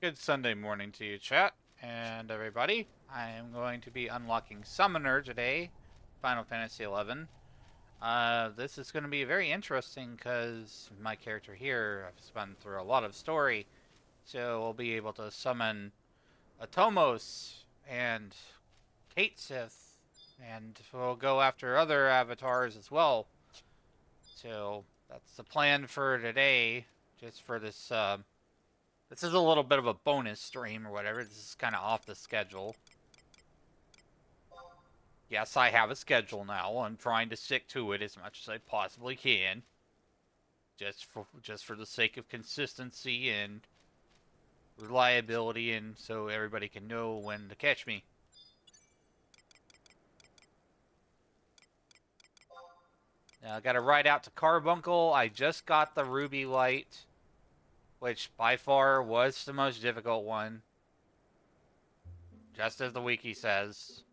Good Sunday morning to you, chat, and everybody. I am going to be unlocking Summoner today, Final Fantasy XI. This is going to be very interesting because my character here, I've spun through a lot of story, so we'll be able to summon Atomos and Cait Sith, and we'll go after other avatars as well. So that's the plan for today, just for this is a little bit of a bonus stream or whatever. This is kind of off the schedule. Yes, I have a schedule now. I'm trying to stick to it as much as I possibly can. Just for the sake of consistency and reliability and so everybody can know when to catch me. Now I gotta ride out to Carbuncle. I just got the Ruby Light, which by far was the most difficult one. Just as the wiki says.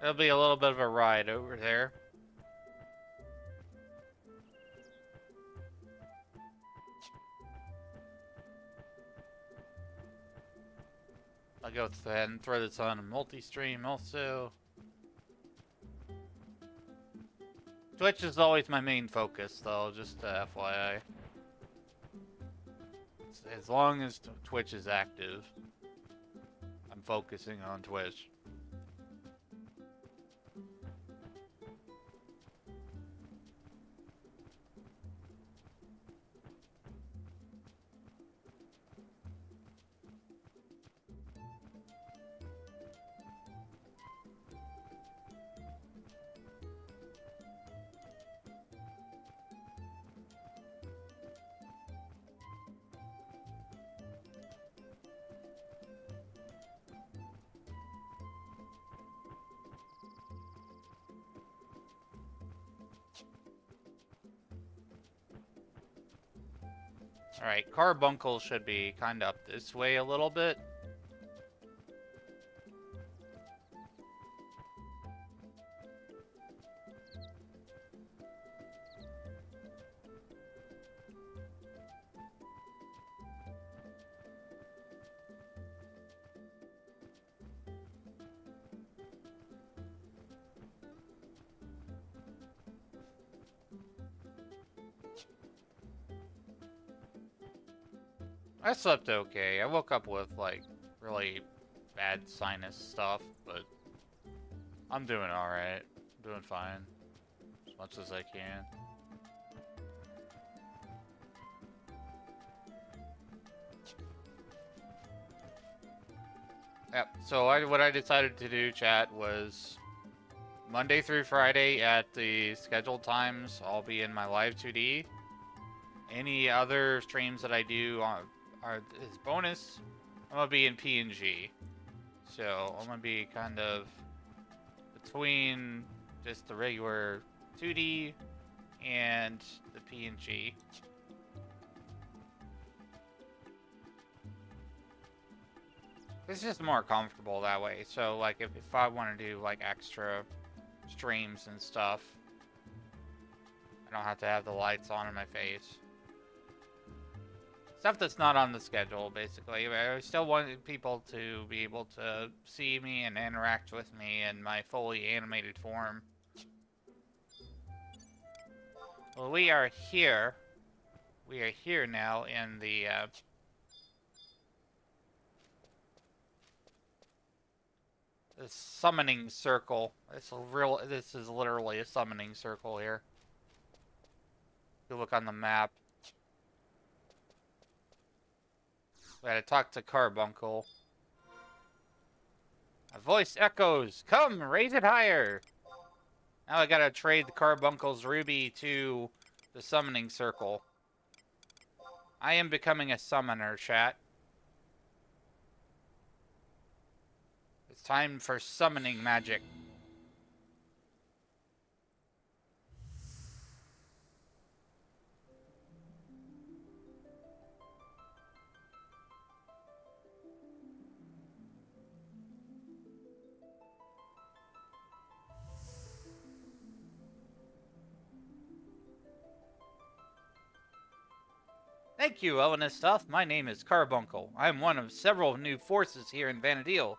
It'll be a little bit of a ride over there. I'll go ahead and throw this on a multi-stream also. Twitch is always my main focus, though, just FYI. As long as Twitch is active, I'm focusing on Twitch. Alright, Carbuncle should be kind of up this way a little bit. I slept okay. I woke up with, like, really bad sinus stuff, but I'm doing alright. Doing fine. As much as I can. Yep, so what I decided to do, chat, was Monday through Friday at the scheduled times, I'll be in my live 2D. Any other streams that I do is bonus. I'm gonna be in PNG. So I'm gonna be kind of between just the regular 2D and the PNG. It's just more comfortable that way. So like if I want to do like extra streams and stuff, I don't have to have the lights on in my face. Stuff that's not on the schedule, basically. I still want people to be able to see me and interact with me in my fully animated form. Well, we are here. We are here now in the summoning circle. This is literally a summoning circle here. If you look on the map. We gotta talk to Carbuncle. A voice echoes, "Come, raise it higher!" Now I gotta trade the Carbuncle's ruby to the summoning circle. I am becoming a summoner, chat. It's time for summoning magic. Thank you, Elenis Stuff. My name is Carbuncle. I am one of several new forces here in Vanadil.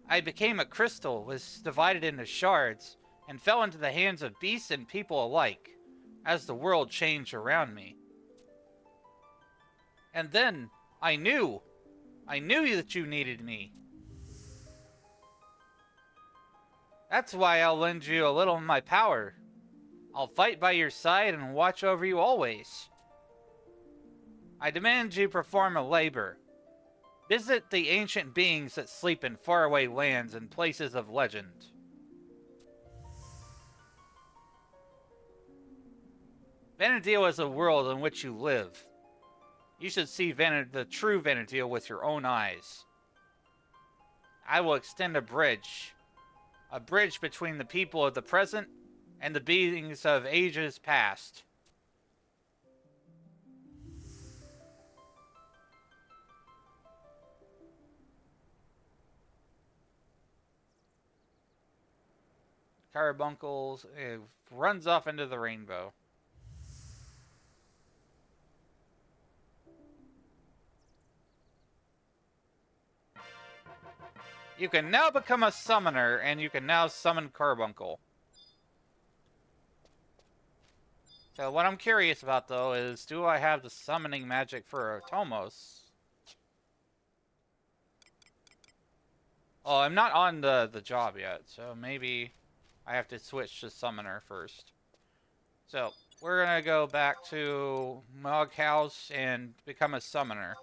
I became a crystal, was divided into shards, and fell into the hands of beasts and people alike, as the world changed around me. And then, I knew that you needed me. That's why I'll lend you a little of my power. I'll fight by your side and watch over you always. I demand you perform a labor. Visit the ancient beings that sleep in faraway lands and places of legend. Vanadil is a world in which you live. You should see the true Vanadil with your own eyes. I will extend a bridge between the people of the present and the beings of ages past. Carbuncles runs off into the rainbow. You can now become a summoner, and you can now summon Carbuncle. So what I'm curious about, though, is do I have the summoning magic for Tomos? Oh, I'm not on the job yet, so maybe I have to switch to summoner first. So, we're gonna go back to Mog House and become a summoner.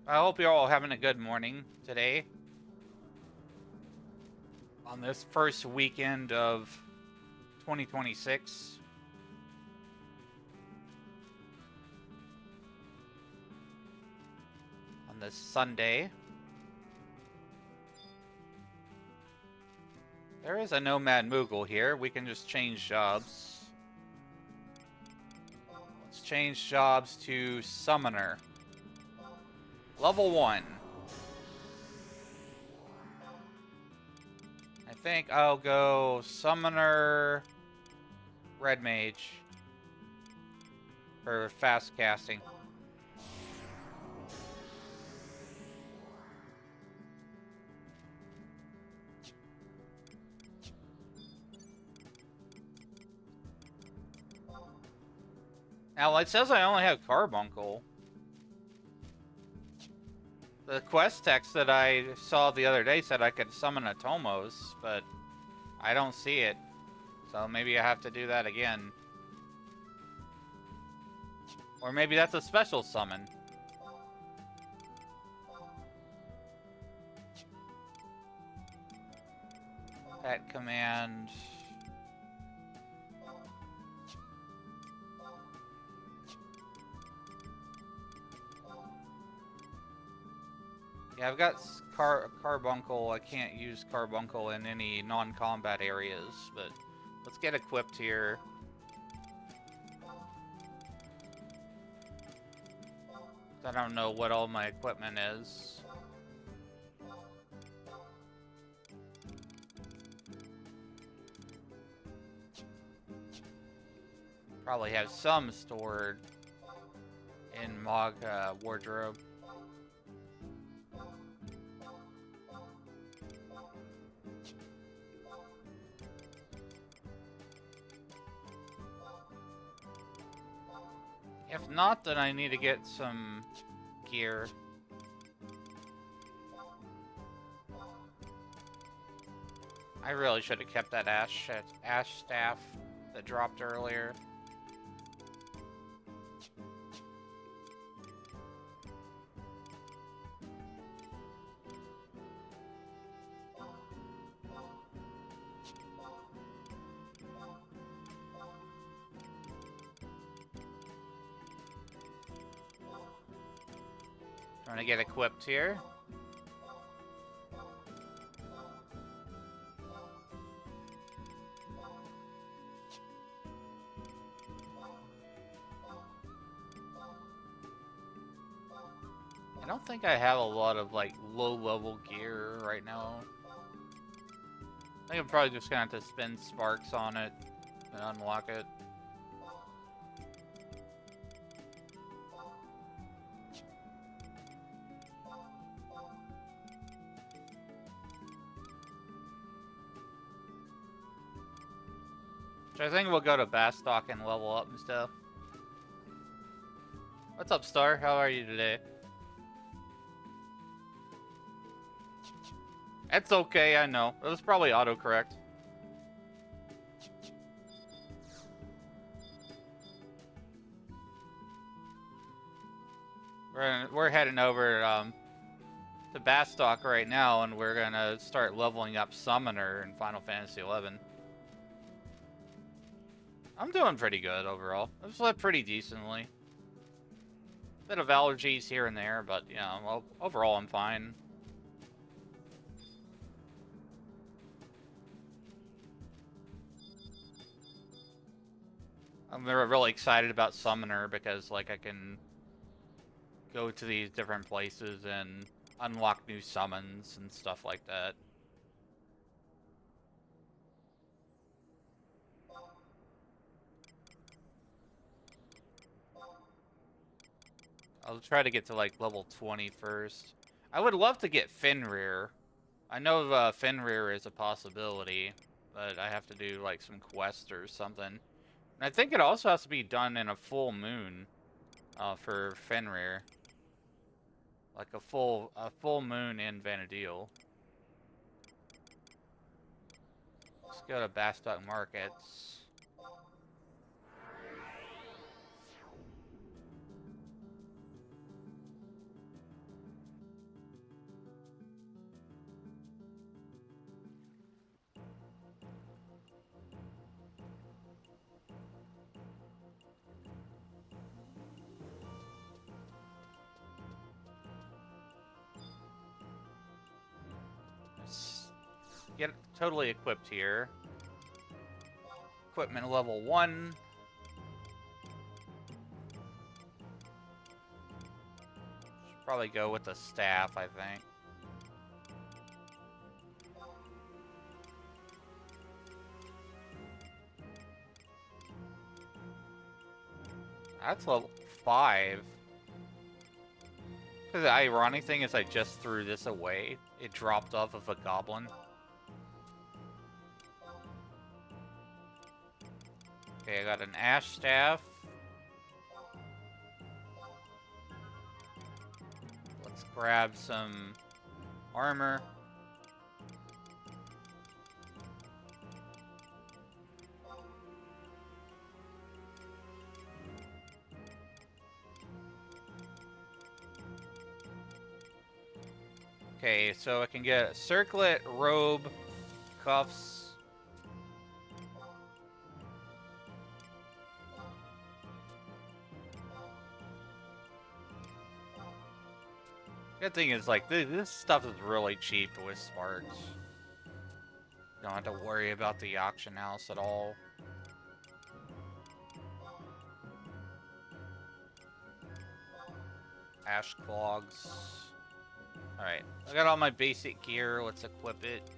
I hope you're all having a good morning today. On this first weekend of 2026. On this Sunday. There is a Nomad Moogle here. We can just change jobs. Let's change jobs to Summoner. Level 1. I think I'll go Summoner Red Mage for fast casting. Now, it says I only have Carbuncle. The quest text that I saw the other day said I could summon a Tomos, but I don't see it. So maybe I have to do that again. Or maybe that's a special summon. That command... Yeah, I've got Carbuncle. I can't use Carbuncle in any non-combat areas, but let's get equipped here. I don't know what all my equipment is. Probably have some stored in Mog wardrobe. If not, then I need to get some gear. I really should have kept that ash staff that dropped earlier. Trying to get equipped here. don't think I have a lot of, like, low-level gear right now. I think I'm probably just gonna have to spend sparks on it and unlock it. So I think we'll go to Bastock and level up and stuff. What's up, Star? How are you today? It's okay, I know. It was probably autocorrect. We're heading over to Bastock right now, and we're gonna start leveling up Summoner in Final Fantasy XI. I'm doing pretty good overall. I've slept pretty decently. Bit of allergies here and there, but you know, well, overall I'm fine. I'm really excited about Summoner because, like, I can go to these different places and unlock new summons and stuff like that. I'll try to get to, like, level 20 first. I would love to get Fenrir. I know Fenrir is a possibility, but I have to do, like, some quest or something. And I think it also has to be done in a full moon for Fenrir. Like a full moon in Vanadil. Let's go to Bastock Markets. Get totally equipped here. Equipment level 1. Should probably go with the staff, I think. That's level 5. The ironic thing is I just threw this away. It dropped off of a goblin. Okay, I got an ash staff. Let's grab some armor. Okay, so I can get a circlet, robe, cuffs. Good thing is, like, this stuff is really cheap with sparks. Don't have to worry about the auction house at all. Ash clogs. Alright, I got all my basic gear. Let's equip it.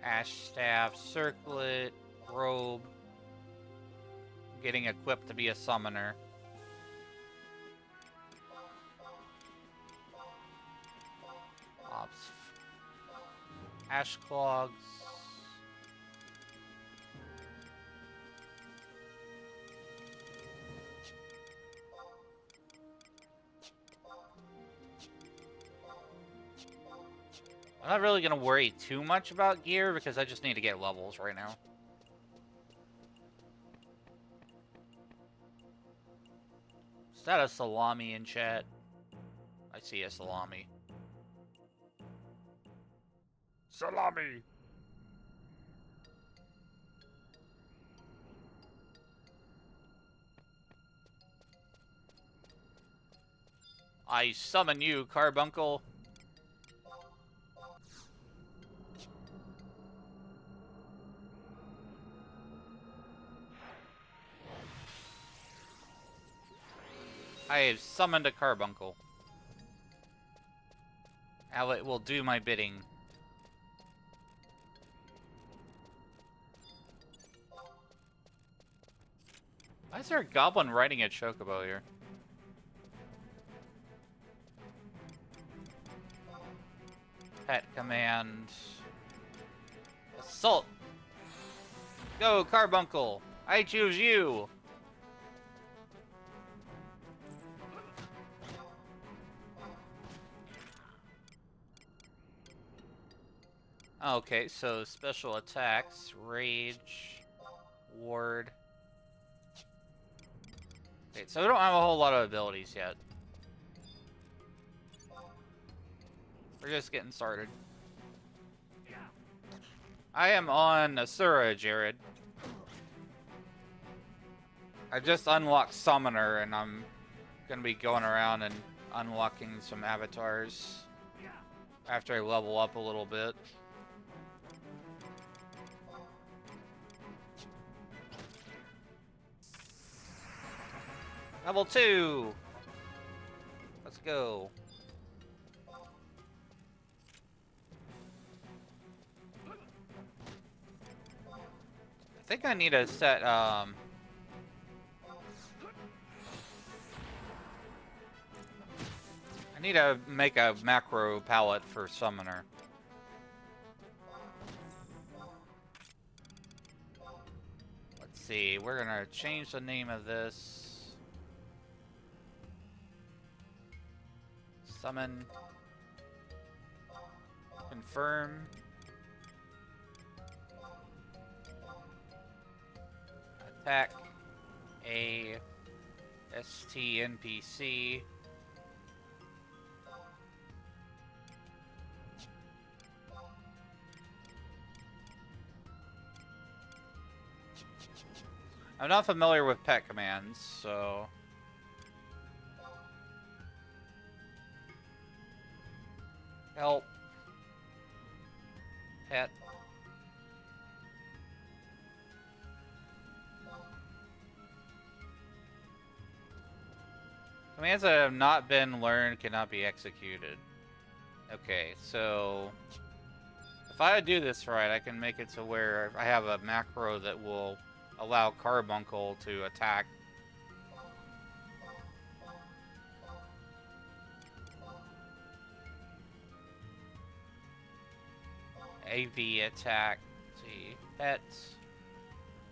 Ash staff, circlet, robe. Getting equipped to be a summoner. Ops. Ash clogs. I'm not really gonna worry too much about gear because I just need to get levels right now. Is that a salami in chat? I see a salami. Salami! I summon you, Carbuncle. I have summoned a carbuncle. Now it will do my bidding. Why is there a goblin riding a chocobo here? Pet command. Assault! Go, carbuncle! I choose you! Okay, so special attacks, rage, ward. Okay, so we don't have a whole lot of abilities yet. We're just getting started. I am on Asura, Jared. I just unlocked Summoner, and I'm gonna be going around and unlocking some avatars after I level up a little bit. Level 2! Let's go. I think I need to set, I need to make a macro palette for Summoner. Let's see, we're gonna change the name of this. Summon. Confirm. Attack a ST NPC. I'm not familiar with pet commands, so... Help. Pet. Commands that have not been learned cannot be executed. Okay, so... if I do this right, I can make it to where I have a macro that will allow Carbuncle to attack. AV attack. Let's see. Pet.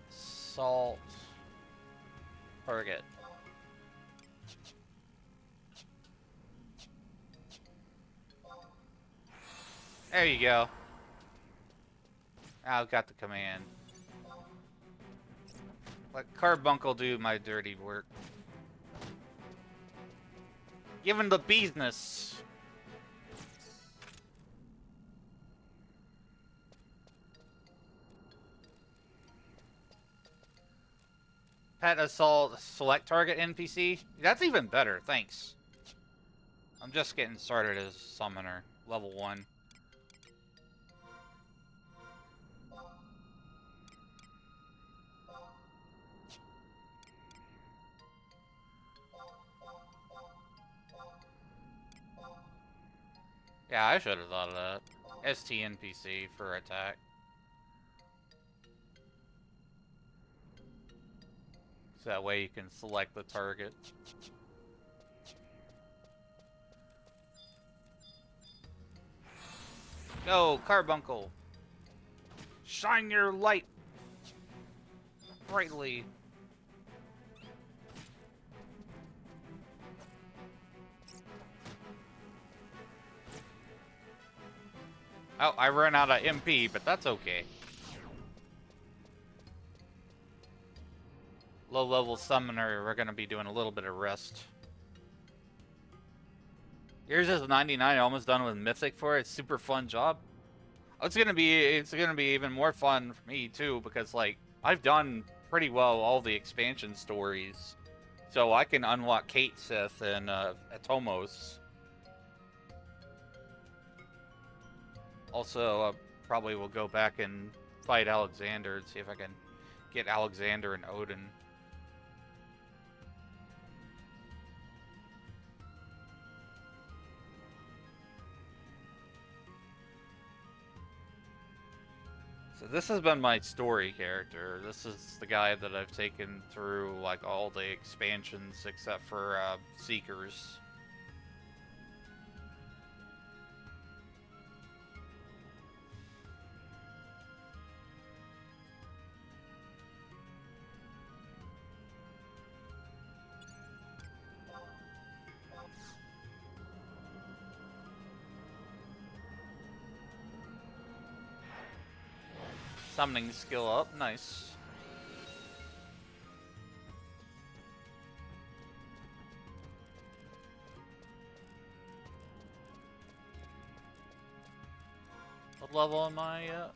Salt. Target. There you go. I've got the command. Let Carbuncle do my dirty work. Give him the business. Pet assault, select target NPC. That's even better, thanks. I'm just getting started as Summoner, level 1. Yeah, I should have thought of that. ST NPC for attack. So that way you can select the target. Go, Carbuncle! Shine your light brightly. Oh, I ran out of MP, but that's okay. Low-level summoner, we're gonna be doing a little bit of rest. Yours is 99, almost done with Mythic for it. Super fun job. It's gonna be even more fun for me too, because like I've done pretty well all the expansion stories, so I can unlock Cait Sith and Atomos. Also, probably will go back and fight Alexander and see if I can get Alexander and Odin. So this has been my story character. This is the guy that I've taken through like all the expansions except for Seekers. Summoning skill up, nice. What level am I at?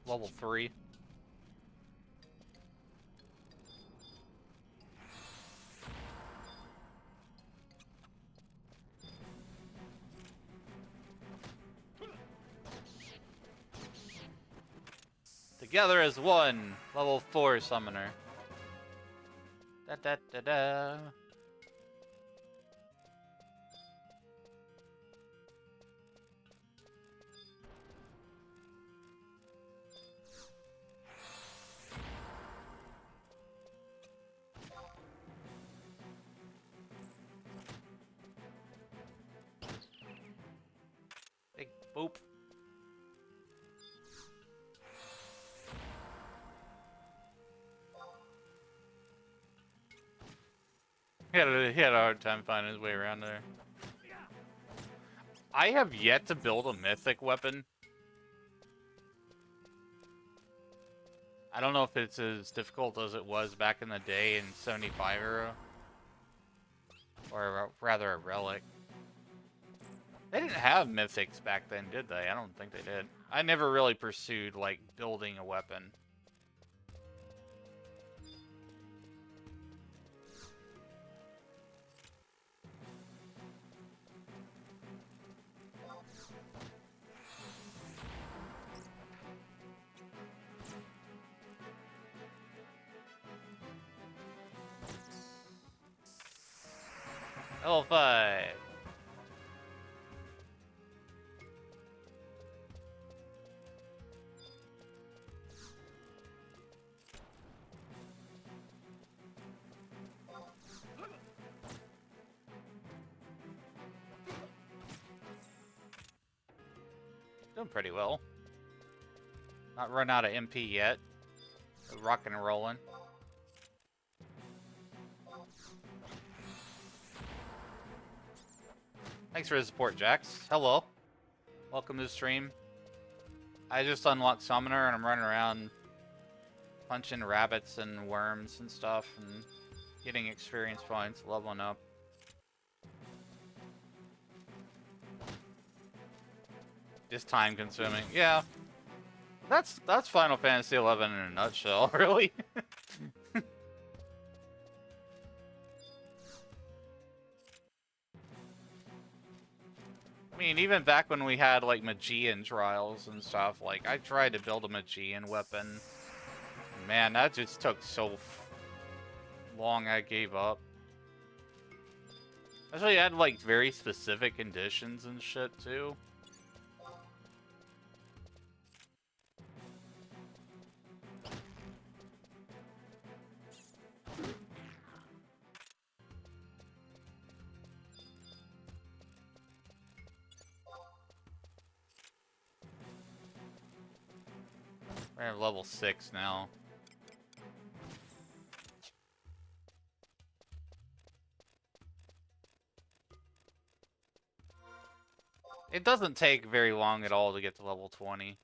Level 3. Together as one, level 4 summoner. Da da da da. Big boop. He had a hard time finding his way around there. I have yet to build a mythic weapon. I don't know if it's as difficult as it was back in the day in 75 era. Or rather a relic. They didn't have mythics back then, did they? I don't think they did. I never really pursued, like, building a weapon. Level 5. Doing pretty well. Not run out of MP yet. Rocking and rolling. Thanks for the support, Jax. Hello. Welcome to the stream. I just unlocked Summoner and I'm running around punching rabbits and worms and stuff and getting experience points, leveling up. Just time consuming. Yeah. That's Final Fantasy XI in a nutshell, really. I mean, even back when we had, like, Magian trials and stuff, like, I tried to build a Magian weapon. Man, that just took so long I gave up. Especially, I had, like, very specific conditions and shit, too. We're at level 6 now. It doesn't take very long at all to get to level 20.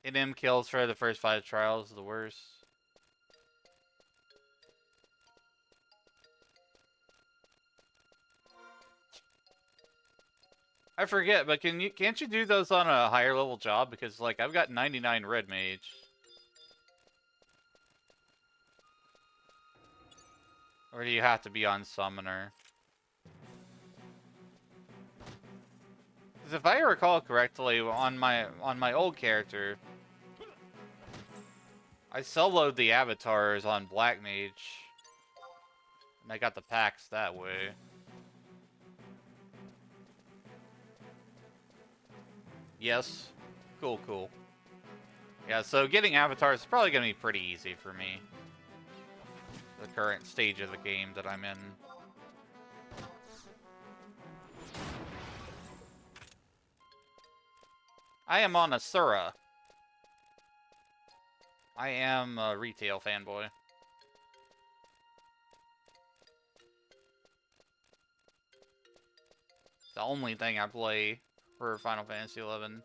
In-M kills for the first 5 trials is the worst. I forget, but can't you do those on a higher level job? Because, like, I've got 99 red mage. Or do you have to be on summoner? Because if I recall correctly, on my old character, I soloed the avatars on black mage, and I got the packs that way. Yes. Cool, cool. Yeah, so getting avatars is probably going to be pretty easy for me. The current stage of the game that I'm in. I am on Asura. I am a retail fanboy. It's the only thing I play for Final Fantasy XI.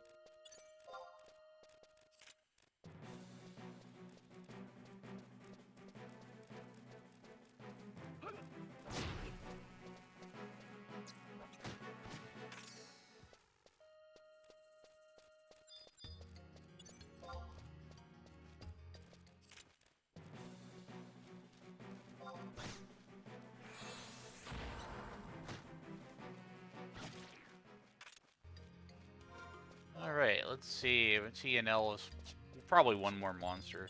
Alright, let's see. TNL is probably one more monster.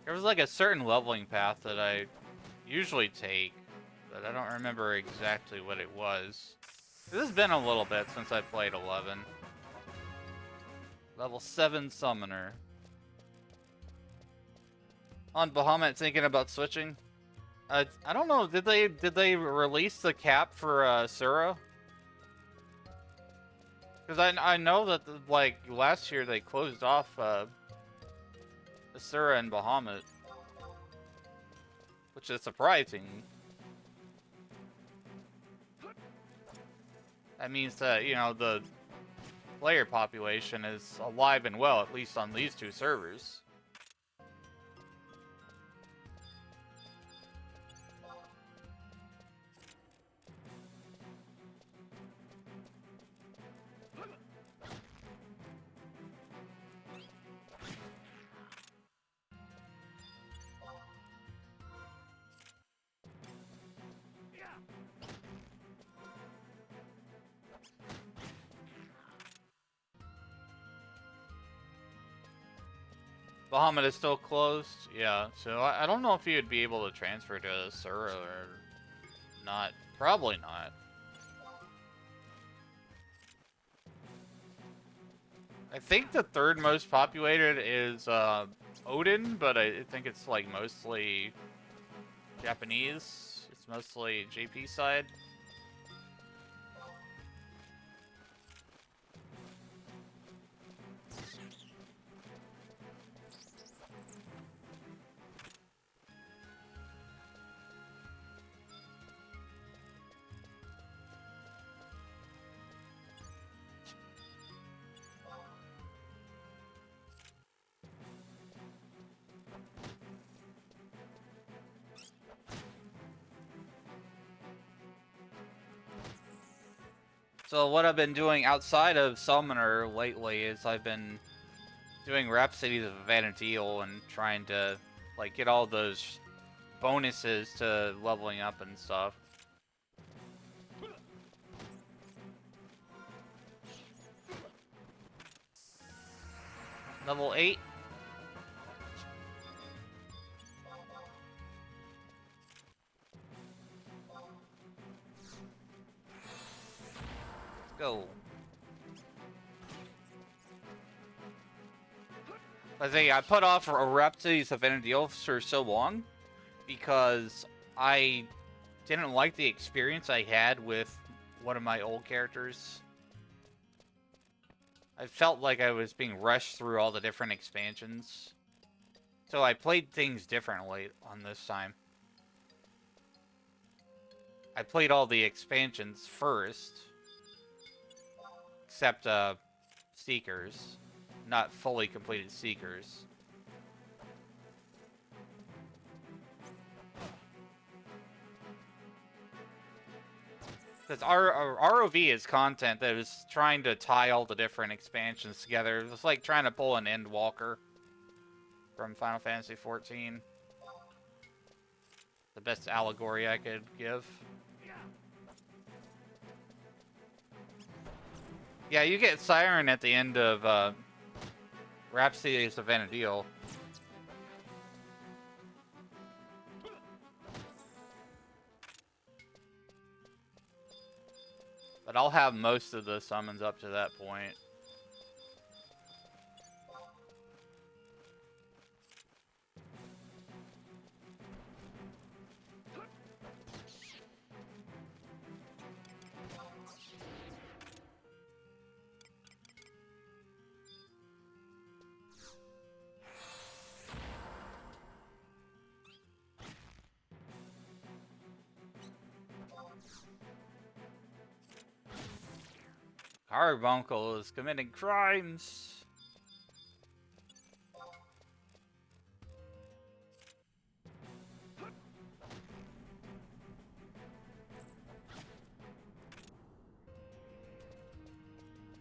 There was like a certain leveling path that I usually take, but I don't remember exactly what it was. This has been a little bit since I played 11. Level 7 Summoner. On Bahamut, thinking about switching. I don't know. Did they release the cap for Sura? Because I know that like last year they closed off Asura and Bahamut, which is surprising. That means that, you know, the player population is alive and well, at least on these two servers. Bahamut is still closed? Yeah, so I don't know if you'd be able to transfer to Asura or not. Probably not. I think the third most populated is Odin, but I think it's like mostly Japanese. It's mostly JP side. So what I've been doing outside of Summoner lately is I've been doing Rhapsodies of Vana'diel and trying to like get all those bonuses to leveling up and stuff. Level 8. Go. I put off a Rhapsodies of Vana'diel for so long because I didn't like the experience I had with one of my old characters. I felt like I was being rushed through all the different expansions. So I played things differently on this time. I played all the expansions first. Except Seekers. Not fully completed Seekers. Because ROV is content that is trying to tie all the different expansions together. It's like trying to pull an Endwalker from Final Fantasy XIV. The best allegory I could give. Yeah, you get Siren at the end of Rhapsodies of Vana'diel. But I'll have most of the summons up to that point. Carbuncle is committing crimes.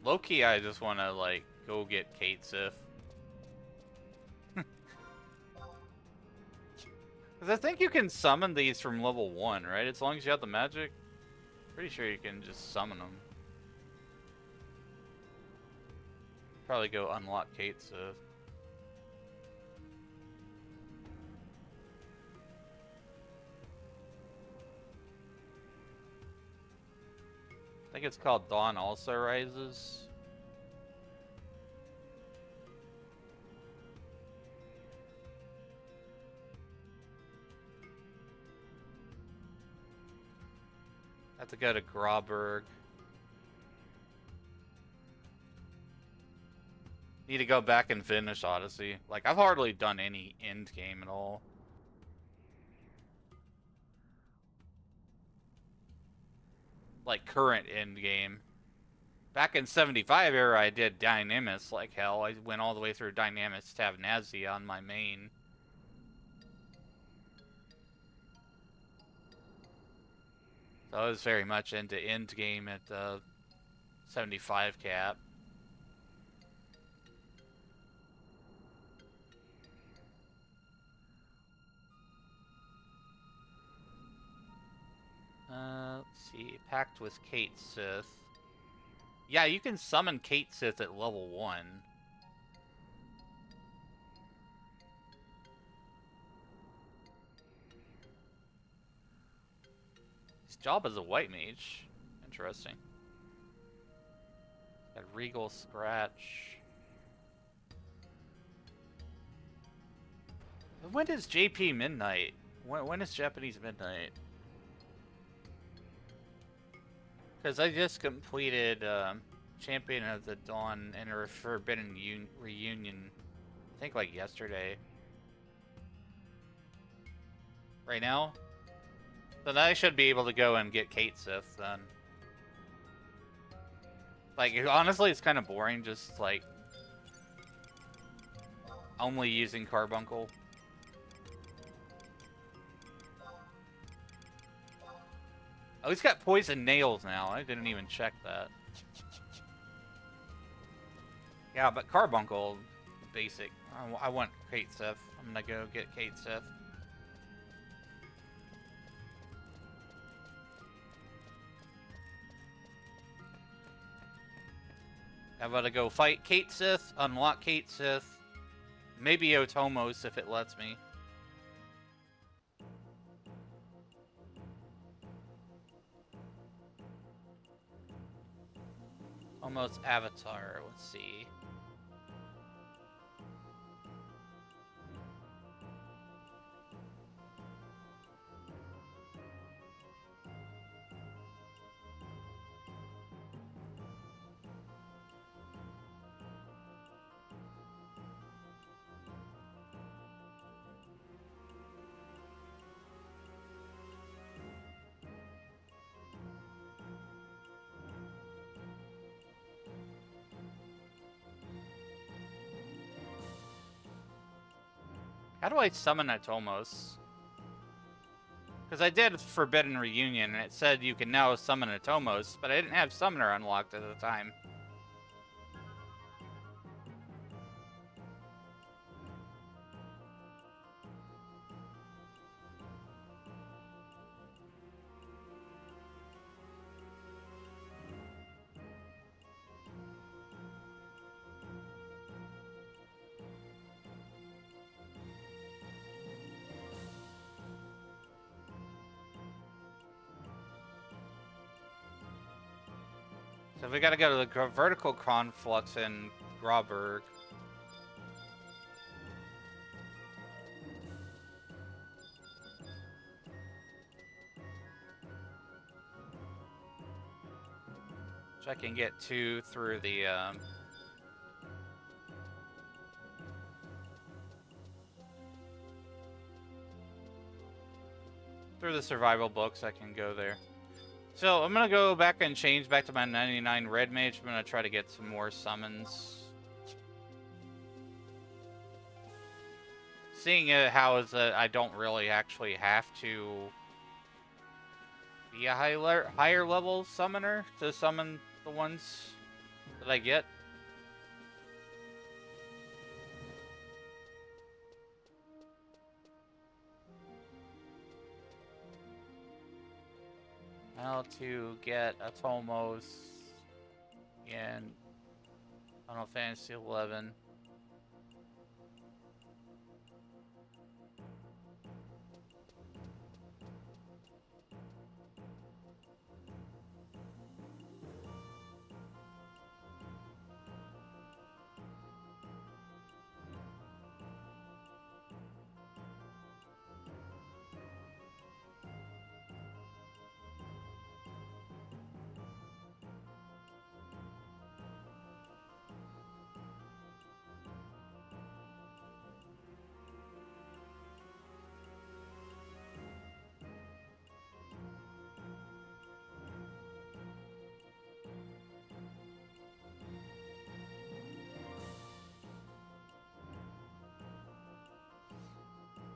Low-key, I just want to, like, go get Cait Sith. Because I think you can summon these from level 1, right? As long as you have the magic. Pretty sure you can just summon them. Probably go unlock Cait Sith. I think it's called Dawn Also Rises. I have to go to Grauberg. Need to go back and finish Odyssey. Like, I've hardly done any end game at all. Like, current end game. Back in 75 era, I did Dynamis like hell. I went all the way through Dynamis to have Nazi on my main. So I was very much into end game at the 75 cap. Let's see. Pact with Cait Sith. Yeah, you can summon Cait Sith at level 1. His job as a white mage. Interesting. Got Regal Scratch. When is JP Midnight? When is Japanese Midnight? Because I just completed Champion of the Dawn and a Forbidden Reunion, I think like yesterday. Right now? Then I should be able to go and get Cait Sith then. Like, honestly, it's kind of boring just, like, only using Carbuncle. Oh, he's got poison nails now. I didn't even check that. Yeah, but Carbuncle, basic. I want Cait Sith. I'm gonna go get Cait Sith. I'm gonna go fight Cait Sith, unlock Cait Sith, maybe Otomos if it lets me. Almost Avatar, let's see. How do I summon Atomos? Because I did Forbidden Reunion, and it said you can now summon Atomos, but I didn't have Summoner unlocked at the time. So we gotta go to the vertical conflux in Grauberg. Which I can get to through the, through the survival books. I can go there. So I'm gonna go back and change back to my 99 red mage. I'm gonna try to get some more summons. Seeing it how is that I don't really actually have to be a higher level summoner to summon the ones that I get. How to get a Tomos in Final Fantasy 11.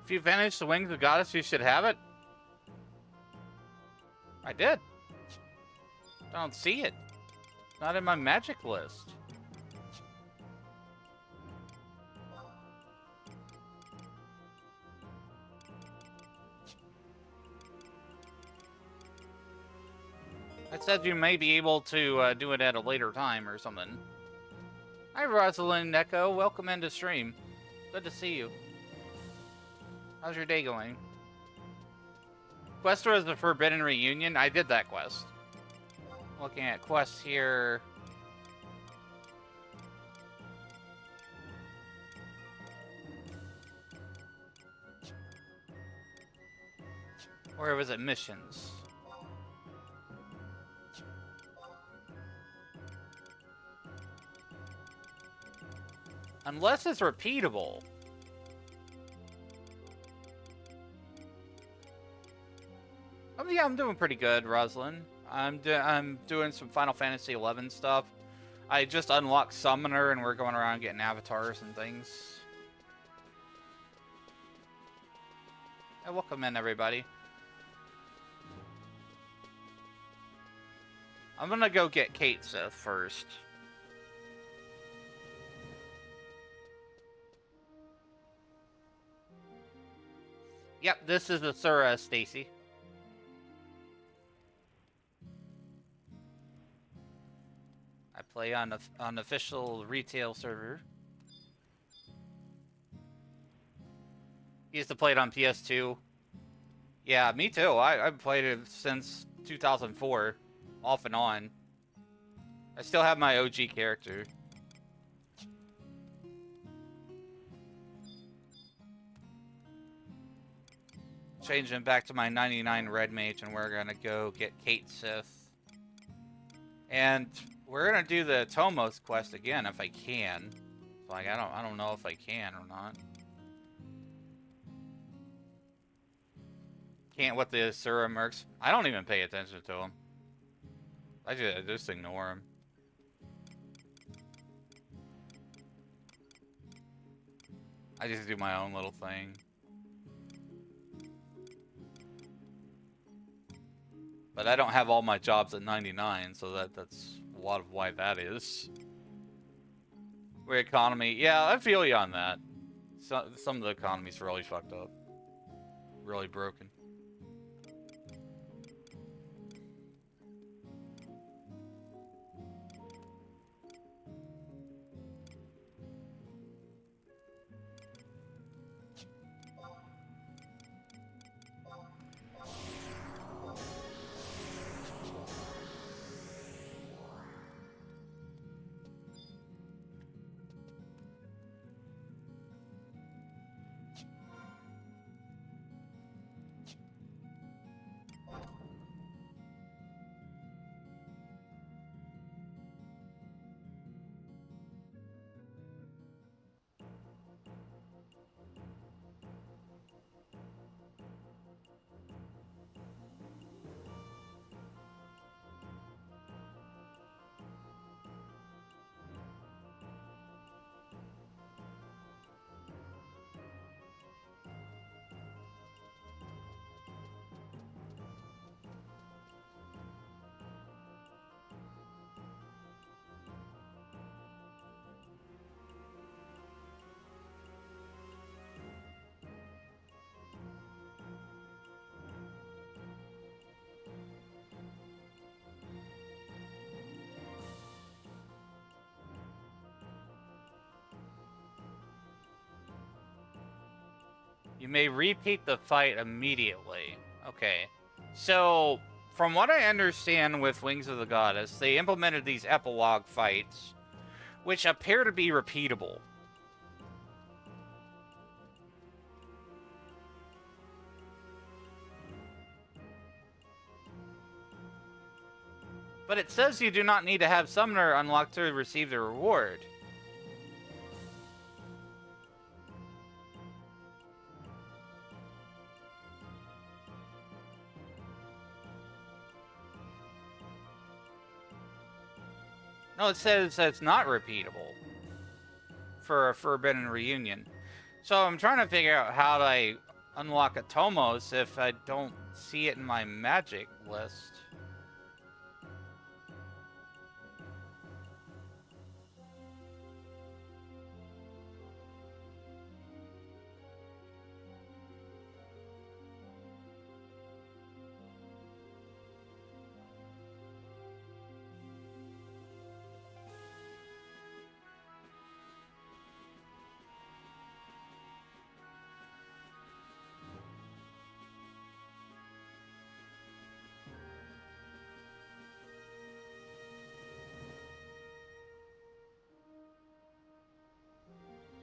If you vanish the wings of goddess, you should have it. I did. I don't see it. It's not in my magic list. It said you may be able to do it at a later time or something. Hi, Rosalind Neko. Welcome into stream. Good to see you. How's your day going? Quest was the Forbidden Reunion. I did that quest. Looking at quests here. Or was it missions? Unless it's repeatable. Oh, yeah, I'm doing pretty good, Rosalind. I'm doing some Final Fantasy 11 stuff. I just unlocked Summoner, and we're going around getting avatars and things. Hey, welcome in, everybody. I'm gonna go get Cait Sith first. Yep, this is Asura, Stacy. I play on an official retail server. Used to play it on PS2. Yeah, me too. I've played it since 2004, off and on. I still have my OG character. Changing back to my 99 red mage, and we're gonna go get Cait Sith. And we're gonna do the Tomos quest again if I can. Like I don't know if I can or not. Can't with the Asura mercs. I don't even pay attention to them. I just ignore them. I just do my own little thing. But I don't have all my jobs at 99, so that's a lot of why that is. Weird economy. Yeah, I feel you on that. Some of the economy's really fucked up. Really broken. You may repeat the fight immediately. Okay. So, from what I understand with Wings of the Goddess, they implemented these epilogue fights, which appear to be repeatable. But it says you do not need to have Summoner unlocked to receive the reward. No, it says it's not repeatable for a Forbidden Reunion. So I'm trying to figure out how do I unlock a Tomos if I don't see it in my magic list.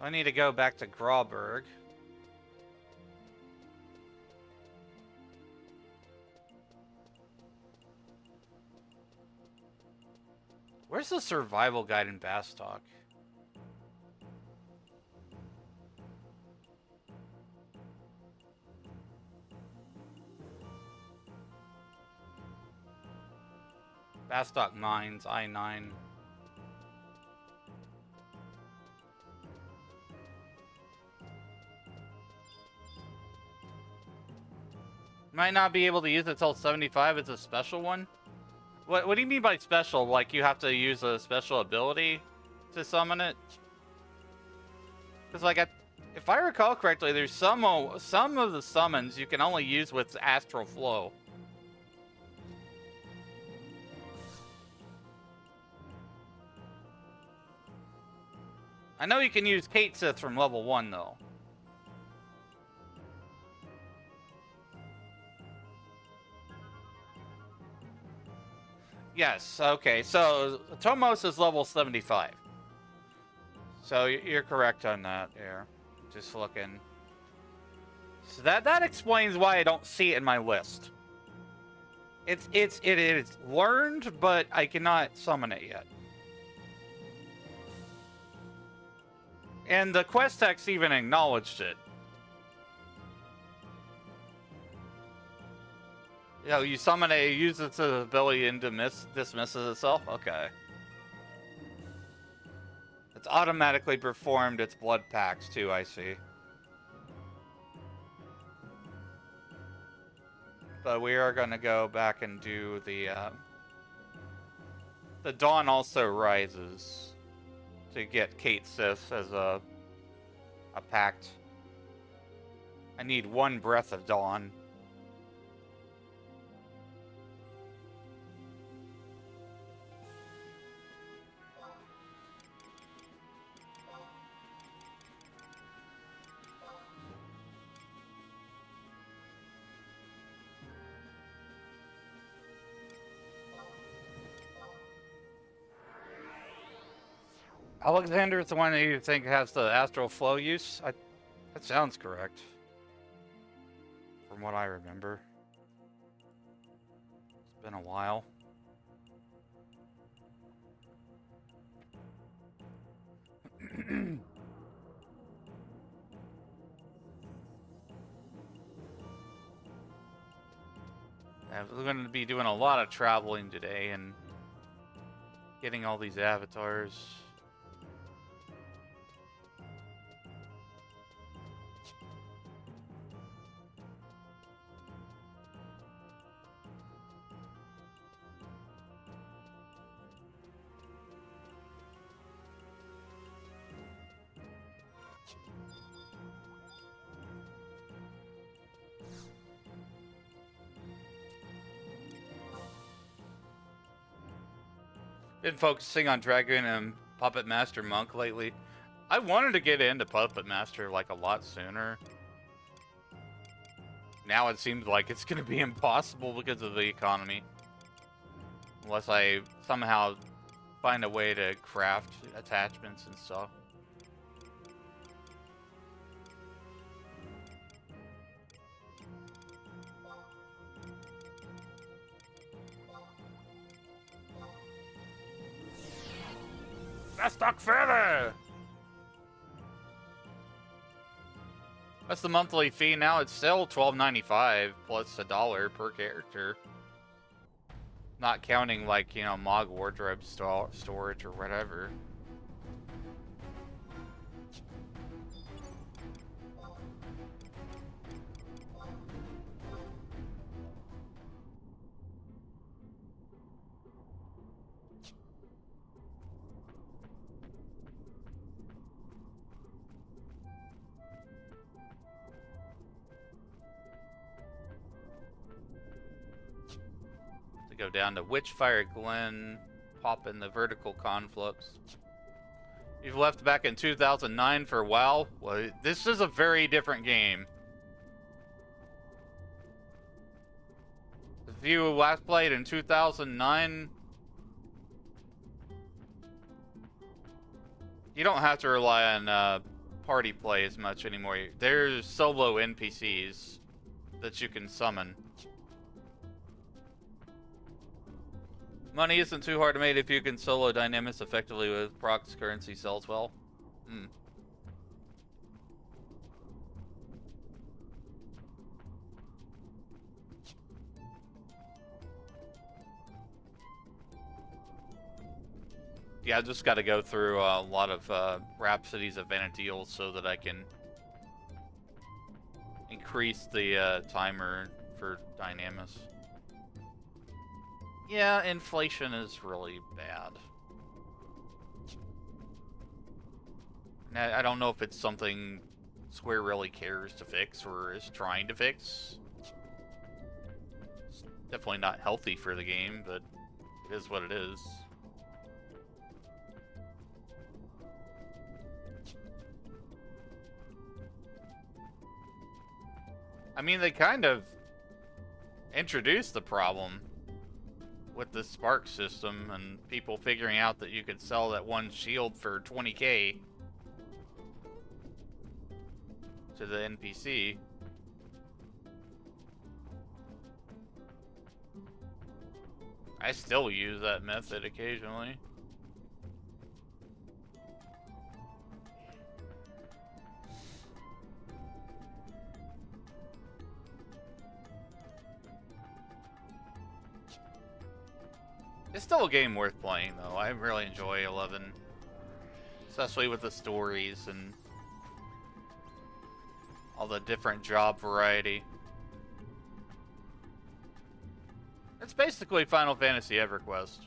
I need to go back to Grauberg. Where's the survival guide in Bastok? Bastok Mines, I-9. Might not be able to use it till 75. It's a special one. What do you mean by special? Like you have to use a special ability to summon it? Because like if I recall correctly, there's some of the summons you can only use with Astral Flow. I know you can use Cait Sith from level 1 though. Yes, okay, so Tomos is level 75. So you're correct on that there. Just looking. So that explains why I don't see it in my list. It is learned, but I cannot summon it yet. And the quest text even acknowledged it. You know, you summon it, use its ability and dismisses itself? Okay. It's automatically performed its blood packs too, I see. But we are going to go back and do the Dawn Also Rises to get Cait Sith as a pact. I need 1 Breath of Dawn. Alexander is the one that you think has the Astral Flow use? That sounds correct. From what I remember. It's been a while. We're going to be doing a lot of traveling today and getting all these avatars. Been focusing on Dragon and Puppet Master Monk lately. I wanted to get into Puppet Master like a lot sooner. now it seems like it's going to be impossible because of the economy. Unless I somehow find a way to craft attachments and stuff. That's stuck further! That's the monthly fee now. It's still $12.95 plus $1 per character. Not counting, like, you know, Mog Wardrobe storage or whatever. Go down to Witchfire Glen, pop in the vertical conflux. You've left back in 2009 for WoW? Well, this is a very different game. If you last played in 2009, you don't have to rely on party play as much anymore. There's solo NPCs that you can summon. Money isn't too hard to make if you can solo Dynamis effectively with procs currency sells well. Yeah, I just got to go through a lot of Rhapsodies of Vana'diel so that I can increase the timer for Dynamis. Yeah, inflation is really bad. I don't know if it's something Square really cares to fix or is trying to fix. It's definitely not healthy for the game, but it is what it is. I mean, they kind of introduced the problem with the Spark system and people figuring out that you could sell that one shield for 20k to the NPC. I still use that method occasionally. It's still a game worth playing, though. I really enjoy 11. Especially with the stories and all the different job variety. It's basically Final Fantasy EverQuest.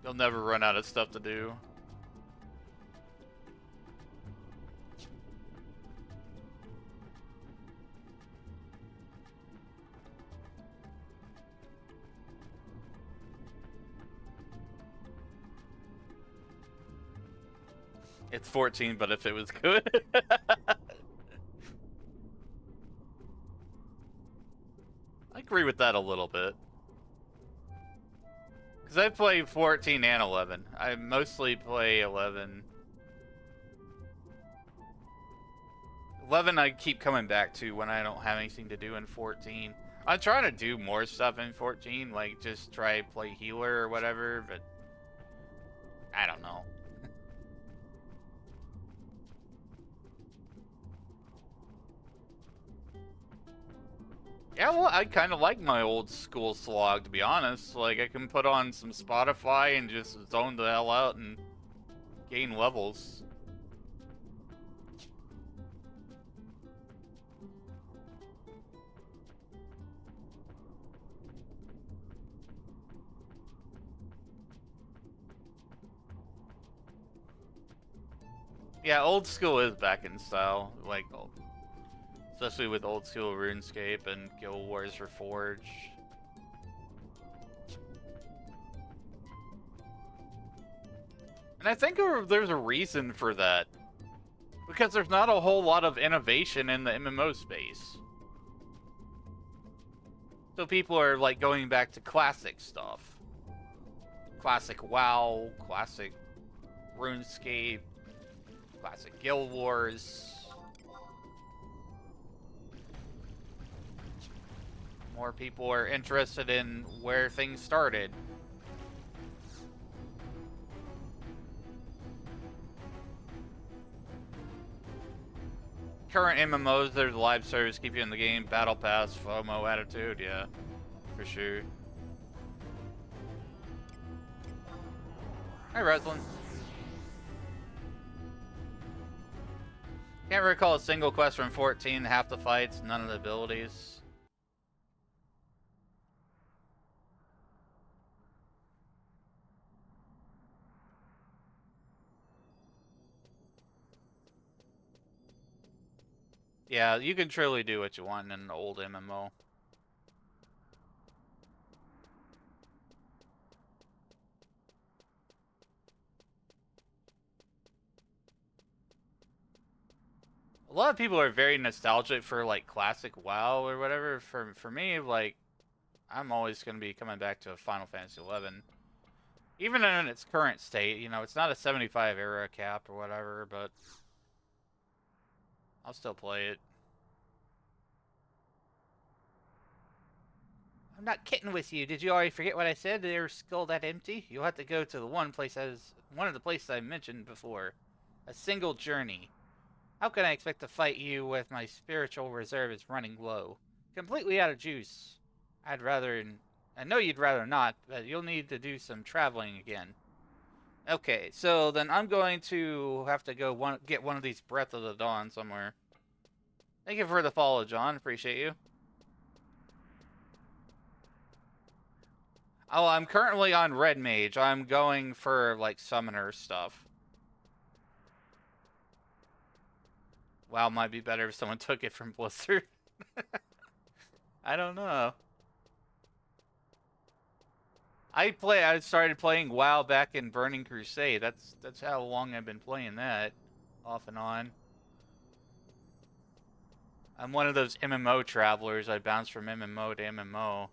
You'll never run out of stuff to do. It's 14, but if it was good. I agree with that a little bit. Because I play 14 and 11. I mostly play 11. 11 I keep coming back to when I don't have anything to do in 14. I'm trying to do more stuff in 14, like just try play healer or whatever, but I don't know. Yeah, well, I kind of like my old school slog, to be honest. Like, I can put on some Spotify and just zone the hell out and gain levels. Yeah, old school is back in style. Like, especially with old school RuneScape and Guild Wars Reforged. And I think there's a reason for that. Because there's not a whole lot of innovation in the MMO space. So people are like going back to classic stuff. Classic WoW, classic RuneScape, classic Guild Wars. More people are interested in where things started. Current MMOs, there's live service, keep you in the game, battle pass, FOMO attitude, yeah, for sure. Hi, Reslin. Can't recall a single quest from 14, half the fights, none of the abilities. Yeah, you can truly do what you want in an old MMO. A lot of people are very nostalgic for like classic WoW or whatever. For me, like, I'm always going to be coming back to a Final Fantasy 11. Even in its current state, you know, it's not a 75 era cap or whatever, but I'll still play it. I'm not kidding with you. Did you already forget what I said? They're skull that empty? You'll have to go to the one of the places I mentioned before. A single journey. How can I expect to fight you with my spiritual reserve is running low? Completely out of juice. I know you'd rather not, but you'll need to do some traveling again. Okay, so then I'm going to have to go get one of these Breath of the Dawn somewhere. Thank you for the follow, John. Appreciate you. Oh, I'm currently on Red Mage. I'm going for, like, summoner stuff. WoW might be better if someone took it from Blizzard. I don't know. I started playing WoW back in Burning Crusade. That's how long I've been playing that, off and on. I'm one of those MMO travelers. I bounce from MMO to MMO.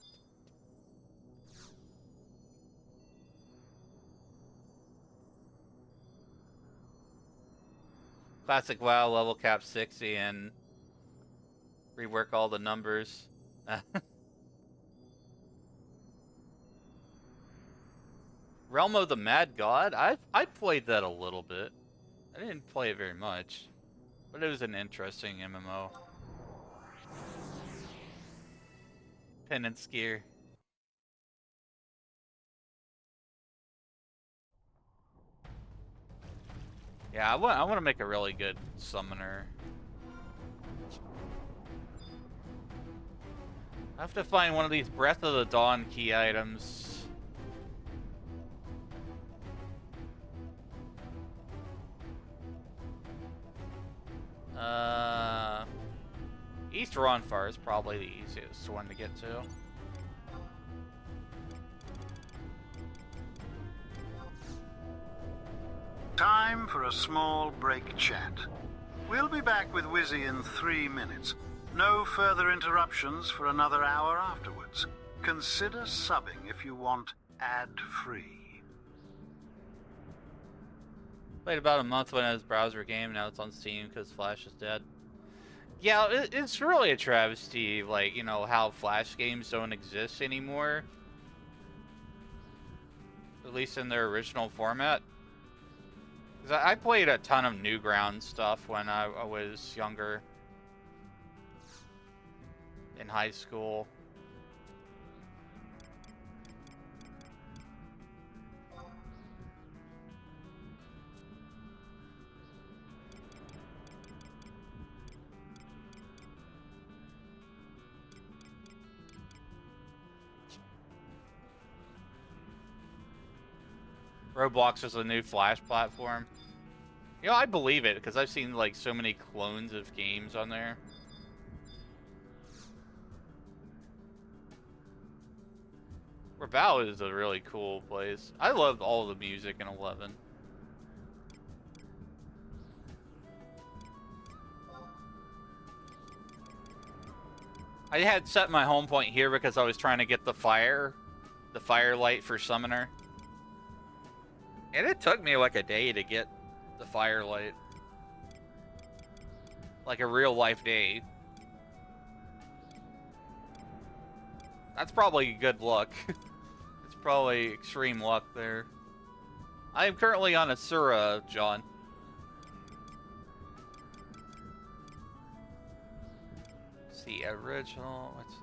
Classic WoW level cap 60 and rework all the numbers. Realm of the Mad God? I played that a little bit. I didn't play it very much, but it was an interesting MMO. Penance gear. Yeah, I want to make a really good summoner. I have to find one of these Breath of the Dawn key items. East Ronfar is probably the easiest one to get to. Time for a small break chat. We'll be back with Wizzy in 3 minutes. No further interruptions for another hour afterwards. Consider subbing if you want ad-free. Played about a month when it was a browser game, now it's on Steam because Flash is dead. Yeah, it's really a travesty, like, you know, how Flash games don't exist anymore. At least in their original format. Because I played a ton of Newgrounds stuff when I was younger. In high school. Roblox is a new Flash platform. You know, I believe it, because I've seen, like, so many clones of games on there. Rabaul is a really cool place. I loved all the music in 11. I had set my home point here because I was trying to get the firelight for Summoner. And it took me like a day to get the firelight. Like a real life day. That's probably good luck. It's probably extreme luck there. I am currently on Asura, John. Let's see, original. What's...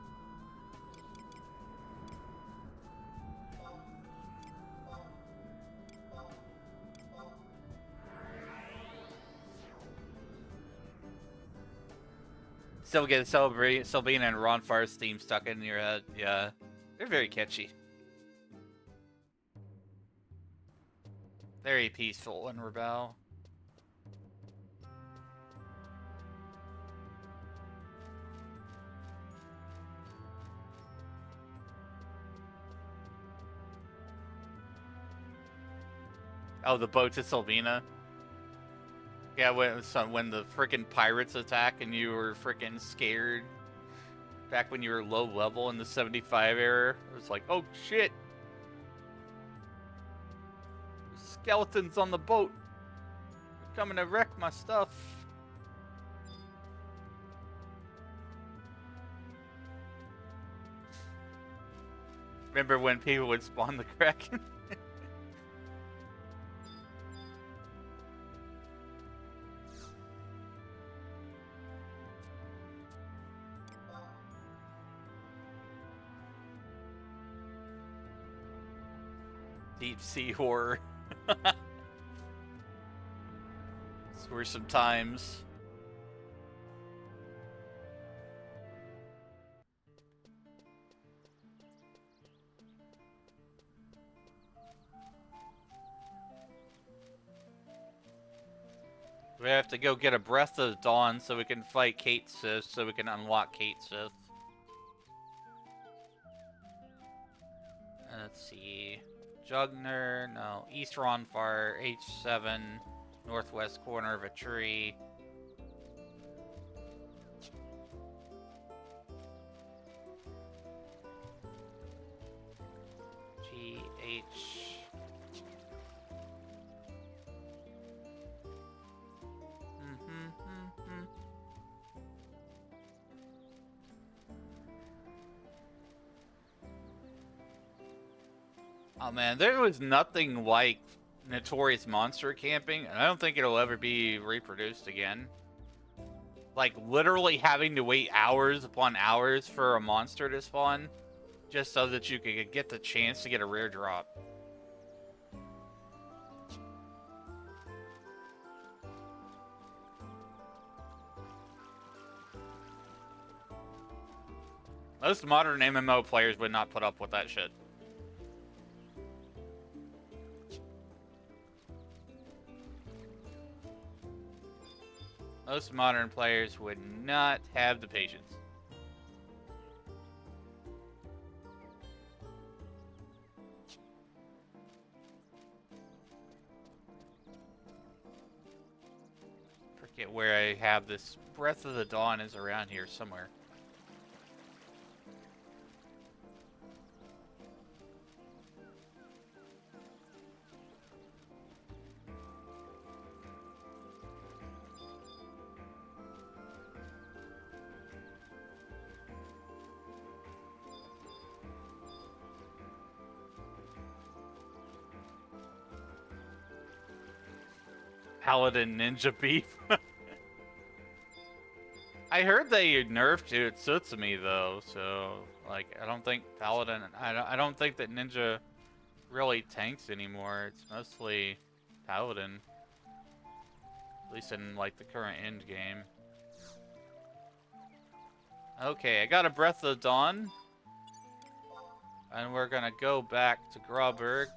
Still get Sylvina and Ron Farr's theme stuck in your head. Yeah, they're very catchy. Very peaceful and rebel. Oh, the boat to Sylvina. Yeah, when the freaking pirates attack and you were freaking scared. Back when you were low level in the 75 era, it was like, oh shit. There's skeletons on the boat. They're coming to wreck my stuff. Remember when people would spawn the Kraken? Deep sea horror. Those were some times. We have to go get a Breath of Dawn so we can fight Cait Sith, so we can unlock Cait Sith. Let's see. Jugner, no. East Ronfar, H7, northwest corner of a tree. GH. Oh man, there was nothing like Notorious Monster camping, and I don't think it'll ever be reproduced again. Like, literally having to wait hours upon hours for a monster to spawn, just so that you could get the chance to get a rare drop. Most modern MMO players would not put up with that shit. Most modern players would not have the patience. Forget where I have this. Breath of the Dawn is around here somewhere. Paladin Ninja Beef. I heard they nerfed it Tsutsumi though, so like I don't think Paladin. I don't think that Ninja really tanks anymore. It's mostly Paladin, at least in like the current end game. Okay, I got a Breath of the Dawn, and we're gonna go back to Grauberg.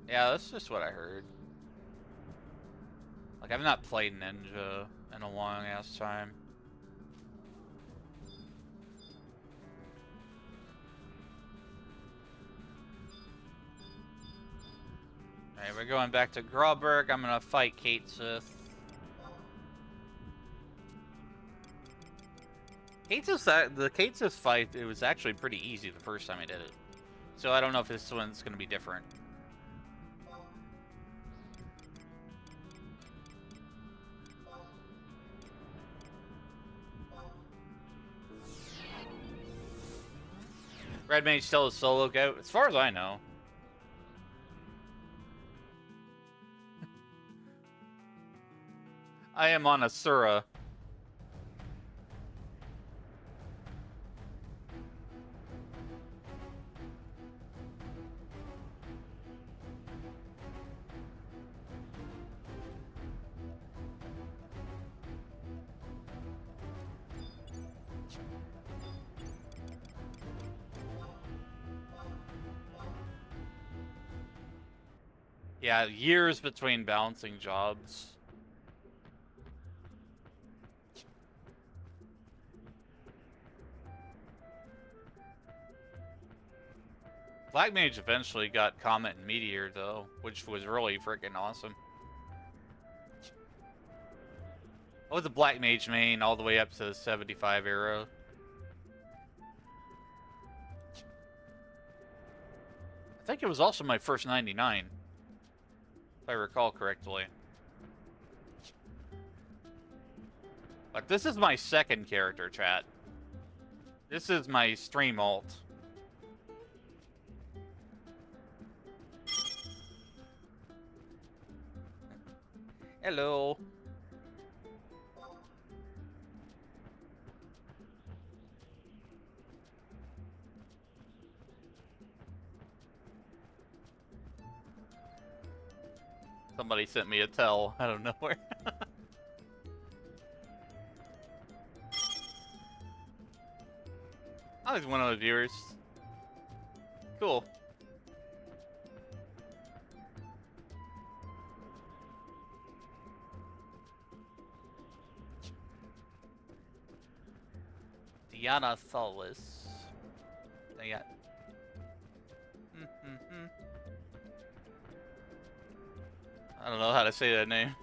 Yeah, that's just what I heard. Like, I've not played Ninja in a long ass time. Alright, we're going back to Grauberg. I'm gonna fight Cait Sith. The Cait Sith fight, it was actually pretty easy the first time I did it. So I don't know if this one's gonna be different. Red Mage still a solo goat, as far as I know. I am on Asura. Yeah, years between balancing jobs. Black Mage eventually got Comet and Meteor, though, which was really freaking awesome. I was a Black Mage main all the way up to the 75 era. I think it was also my first 99, if I recall correctly. But this is my second character, chat. This is my stream alt. Hello. Somebody sent me a tell out of nowhere. I was one of the viewers. Cool. Diana Solis. Yeah. I don't know how to say that name.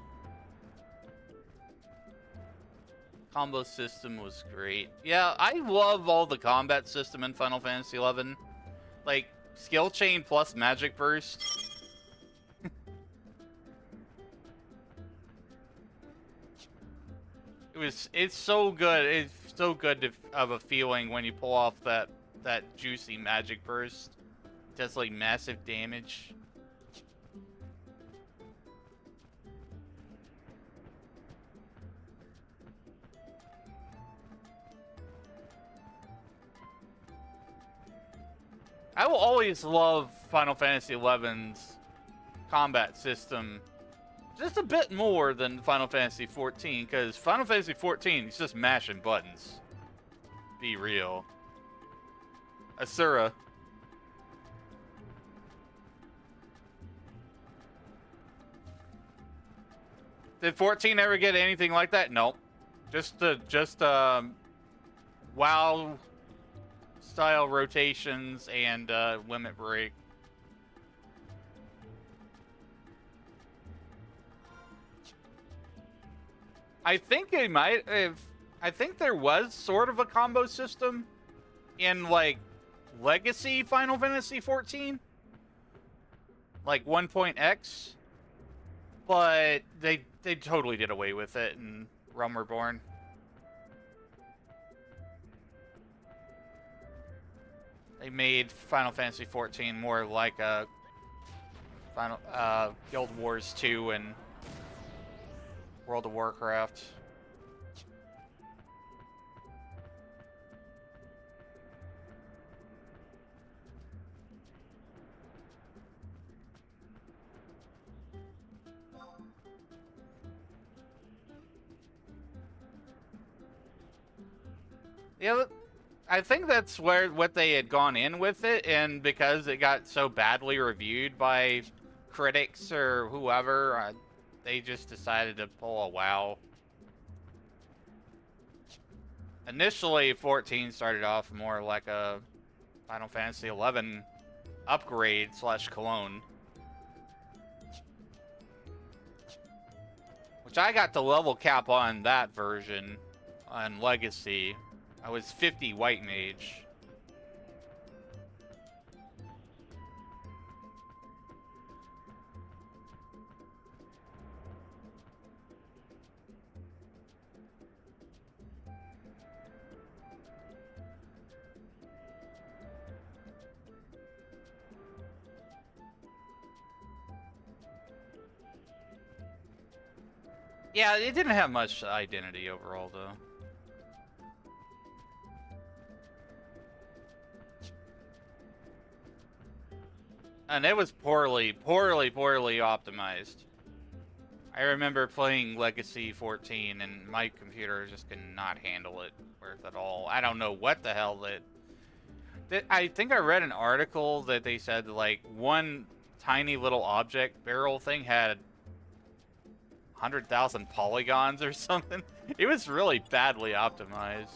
Combo system was great. Yeah, I love all the combat system in Final Fantasy XI. Like, skill chain plus magic burst. It's so good. It's so good of a feeling when you pull off that juicy magic burst. It does like massive damage. I will always love Final Fantasy XI's combat system just a bit more than Final Fantasy XIV, because Final Fantasy XIV is just mashing buttons. Be real. Asura. Did 14 ever get anything like that? Nope. Just WoW style rotations and limit break. I think it might have. I think there was sort of a combo system in like Legacy Final Fantasy 14, like 1.x, but they totally did away with it in Realm Reborn. They made Final Fantasy 14 more like a Guild Wars 2 and World of Warcraft. Yeah, I think that's what they had gone in with it, and because it got so badly reviewed by critics or whoever, they just decided to pull a WoW. Initially, 14 started off more like a Final Fantasy 11 upgrade / clone. Which I got the level cap on that version on Legacy. I was 50 White Mage. Yeah, it didn't have much identity overall, though. And it was poorly optimized. I remember playing Legacy 14 and my computer just could not handle it worth at all. I don't know what the hell I think I read an article that they said like one tiny little object barrel thing had 100,000 polygons or something. It was really badly optimized.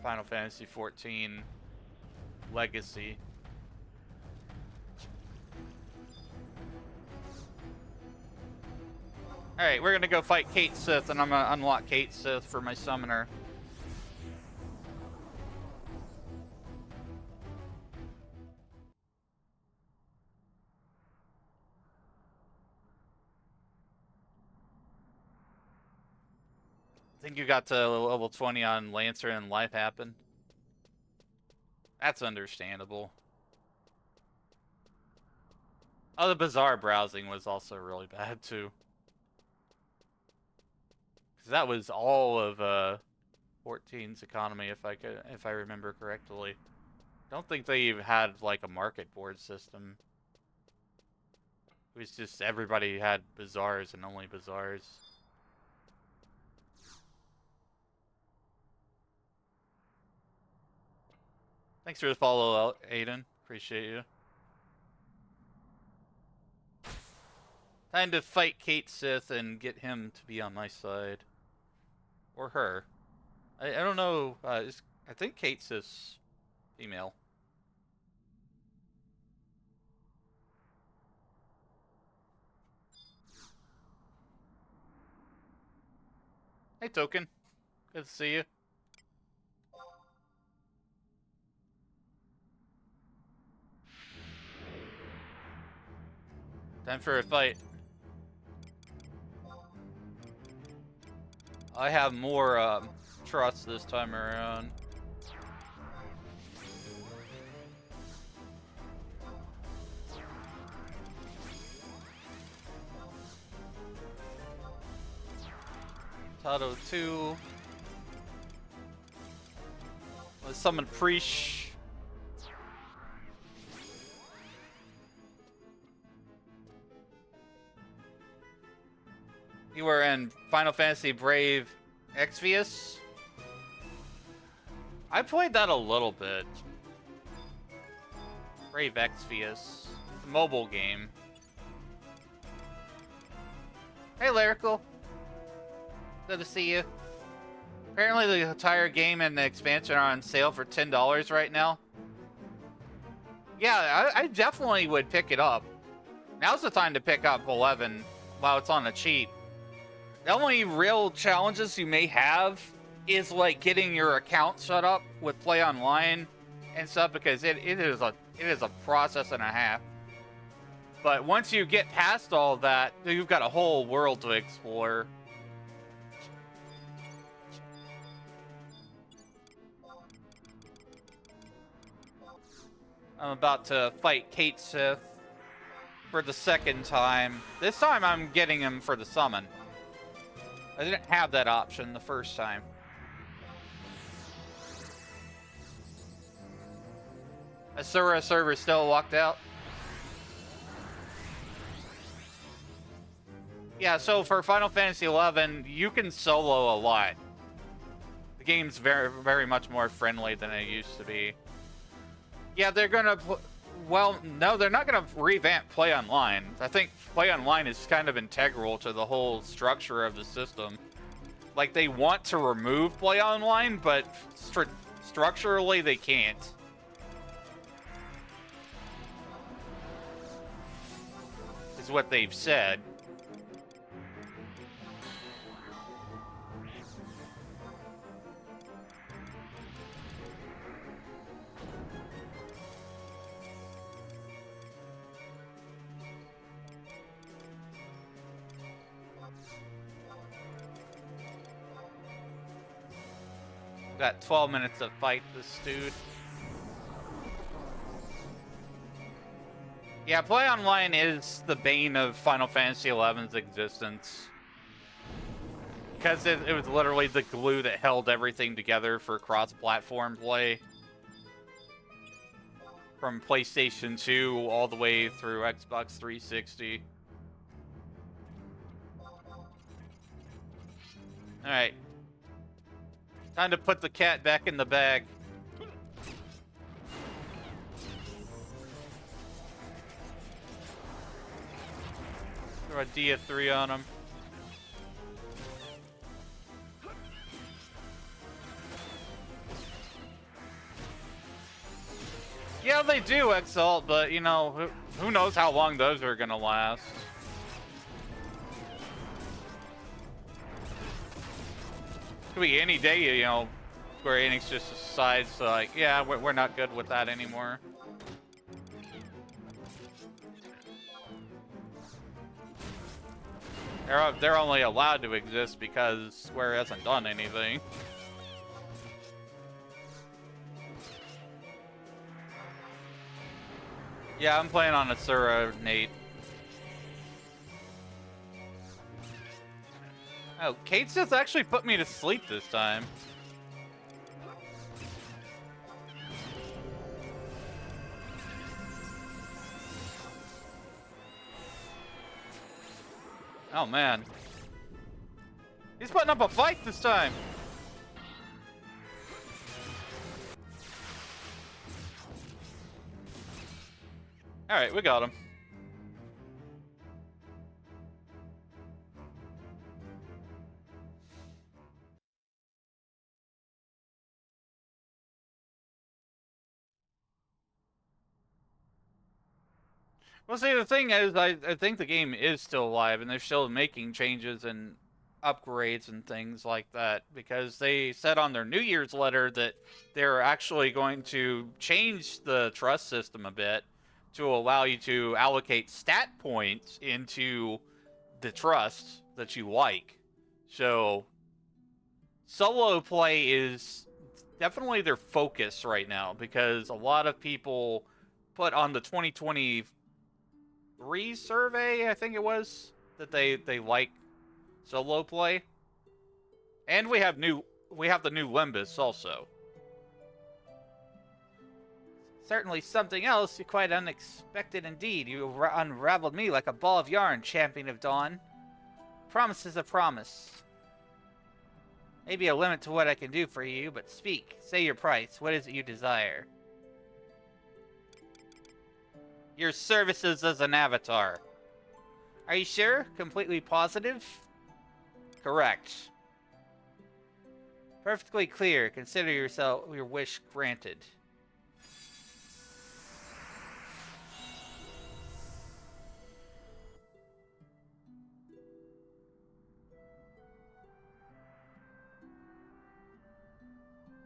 Final Fantasy 14 Legacy. Alright, we're gonna go fight Cait Sith, and I'm gonna unlock Cait Sith for my summoner. I think you got to level 20 on Lancer and life happened. That's understandable. Oh, the bizarre browsing was also really bad too. Cause that was all of 14's economy, if I remember correctly. Don't think they even had like a market board system. It was just everybody had bazaars and only bazaars. Thanks for the follow, Aiden. Appreciate you. Time to fight Cait Sith and get him to be on my side. Or her. I don't know. I think Cait Sith's female. Hey, Token. Good to see you. Time for a fight. I have more trust this time around. Tato 2. Let's summon Preesh. You were in Final Fantasy Brave Exvius? I played that a little bit. Brave Exvius. The mobile game. Hey, Lyrical. Good to see you. Apparently the entire game and the expansion are on sale for $10 right now. Yeah, I definitely would pick it up. Now's the time to pick up 11 while it's on a cheap. The only real challenges you may have is like getting your account set up with Play Online and stuff, because it is a process and a half. But once you get past all that, you've got a whole world to explore. I'm about to fight Cait Sith for the second time. This time I'm getting him for the summon. I didn't have that option the first time. Asura server still locked out? Yeah, so for Final Fantasy XI, you can solo a lot. The game's very, very much more friendly than it used to be. Yeah, they're gonna... Well, no, they're not gonna revamp Play Online. I think Play Online is kind of integral to the whole structure of the system. Like, they want to remove Play Online, but structurally they can't. Is what they've said. Got 12 minutes to fight this dude. Yeah, play online is the bane of Final Fantasy XI's existence. Because it was literally the glue that held everything together for cross-platform play. From PlayStation 2 all the way through Xbox 360. Alright. Time to put the cat back in the bag. Throw a D of 3 on him. Yeah, they do exalt, but, you know, who knows how long those are gonna last. Could be any day, you know, Square Enix just decides, like, yeah, we're not good with that anymore. They're only allowed to exist because Square hasn't done anything. Yeah, I'm playing on Asura, Nate. Oh, Cait Sith actually put me to sleep this time. Oh, man. He's putting up a fight this time. Alright, we got him. Well, see, the thing is, I think the game is still alive, and they're still making changes and upgrades and things like that, because they said on their New Year's letter that they're actually going to change the trust system a bit to allow you to allocate stat points into the trust that you like. So, solo play is definitely their focus right now, because a lot of people put on the 2023 survey, I think it was, that they like solo play. And we have the new Limbus also. Certainly something else quite unexpected indeed. You unraveled me like a ball of yarn, champion of dawn. Promise is a promise. Maybe a limit to what I can do for you, but speak. Say your price. What is it you desire? Your services as an avatar. Are you sure? Completely positive? Correct. Perfectly clear. Consider your wish granted.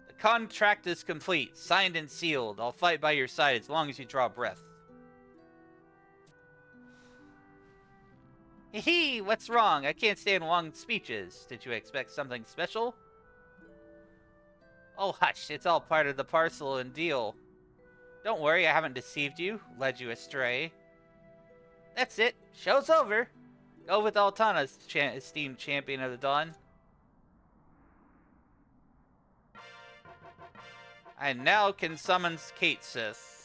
The contract is complete. Signed and sealed. I'll fight by your side as long as you draw breath. Hee, what's wrong? I can't stand long speeches. Did you expect something special? Oh, hush. It's all part of the parcel and deal. Don't worry, I haven't deceived you, led you astray. That's it. Show's over. Go with Altana, esteemed champion of the dawn. I now can summon Cait Sith.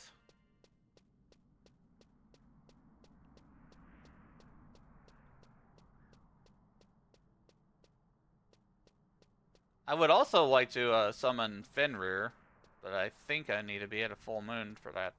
I would also like to summon Fenrir, but I think I need to be at a full moon for that.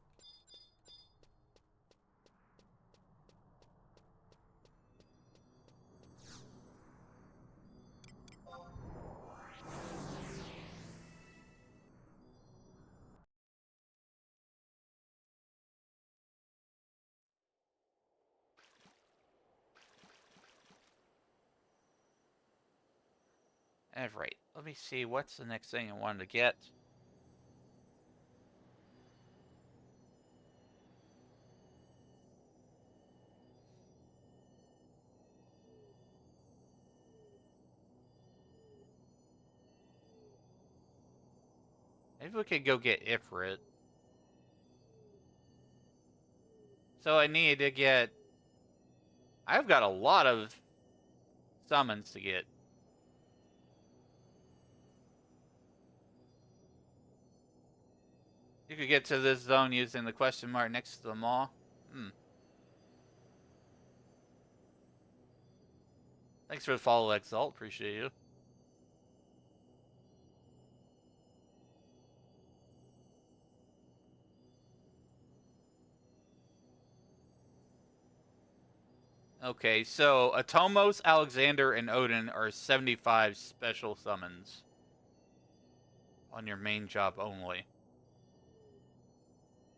Alright, let me see what's the next thing I wanted to get. Maybe we could go get Ifrit. So I need to get... I've got a lot of summons to get. You could get to this zone using the question mark next to the mall. Thanks for the follow, Exalt. Appreciate you. Okay, so Atomos, Alexander, and Odin are 75 special summons on your main job only.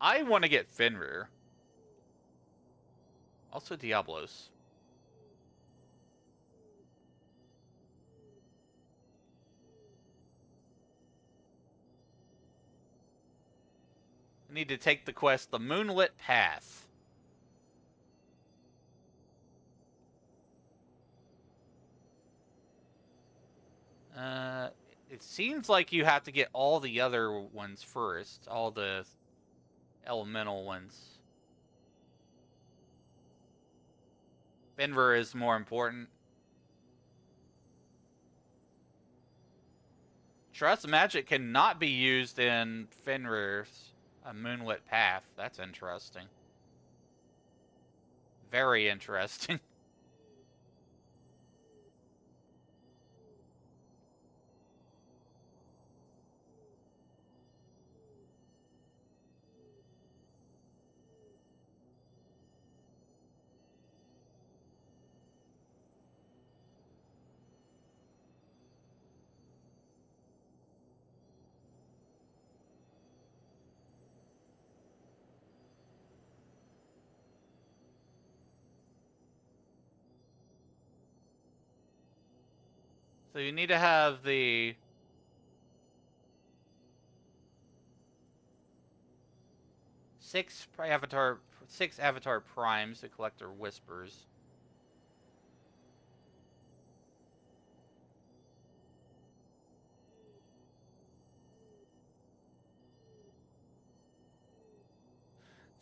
I want to get Fenrir. Also Diablos. I need to take the quest, the Moonlit Path. It seems like you have to get all the other ones first. All the elemental ones. Fenrir is more important. Trust magic cannot be used in Fenrir's Moonlit Path. That's interesting. Very interesting. So you need to have the six avatar primes to collect their whispers.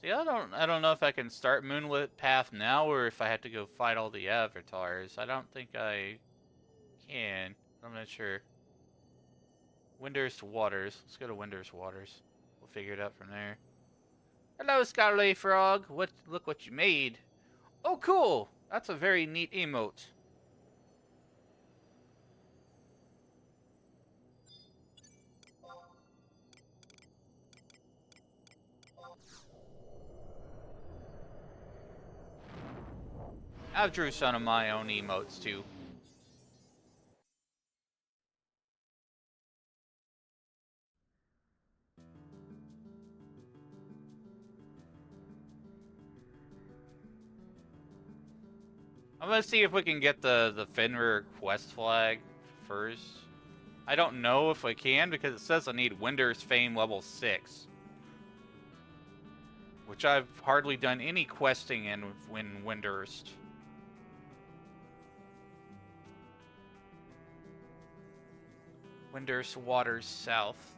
See, I don't know if I can start Moonlit Path now or if I have to go fight all the avatars. I don't think I can. I'm not sure. Windurst Waters. Let's go to Windurst Waters. We'll figure it out from there. Hello, Scholarly Frog. Look what you made. Oh, cool. That's a very neat emote. I've drew some of my own emotes too. I'm gonna see if we can get the Fenrir quest flag first. I don't know if I can because it says I need Winder's Fame level 6. Which I've hardly done any questing in Windurst. Windurst Waters South.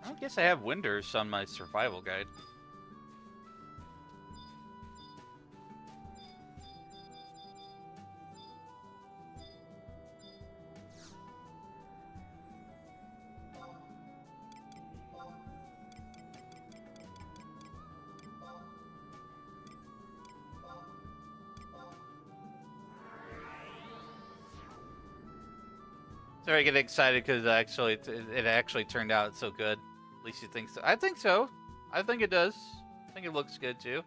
I guess I have Windurst on my survival guide. So I get excited because it actually turned out so good. At least you think so. I think so. I think it does. I think it looks good too.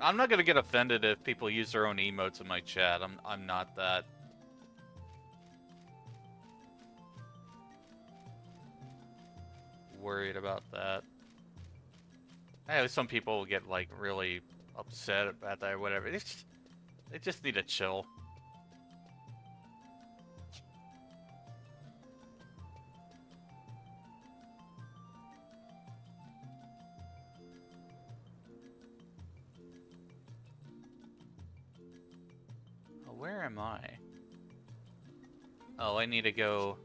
I'm not gonna get offended if people use their own emotes in my chat. I'm not that. Worried about that. I know some people will get like really upset about that or whatever. They just need to chill. Oh, where am I? Oh, I need to go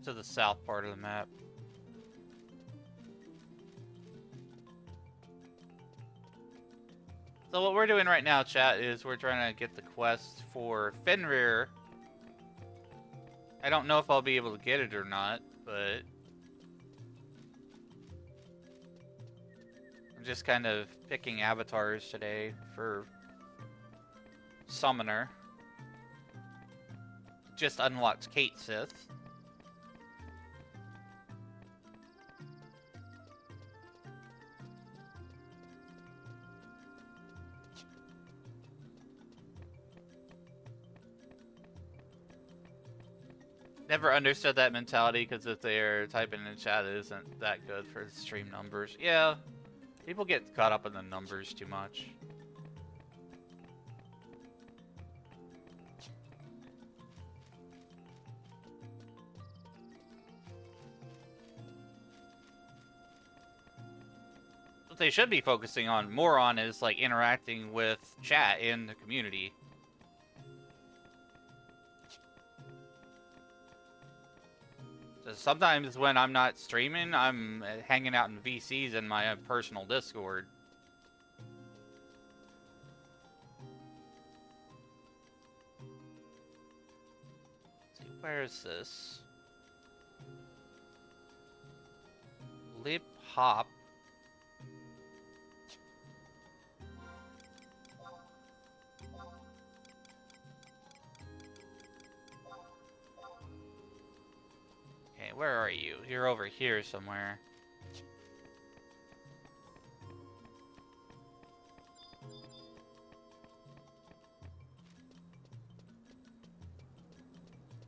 to the south part of the map. So what we're doing right now, chat, is we're trying to get the quest for Fenrir. I don't know if I'll be able to get it or not, but I'm just kind of picking avatars today for Summoner. Just unlocked Cait Sith. Never understood that mentality, because if they're typing in chat, it isn't that good for the stream numbers. Yeah, people get caught up in the numbers too much. What they should be focusing on more on is like interacting with chat in the community. Sometimes when I'm not streaming, I'm hanging out in VCs in my personal Discord. Let's see, where is this? Lip Hop. Okay, where are you? You're over here somewhere.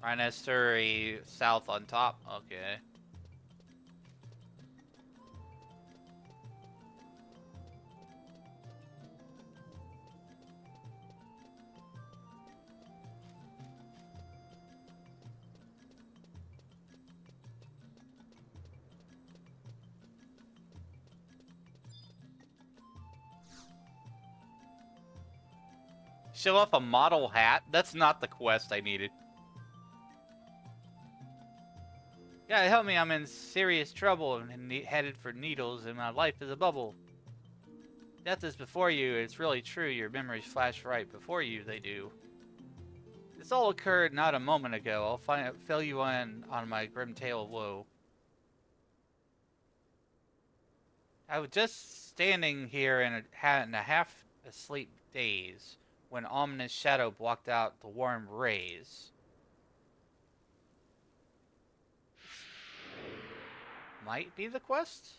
Rhinesturi south on top. Okay. Show off a model hat? That's not the quest I needed. Yeah, help me, I'm in serious trouble and headed for needles and my life is a bubble. Death is before you, it's really true, your memories flash right before you, they do. This all occurred not a moment ago, I'll fill you in on my grim tale of woe. I was just standing here in a half-asleep daze when ominous shadow blocked out the warm rays. Might be the quest?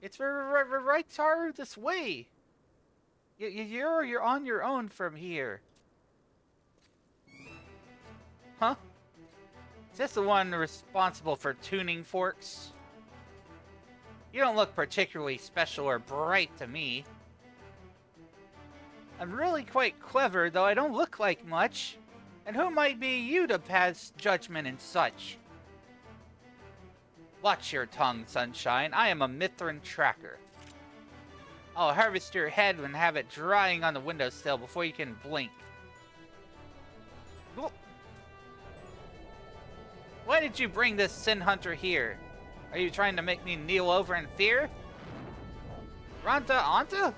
It's right Taru, this way. You're on your own from here. Huh? Is this the one responsible for tuning forks? You don't look particularly special or bright to me. I'm really quite clever, though I don't look like much. And who might be you to pass judgment and such? Watch your tongue, sunshine. I am a Mithrin tracker. I'll harvest your head and have it drying on the windowsill before you can blink. Why did you bring this sin hunter here? Are you trying to make me kneel over in fear? Ranta Anta?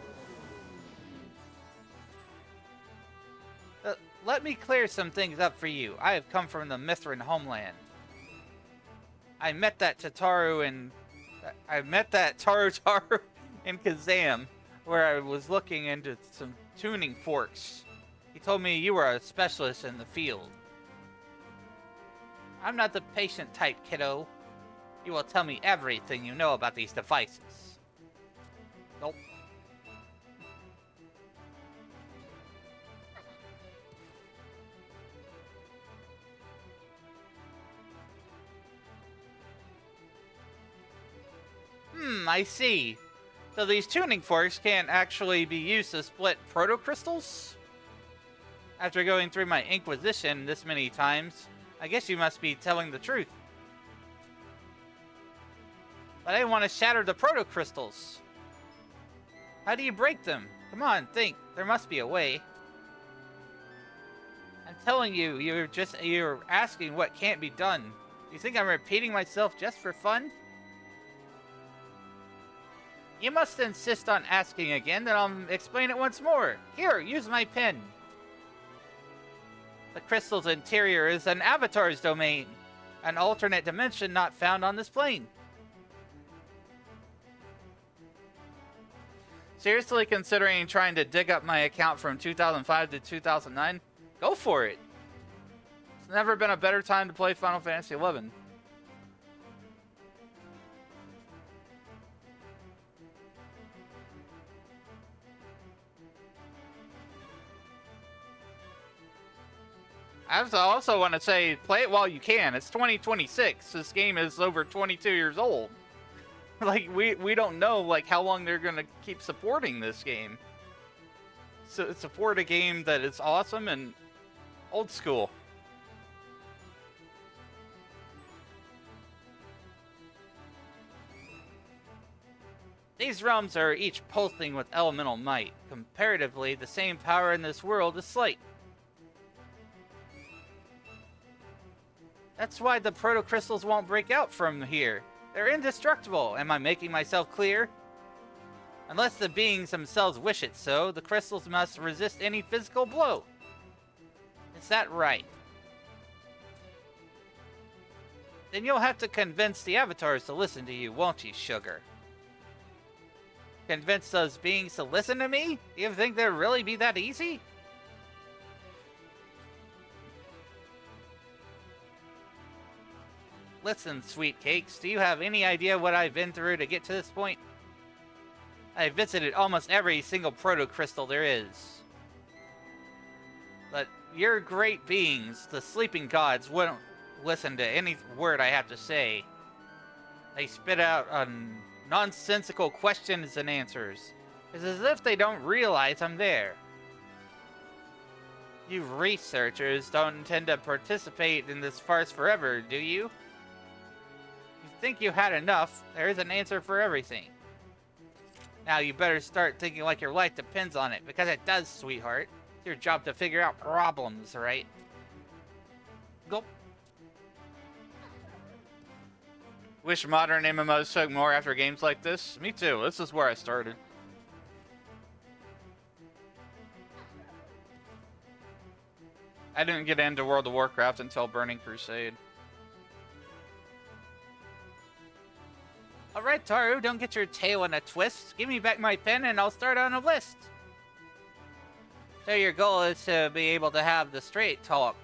Let me clear some things up for you. I have come from the Mithrin homeland. I met that Taru in Kazam, where I was looking into some tuning forks. He told me you were a specialist in the field. I'm not the patient type, kiddo. You will tell me everything you know about these devices. Nope. I see. So these tuning forks can't actually be used to split protocrystals? After going through my Inquisition this many times, I guess you must be telling the truth. But I want to shatter the protocrystals. How do you break them? Come on, think. There must be a way. I'm telling you, you're asking what can't be done. You think I'm repeating myself just for fun? You must insist on asking again, then I'll explain it once more. Here, use my pen. The crystal's interior is an avatar's domain, an alternate dimension not found on this plane. Seriously considering trying to dig up my account from 2005 to 2009? Go for it. It's never been a better time to play Final Fantasy XI. I also want to say, play it while you can. It's 2026. This game is over 22 years old. Like, we don't know, like, how long they're going to keep supporting this game. So, support a game that is awesome and old school. These realms are each pulsing with elemental might. Comparatively, the same power in this world is slight. That's why the protocrystals won't break out from here. They're indestructible. Am I making myself clear? Unless the beings themselves wish it so, the crystals must resist any physical blow. Is that right? Then you'll have to convince the avatars to listen to you, won't you, sugar? Convince those beings to listen to me? Do you think they'll really be that easy? Listen, sweet cakes, do you have any idea what I've been through to get to this point? I've visited almost every single protocrystal there is. But your great beings, the sleeping gods, wouldn't listen to any word I have to say. They spit out nonsensical questions and answers. It's as if they don't realize I'm there. You researchers don't intend to participate in this farce forever, do you? You think you had enough, there is an answer for everything. Now you better start thinking like your life depends on it, because it does, sweetheart. It's your job to figure out problems, right? Go. Wish modern MMOs took more after games like this. Me too, this is where I started. I didn't get into World of Warcraft until Burning Crusade. Alright, Taru, don't get your tail in a twist. Give me back my pen and I'll start on a list. So your goal is to be able to have the straight talk.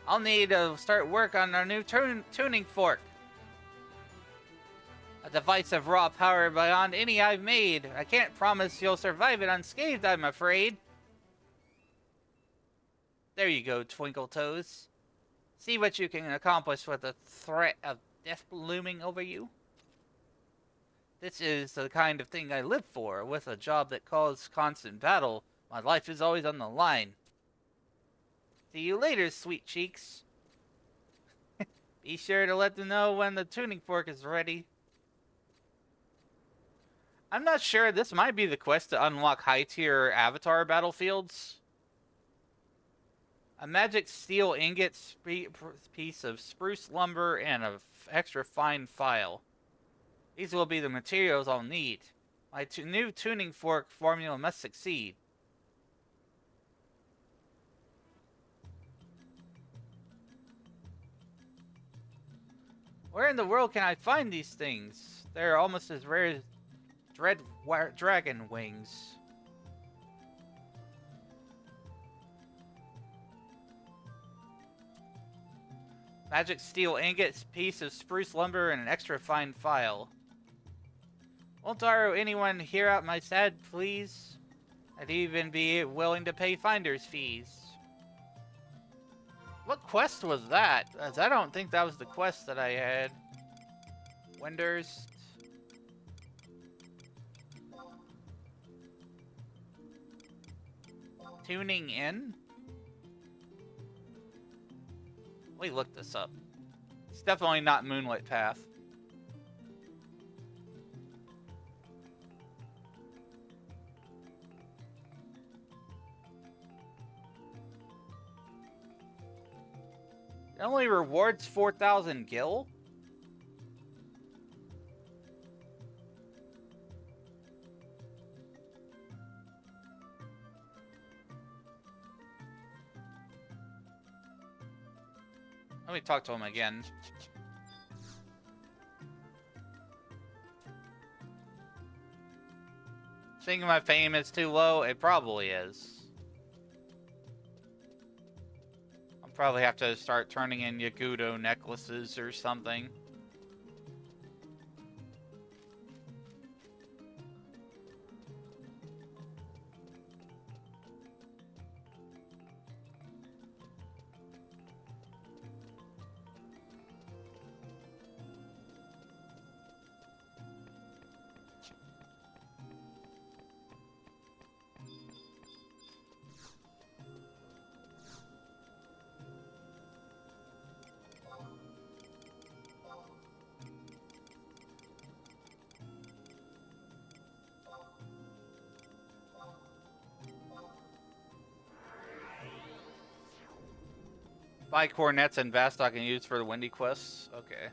I'll need to start work on our new tuning fork. A device of raw power beyond any I've made. I can't promise you'll survive it unscathed, I'm afraid. There you go, Twinkle Toes. See what you can accomplish with the threat of death looming over you. This is the kind of thing I live for. With a job that calls constant battle, my life is always on the line. See you later, sweet cheeks. Be sure to let them know when the tuning fork is ready. I'm not sure. This might be the quest to unlock high-tier avatar battlefields. A magic steel ingot, piece of spruce lumber, and an extra fine file. These will be the materials I'll need. My new tuning fork formula must succeed. Where in the world can I find these things? They're almost as rare as dragon wings. Magic steel ingots, piece of spruce lumber, and an extra fine file. Won't borrow anyone hear out my sad pleas? I'd even be willing to pay finder's fees. What quest was that? As I don't think that was the quest that I had. Winders. Tuning in? Let me look this up. It's definitely not Moonlit Path. It only rewards 4,000 gil? Let me talk to him again. Think my fame is too low? It probably is. I'll probably have to start turning in Yagudo necklaces or something. Buy cornets and vast I can use for the windy quests. Okay.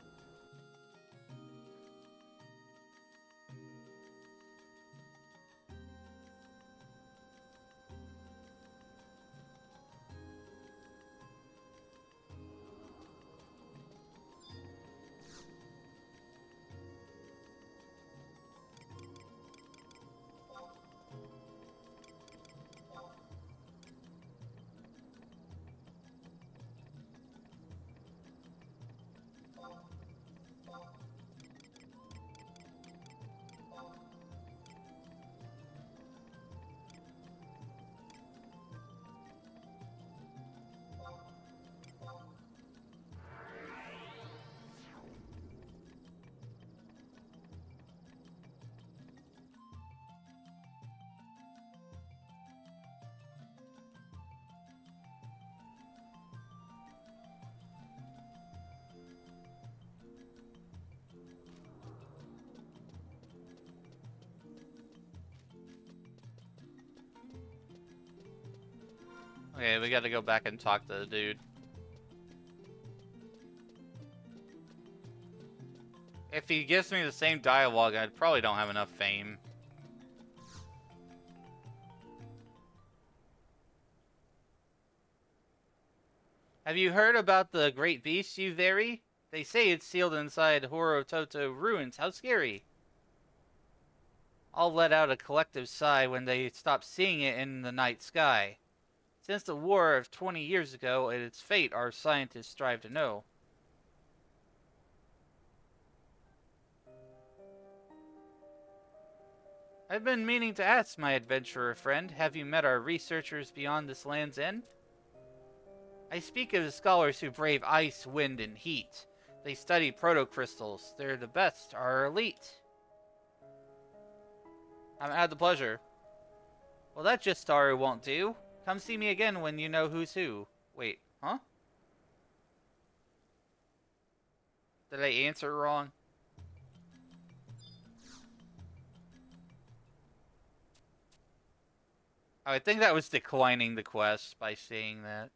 Okay, we gotta go back and talk to the dude. If he gives me the same dialogue, I probably don't have enough fame. Have you heard about the great beast you vary? They say it's sealed inside Horototo ruins. How scary. All let out a collective sigh when they stopped seeing it in the night sky. Since the war of 20 years ago and its fate, our scientists strive to know. I've been meaning to ask, my adventurer friend, have you met our researchers beyond this land's end? I speak of the scholars who brave ice, wind, and heat. They study protocrystals. They're the best, our elite. I've had the pleasure. Well, that just story won't do. Come see me again when you know who's who. Wait, huh? Did I answer wrong? Oh, I think that was declining the quest by saying that.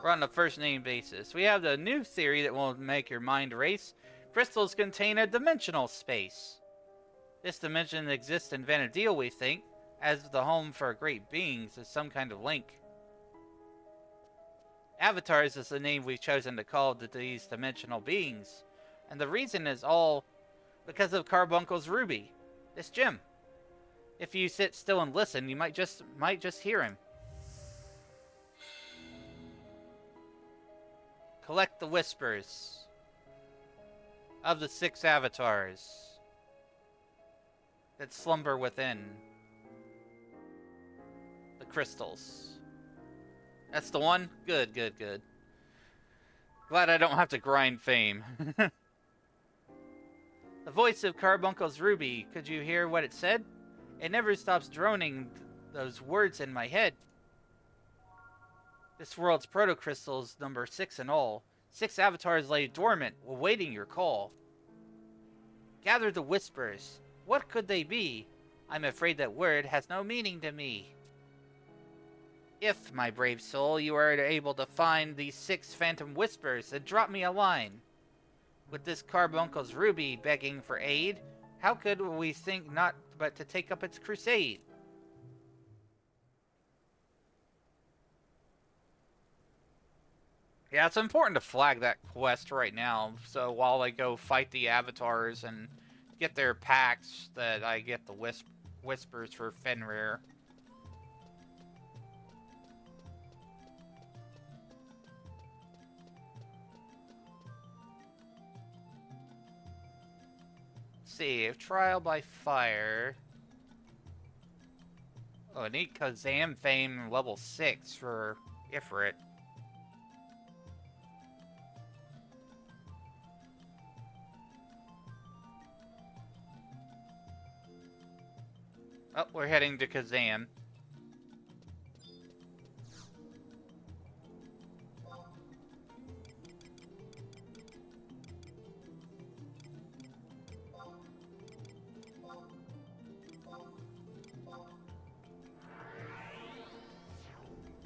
We're on a first name basis. We have the new theory that will make your mind race. Crystals contain a dimensional space. This dimension exists in Vanadil, we think, as the home for great beings, as some kind of link. Avatars is the name we've chosen to call these dimensional beings, and the reason is all because of Carbuncle's ruby, this gem. If you sit still and listen, you might just hear him. Collect the whispers of the 6 avatars that slumber within the crystals. That's the one? Good, good, good. Glad I don't have to grind fame. The voice of Carbuncle's Ruby, could you hear what it said? It never stops droning those words in my head. This world's protocrystals number 6 in all. 6 avatars lay dormant, awaiting your call. Gather the whispers. What could they be? I'm afraid that word has no meaning to me. If, my brave soul, you are able to find these 6 phantom whispers, then drop me a line. With this Carbuncle's Ruby begging for aid, how could we think not but to take up its crusade? Yeah, it's important to flag that quest right now, so while I go fight the avatars and get their packs, that I get the whispers for Fenrir. Let's see, if trial by fire. Oh, I need Kazam Fame level 6 for Ifrit. Oh, we're heading to Kazan.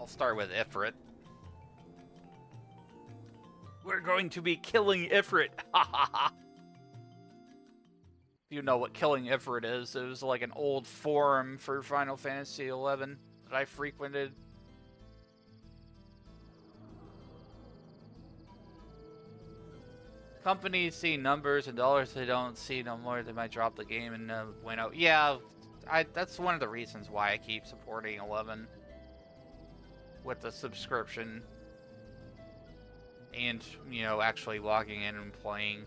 I'll start with Ifrit. We're going to be killing Ifrit. Ha ha ha. You know what killing Ifrit is. It was like an old forum for Final Fantasy XI that I frequented. Companies see numbers and dollars they don't see no more. They might drop the game and went out. Yeah, that's one of the reasons why I keep supporting 11 with the subscription and, you know, actually logging in and playing.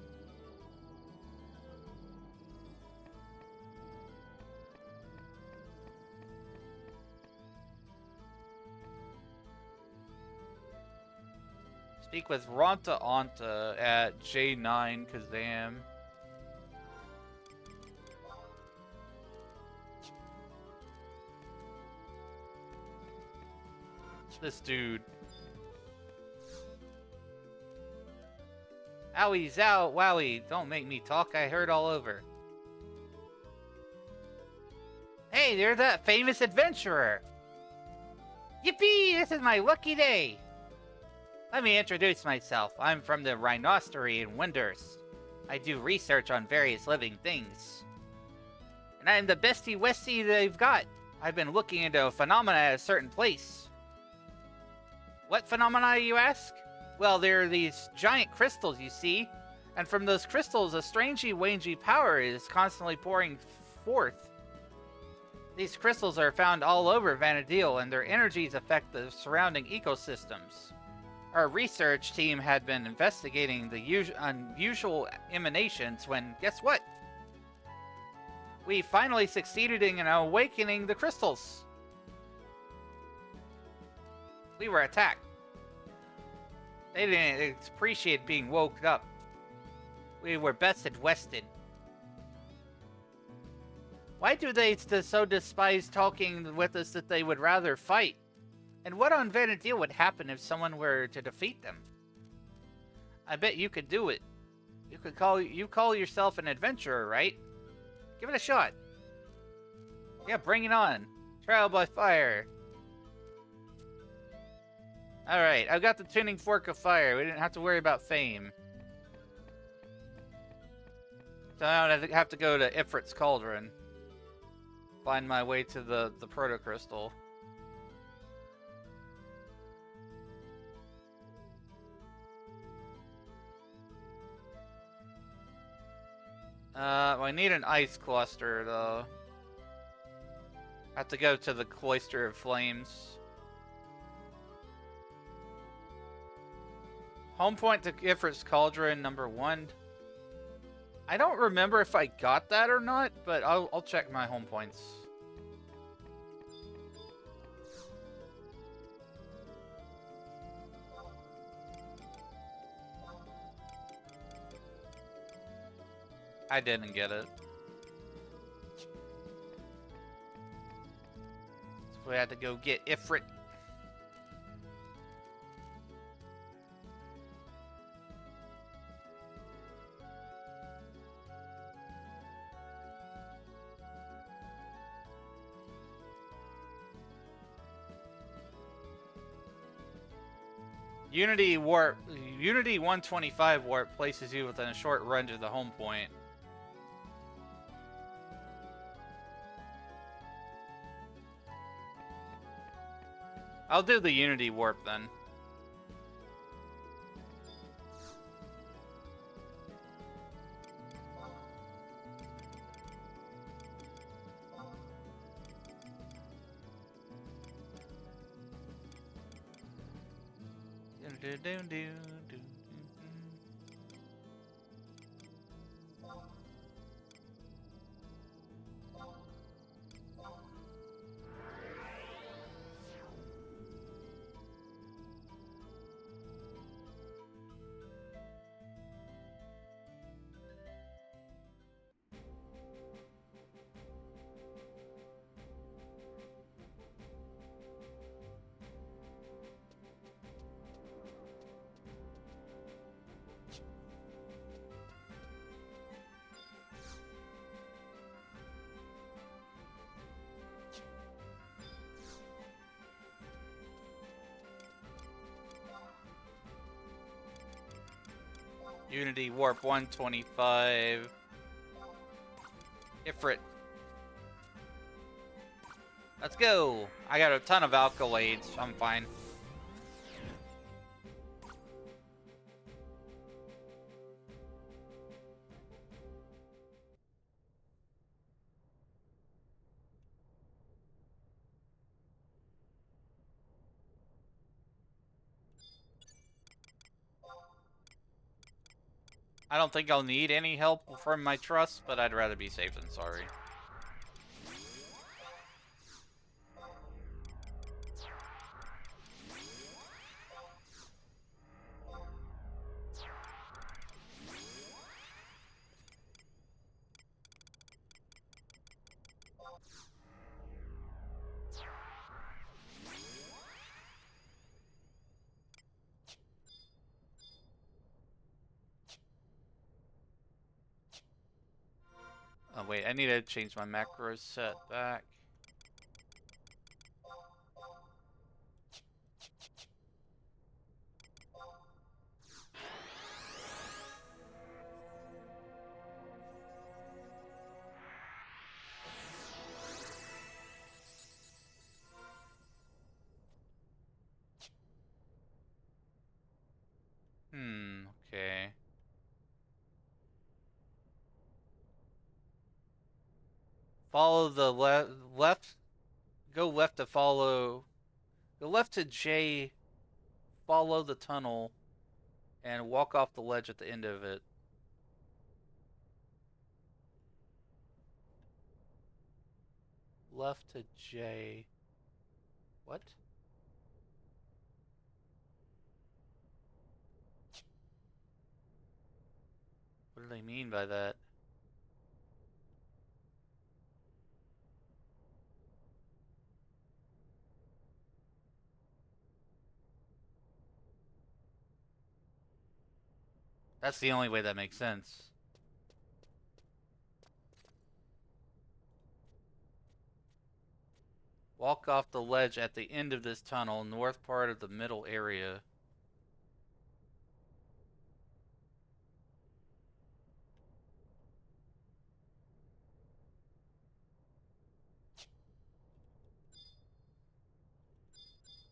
Speak with Ronta Anta at J9 Kazam. This dude. Owie zow wowie, don't make me talk, I heard all over. Hey, there's that famous adventurer! Yippee, this is my lucky day! Let me introduce myself. I'm from the Rhinostery in Windurst. I do research on various living things. And I'm the bestie westie they've got. I've been looking into a phenomena at a certain place. What phenomena, you ask? Well, there are these giant crystals, you see. And from those crystals, a strangely wangy power is constantly pouring forth. These crystals are found all over Vanadil, and their energies affect the surrounding ecosystems. Our research team had been investigating the unusual emanations when, guess what? We finally succeeded in awakening the crystals. We were attacked. They didn't appreciate being woken up. We were bested wested. Why do they so despise talking with us that they would rather fight? And what on Vanadil would happen if someone were to defeat them? I bet you could do it. You call yourself an adventurer, right? Give it a shot. Yeah, bring it on. Trial by fire. Alright, I've got the tuning fork of fire. We didn't have to worry about fame. So now I have to go to Ifrit's Cauldron. Find my way to the proto-crystal. I need an ice cluster, though. I have to go to the Cloister of Flames. Home point to Ifrit's Cauldron #1. I don't remember if I got that or not, but I'll check my home points. I didn't get it. So we had to go get Ifrit. Unity 125 warp places you within a short run to the home point. I'll do the Unity warp then. Unity warp 125. Ifrit. Let's go. I got a ton of alkalades. I'm fine. I don't think I'll need any help from my trust, but I'd rather be safe than sorry. Oh wait, I need to change my macro set back. Okay. Follow the left. Go left to follow. Go left to J. Follow the tunnel, and walk off the ledge at the end of it. Left to J. What? What do they mean by that? That's the only way that makes sense. Walk off the ledge at the end of this tunnel, north part of the middle area.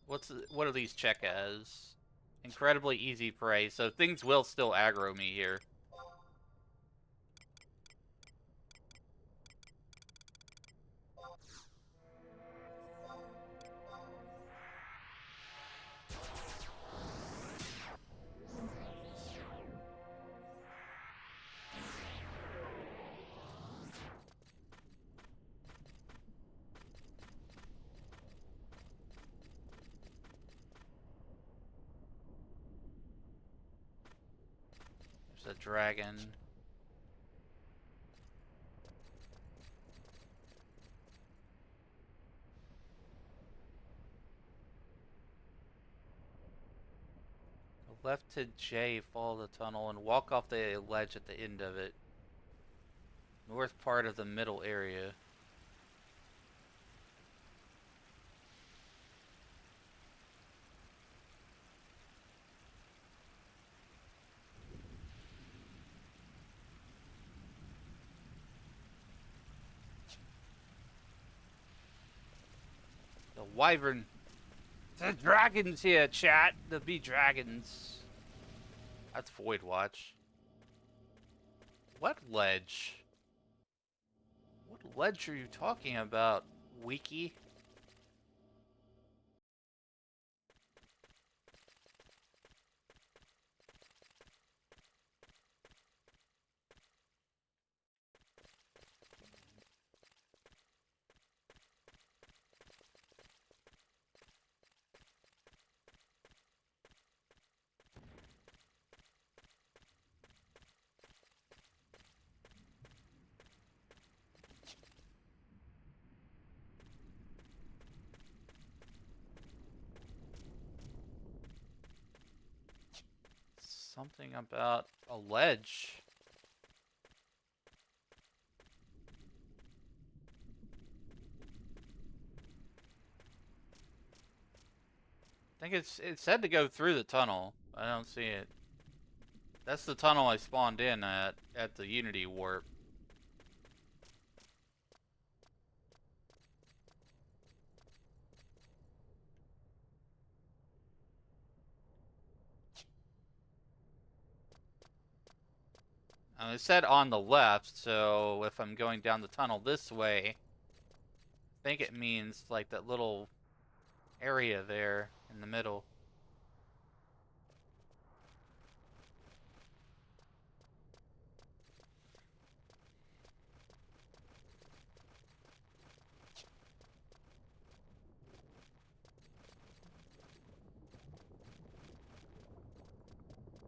What do these check as? Incredibly easy prey, so things will still aggro me here. dragon. Left to J, follow the tunnel, and walk off the ledge at the end of it. North part of the middle area. The wyvern. The dragons here, chat. The be dragons. That's Void Watch. What ledge? What ledge are you talking about, Wiki? Something about a ledge. I think it said to go through the tunnel. I don't see it. That's the tunnel I spawned in at the Unity warp. It said on the left, so if I'm going down the tunnel this way, I think it means like that little area there in the middle.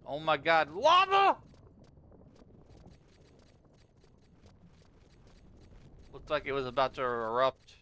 Oh my god, lava! Looked like it was about to erupt.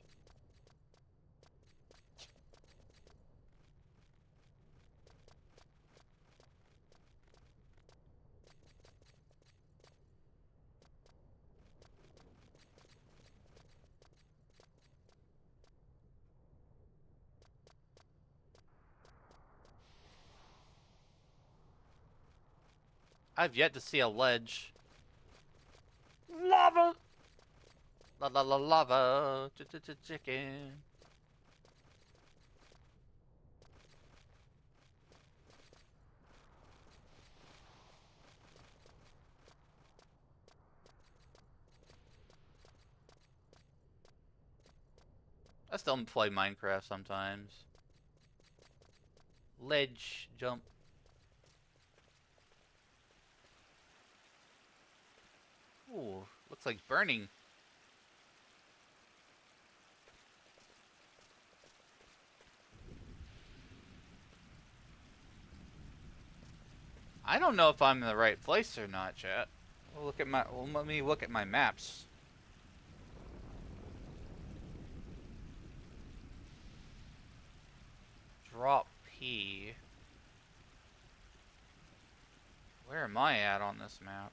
I've yet to see a ledge. Lava! La la la lava! Chicken. I still play Minecraft sometimes. Ledge jump. Ooh, looks like burning. I don't know if I'm in the right place or not, chat. Let me look at my maps. Drop P. Where am I at on this map?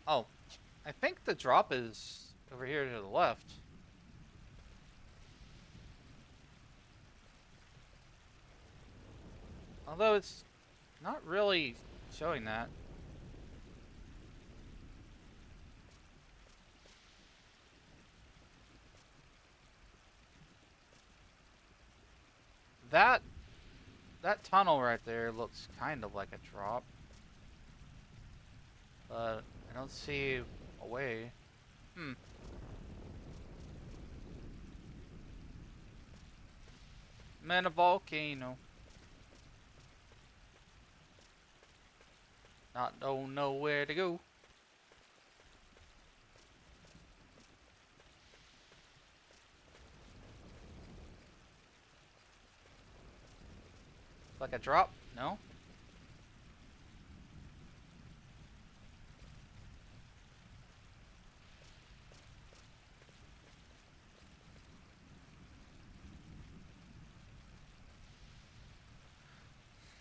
Oh, I think the drop is over here to the left. Although it's not really showing that. That tunnel right there looks kind of like a drop. But I don't see a way. Man, a volcano. Don't know where to go. Like a drop? No?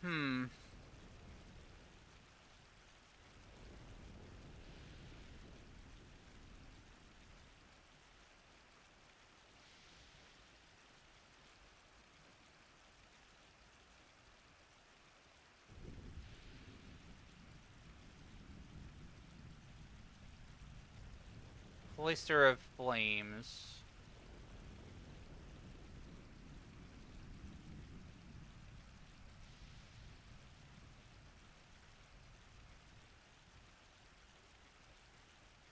Hmm. Cloister of Flames.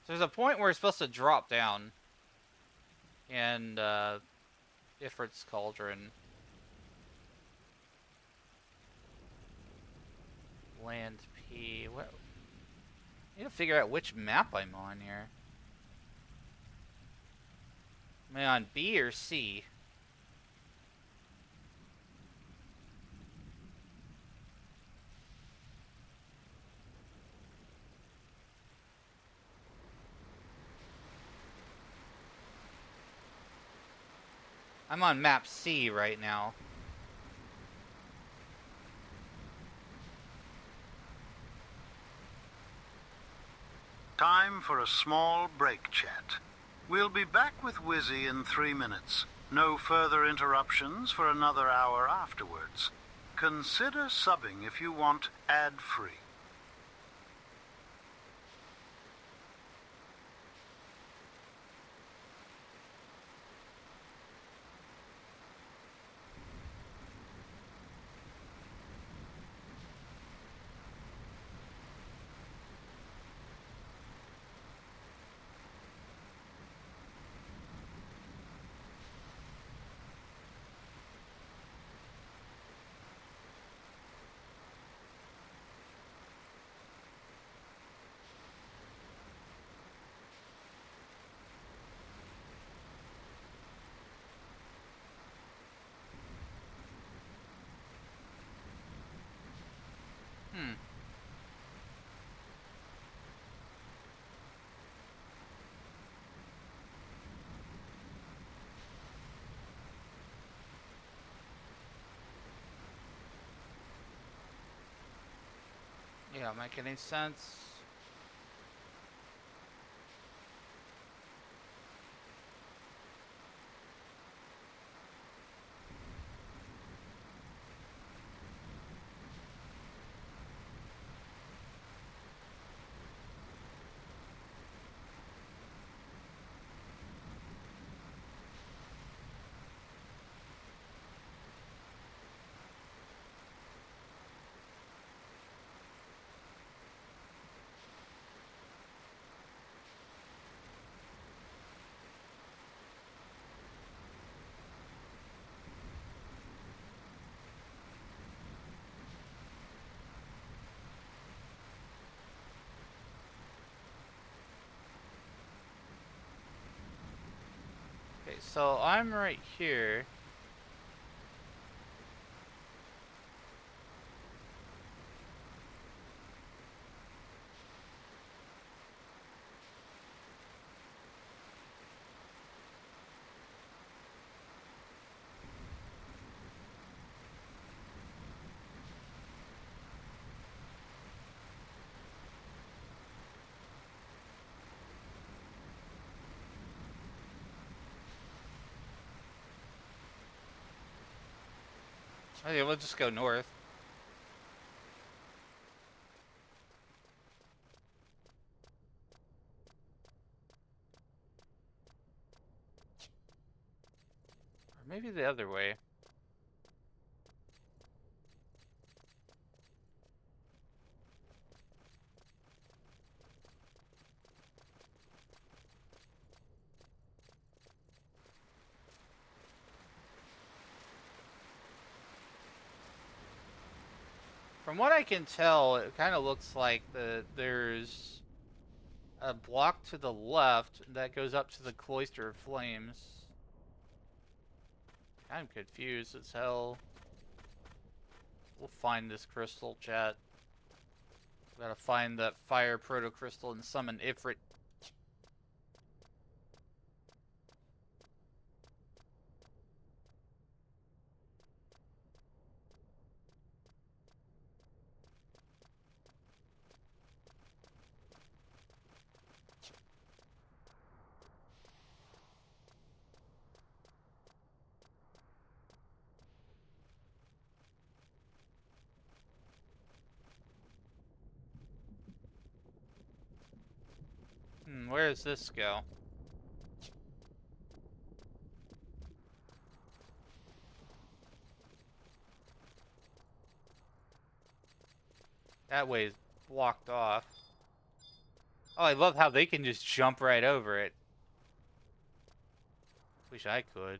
So there's a point where it's supposed to drop down. And, Ifrit's Cauldron. Land P. What? I need to figure out which map I'm on here. Am I on B or C? I'm on map C right now. Time for a small break chat. We'll be back with Wizzy in 3 minutes. No further interruptions for another hour afterwards. Consider subbing if you want ad-free. Hmm. Yeah, make any sense? Okay, so I'm right here. Okay, we'll just go north. Or maybe the other way. From what I can tell, it kind of looks like there's a block to the left that goes up to the Cloister of Flames. I'm confused as hell. We'll find this crystal, chat. Gotta find that fire proto crystal and summon Ifrit. Where does this go? That way is blocked off. Oh, I love how they can just jump right over it. Wish I could.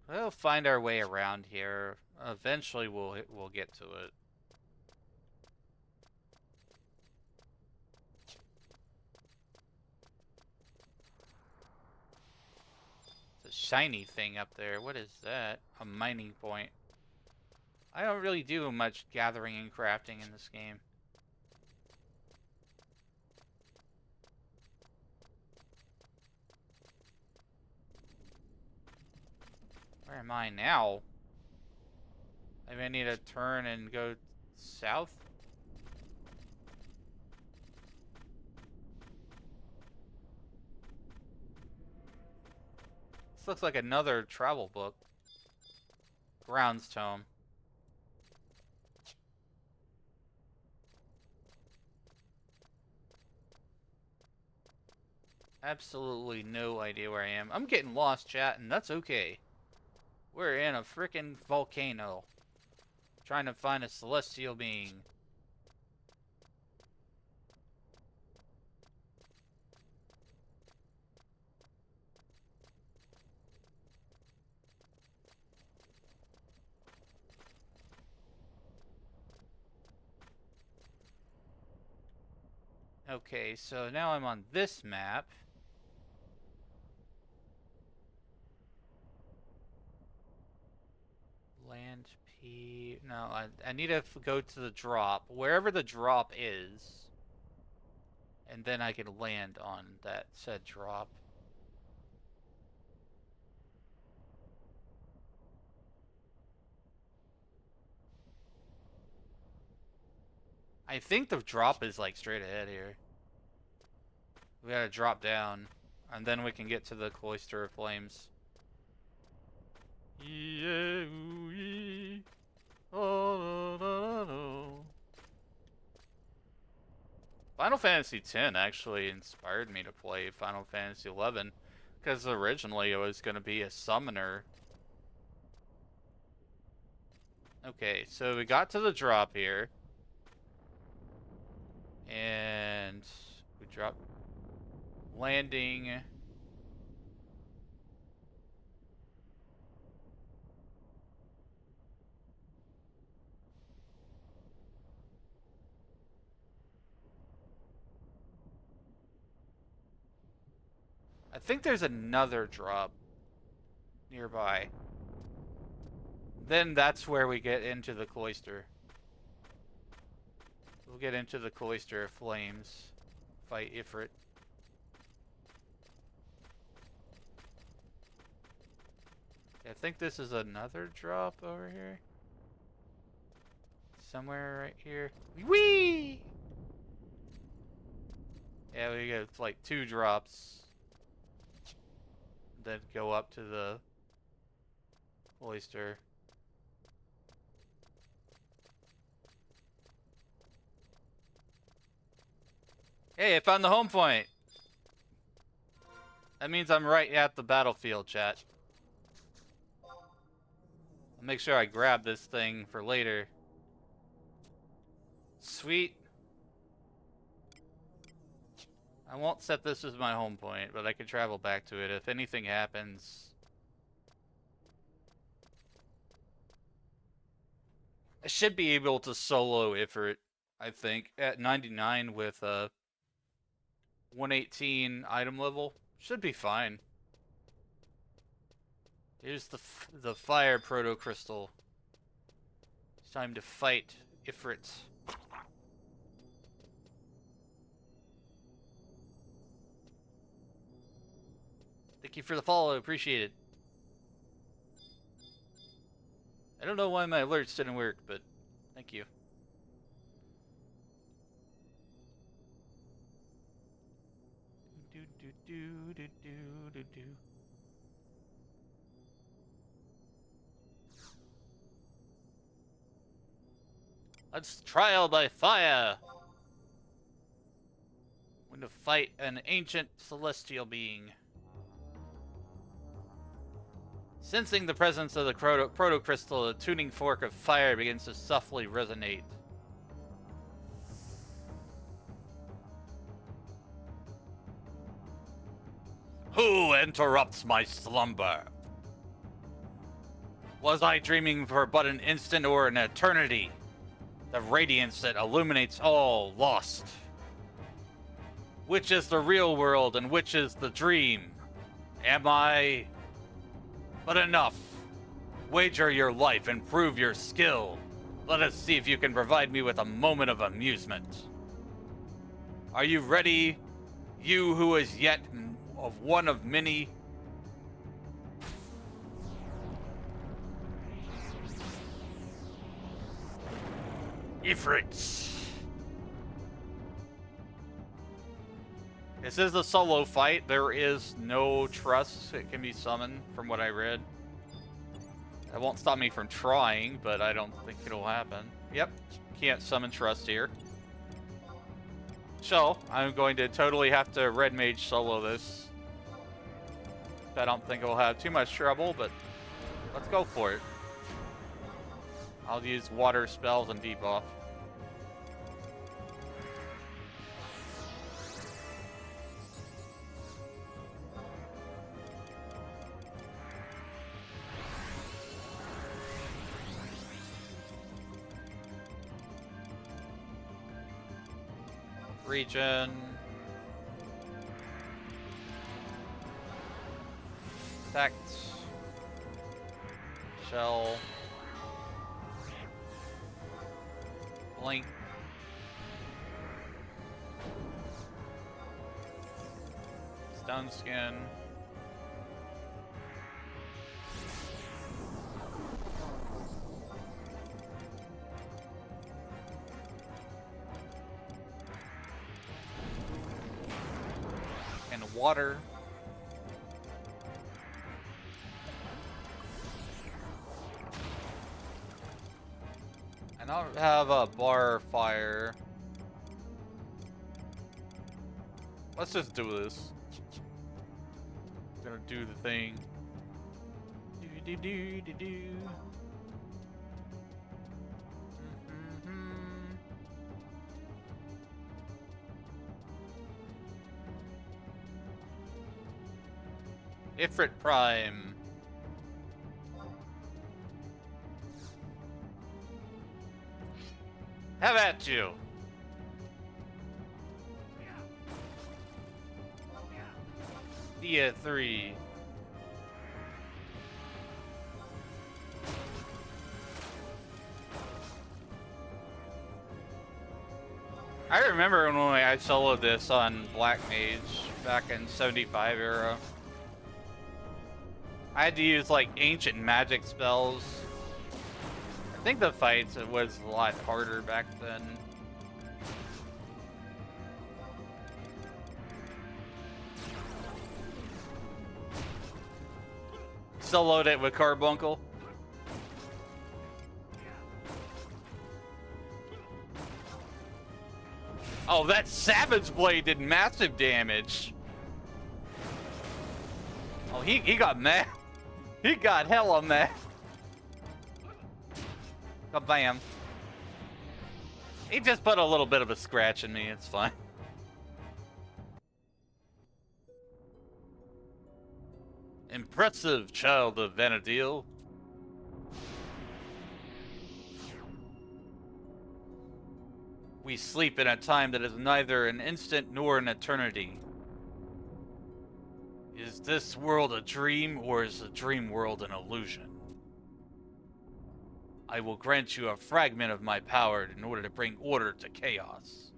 We'll find our way around here. Eventually, we'll get to it. It's a shiny thing up there. What is that? A mining point. I don't really do much gathering and crafting in this game. Where am I now? Maybe I need to turn and go south? This looks like another travel book. Grounds Tome. Absolutely no idea where I am. I'm getting lost, chat, and that's okay. We're in a frickin' volcano. Trying to find a celestial being. Okay, so now I'm on this map. Land P... No, I need to go to the drop. Wherever the drop is. And then I can land on that said drop. I think the drop is like straight ahead here. We gotta drop down. And then we can get to the Cloister of Flames. Final Fantasy X actually inspired me to play Final Fantasy XI, because originally it was going to be a summoner. Okay, so we got to the drop here. And we dropped landing. I think there's another drop nearby. Then that's where we get into the Cloister. We'll get into the Cloister of Flames. Fight Ifrit. I think this is another drop over here. Somewhere right here. Whee! Yeah, we get like 2 drops. Then go up to the Cloister. Hey, I found the home point! That means I'm right at the battlefield, chat. I'll make sure I grab this thing for later. Sweet. I won't set this as my home point, but I can travel back to it if anything happens. I should be able to solo Ifrit, I think, at 99 with a 118 item level. Should be fine. Here's the fire proto crystal. It's time to fight Ifrit. Thank you for the follow, appreciate it. I don't know why my alerts didn't work, but thank you. Let's trial by fire. I'm going to fight an ancient celestial being. Sensing the presence of the proto crystal, the tuning fork of fire begins to softly resonate. Who interrupts my slumber? Was I dreaming for but an instant or an eternity? The radiance that illuminates all lost. Which is the real world and which is the dream? Am I... But enough. Wager your life and prove your skill. Let us see if you can provide me with a moment of amusement. Are you ready? You who is yet of one of many. Ifrits. This is a solo fight. There is no trust. It can be summoned from what I read. That won't stop me from trying, but I don't think it'll happen. Yep, can't summon trust here. So, I'm going to totally have to red mage solo this. I don't think we'll have too much trouble, but let's go for it. I'll use water spells and debuff. Region. Protect. Shell. Blink. Stone skin. Water. And I'll have a bar fire. Let's just do this. Gonna do the thing. Do do do do do. Ifrit Prime. Have at you. Dia 3. I remember when I soloed this on Black Mage back in 75 era. I had to use like ancient magic spells. I think the fights was a lot harder back then. Soloed it with Carbuncle. Oh, that Savage Blade did massive damage. Oh, he got mad. He got hella mad. Kabam. He just put a little bit of a scratch in me. It's fine. Impressive, child of Vanadil. We sleep in a time that is neither an instant nor an eternity. Is this world a dream, or is the dream world an illusion? I will grant you a fragment of my power in order to bring order to chaos.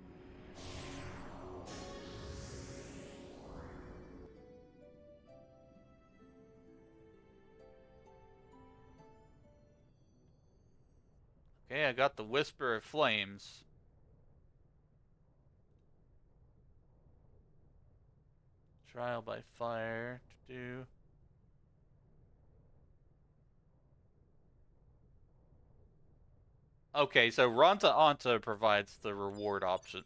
Okay, I got the Whisper of Flames. Trial by fire to do. Okay, so Ronta Anta provides the reward options.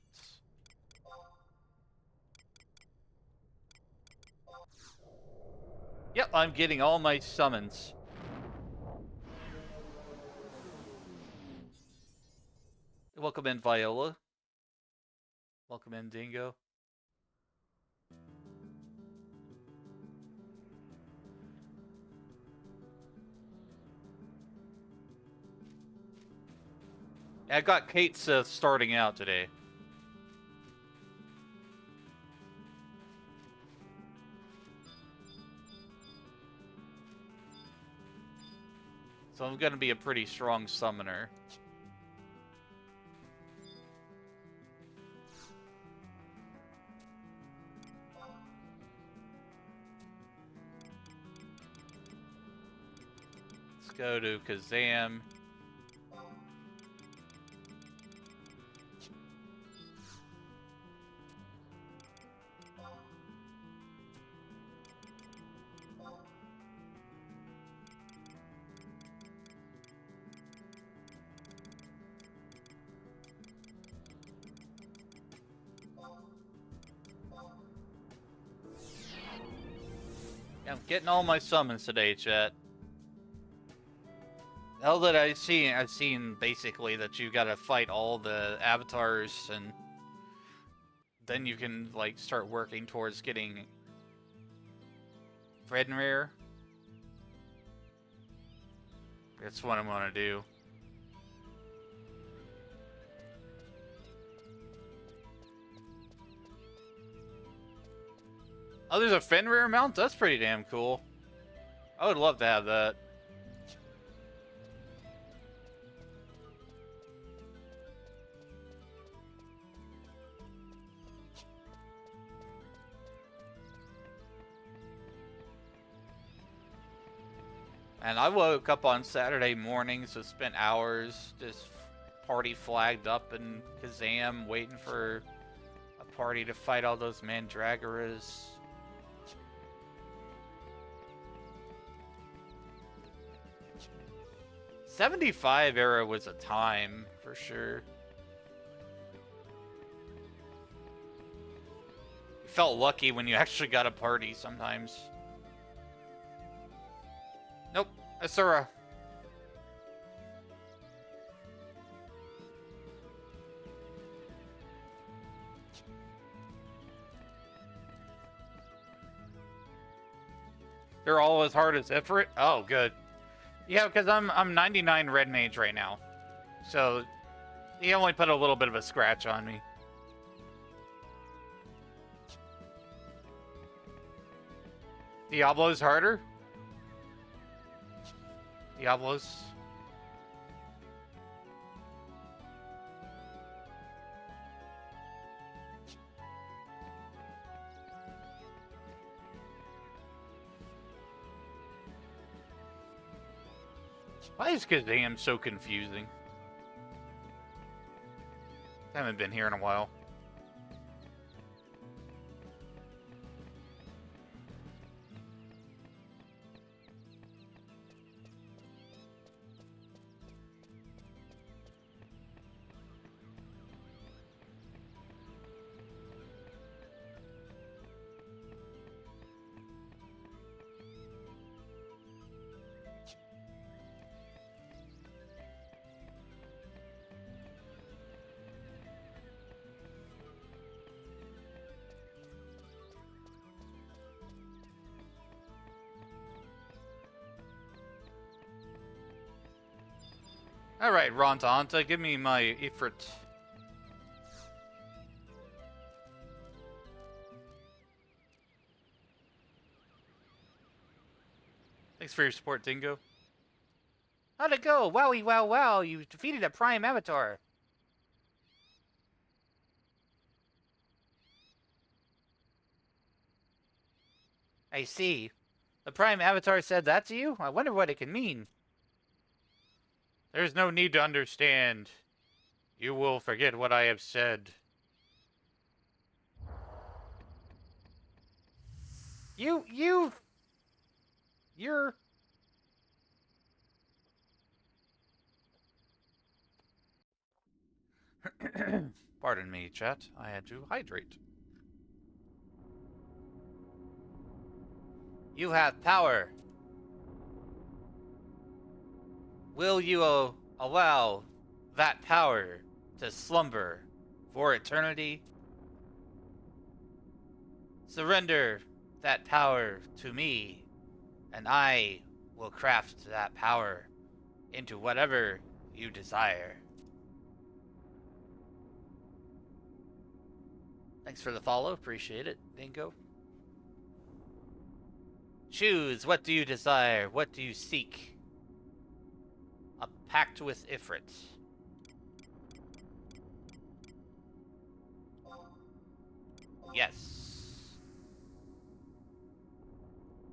Yep, I'm getting all my summons. Welcome in, Viola. Welcome in, Dingo. I got Cait Sith starting out today. So I'm gonna be a pretty strong summoner. Let's go to Kazam. I'm getting all my summons today, chat. Now that I've seen basically that you gotta fight all the avatars, and then you can like start working towards getting Fenrir. That's what I'm gonna do. Oh, there's a Fenrir mount? That's pretty damn cool. I would love to have that. And I woke up on Saturday morning, so spent hours just party flagged up in Kazam, waiting for a party to fight all those Mandragoras. '75 era was a time, for sure. You felt lucky when you actually got a party sometimes. Nope, Asura. They're all as hard as Ifrit? Oh, good. Yeah, because I'm 99 red mage right now. So, he only put a little bit of a scratch on me. Diablo's harder? Diablo's... Why is Kazam so confusing? I haven't been here in a while. Alright, Ronta, give me my Ifrit. Thanks for your support, Dingo. How'd it go? Wowie wow wow, you defeated a Prime Avatar. I see. The Prime Avatar said that to you? I wonder what it can mean. There's no need to understand. You will forget what I have said. You're... Pardon me, chat. I had to hydrate. You have power. Will you allow that power to slumber for eternity? Surrender that power to me, and I will craft that power into whatever you desire. Thanks for the follow. Appreciate it, Dingo. Choose. What do you desire? What do you seek? A pact with Ifrit. Yes.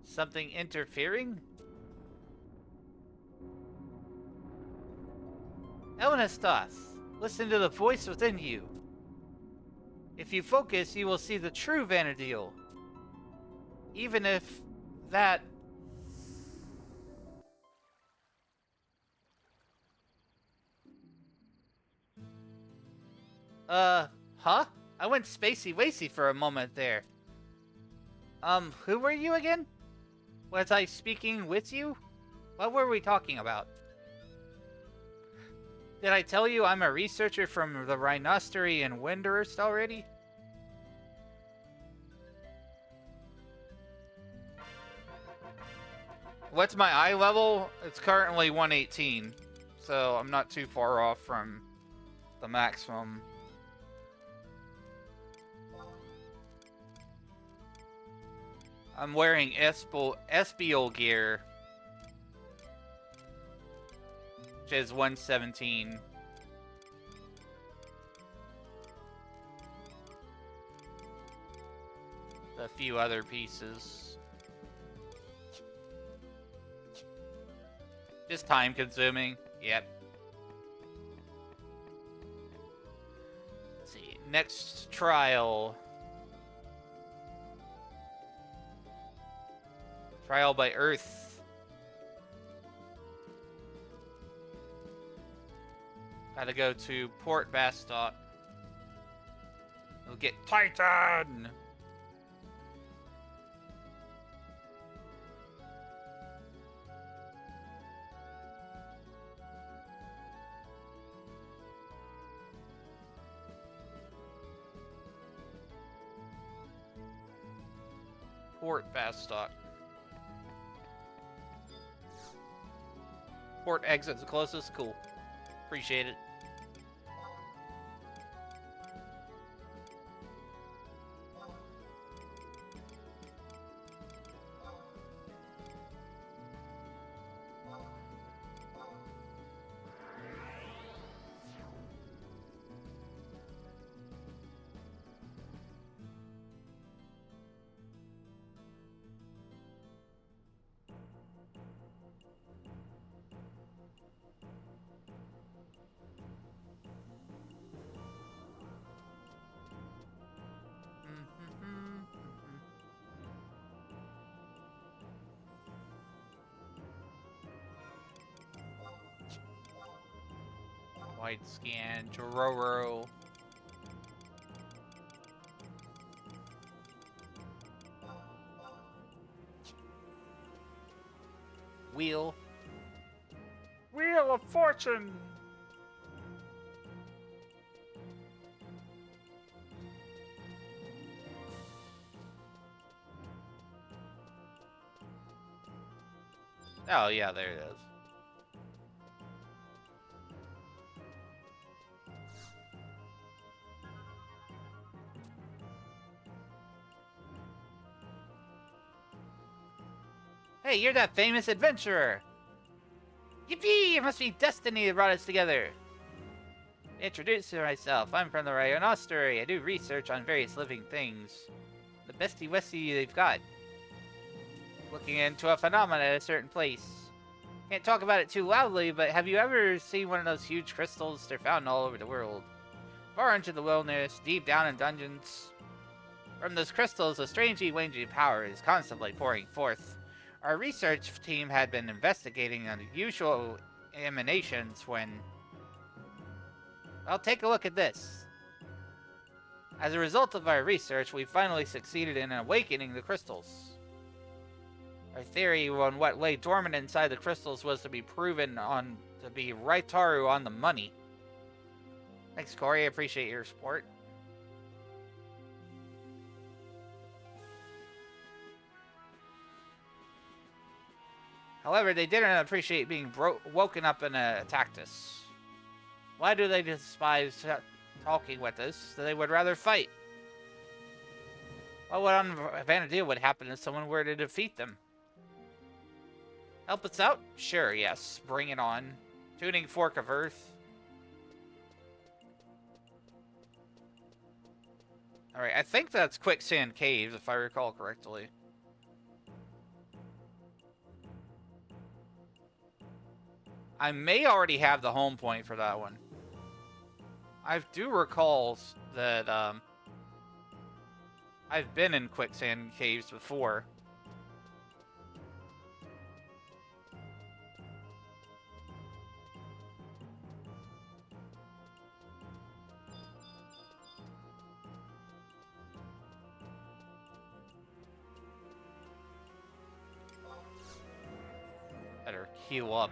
Something interfering? Elnastoth, listen to the voice within you. If you focus, you will see the true Vanadil. Even if that... Huh? I went spacey-wacy for a moment there. Who were you again? Was I speaking with you? What were we talking about? Did I tell you I'm a researcher from the Rhinostery in Windurst already? What's my eye level? It's currently 118, so I'm not too far off from the maximum. I'm wearing Espial gear, which is 117. A few other pieces. Just time consuming. Yep. Let's see. Next trial. Trial by Earth. Gotta go to Port Bastot. We'll get Titan! Port Bastot. Port exit's the closest. Cool. Appreciate it. Wide scan, Jororo. Wheel. Wheel of Fortune! Oh, yeah, there it is. Hey, you're that famous adventurer! Yippee! It must be destiny that brought us together! Introduce myself. I'm from the Rhinostery. I do research on various living things. The bestie westie they've got. Looking into a phenomenon at a certain place. Can't talk about it too loudly, but have you ever seen one of those huge crystals? They're found all over the world. Far into the wilderness, deep down in dungeons. From those crystals, a strangely wanging power is constantly pouring forth. Our research team had been investigating unusual emanations when... Well, take a look at this. As a result of our research, we finally succeeded in awakening the crystals. Our theory on what lay dormant inside the crystals was to be proven to be Raitaru on the money. Thanks, Corey. I appreciate your support. However, they didn't appreciate being woken up and attacked us. Why do they despise talking with us? They would rather fight. What would Vanadil would happen if someone were to defeat them? Help us out? Sure, yes. Bring it on. Tuning Fork of Earth. Alright, I think that's Quicksand Caves, if I recall correctly. I may already have the home point for that one. I do recall that, I've been in Quicksand Caves before. Better heal up.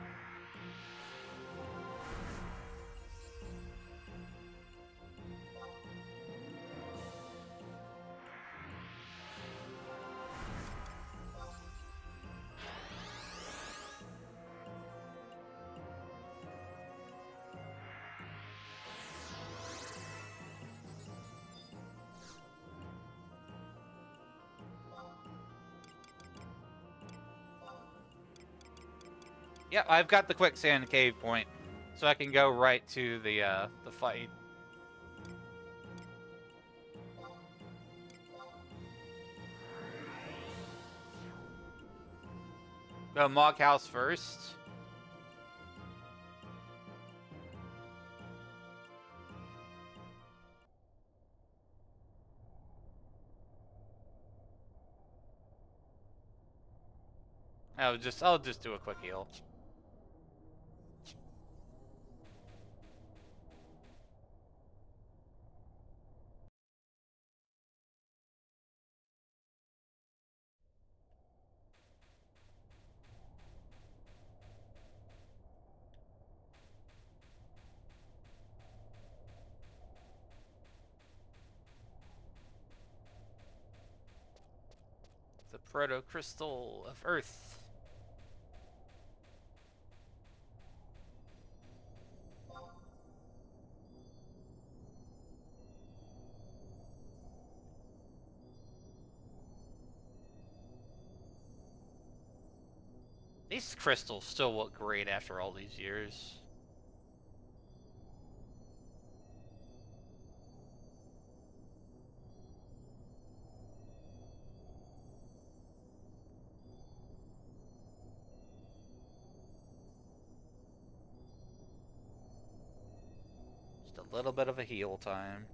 Yeah, I've got the Quicksand Cave point, so I can go right to the fight. Go Mog House first. I'll just do a quick heal. The Proto Crystal of Earth. These crystals still look great after all these years. Just a little bit of a heal time.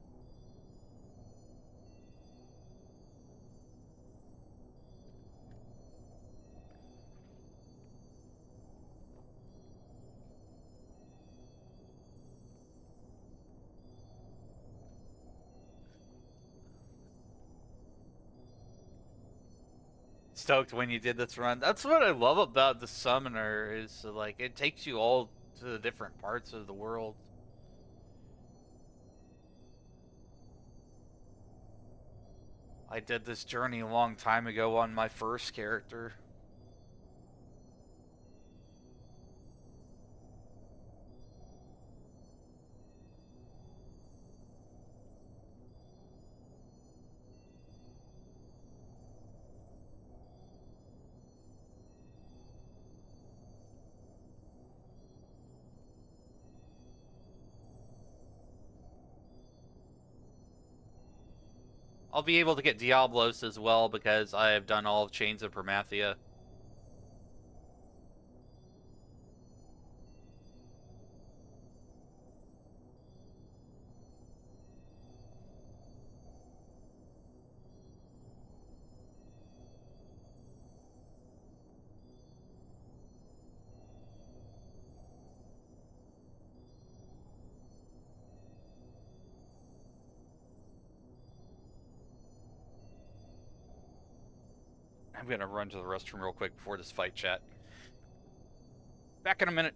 Stoked when you did this run. That's what I love about the Summoner, is like it takes you all to the different parts of the world. I did this journey a long time ago on my first character. I'll be able to get Diablos as well because I have done all of Chains of Permathia. I'm gonna run to the restroom real quick before this fight, chat. Back in a minute.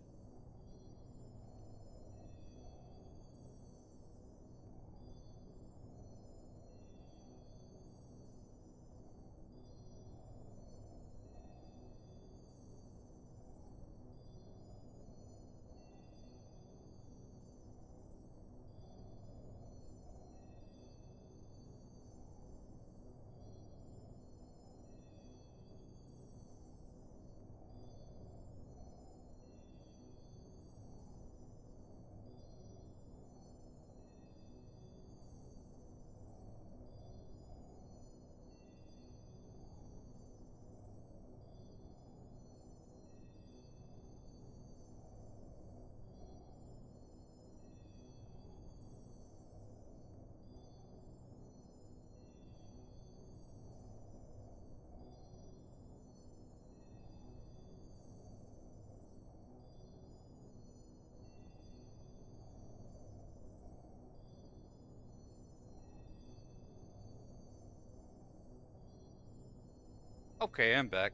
Okay, I'm back.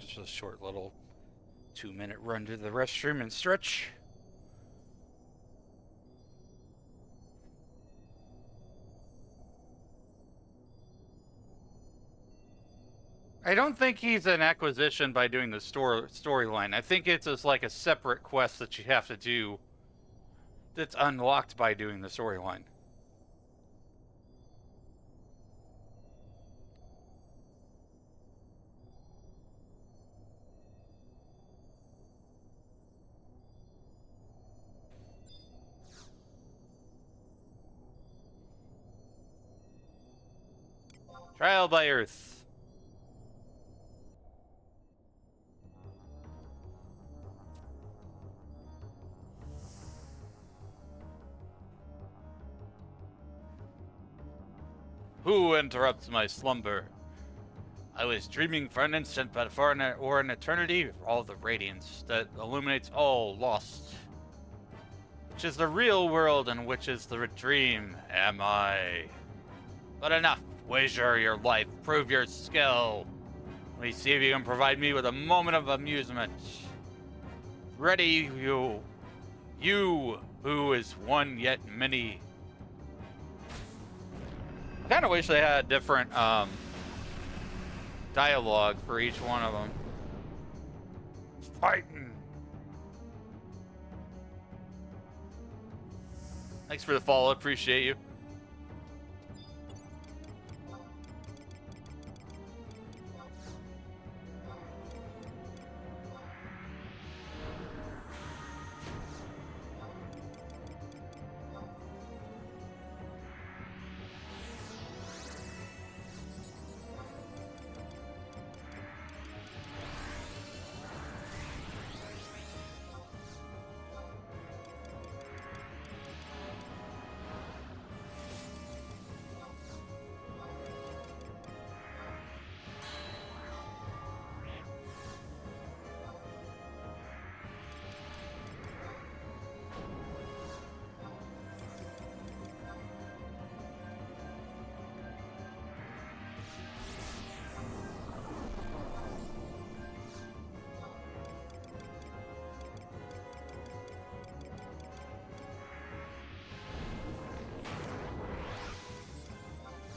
Just a short little 2-minute run to the restroom and stretch. I don't think he's an acquisition by doing the storyline. I think it's just like a separate quest that you have to do that's unlocked by doing the storyline. Trial by Earth. Who interrupts my slumber? I was dreaming for an instant, but for an eternity, all the radiance that illuminates all lost. Which is the real world and which is the dream am I? But enough. Wager your life. Prove your skill. Let me see if you can provide me with a moment of amusement. Ready, you. You, who is one yet many. I kind of wish they had different dialogue for each one of them. Fighting. Thanks for the follow. Appreciate you.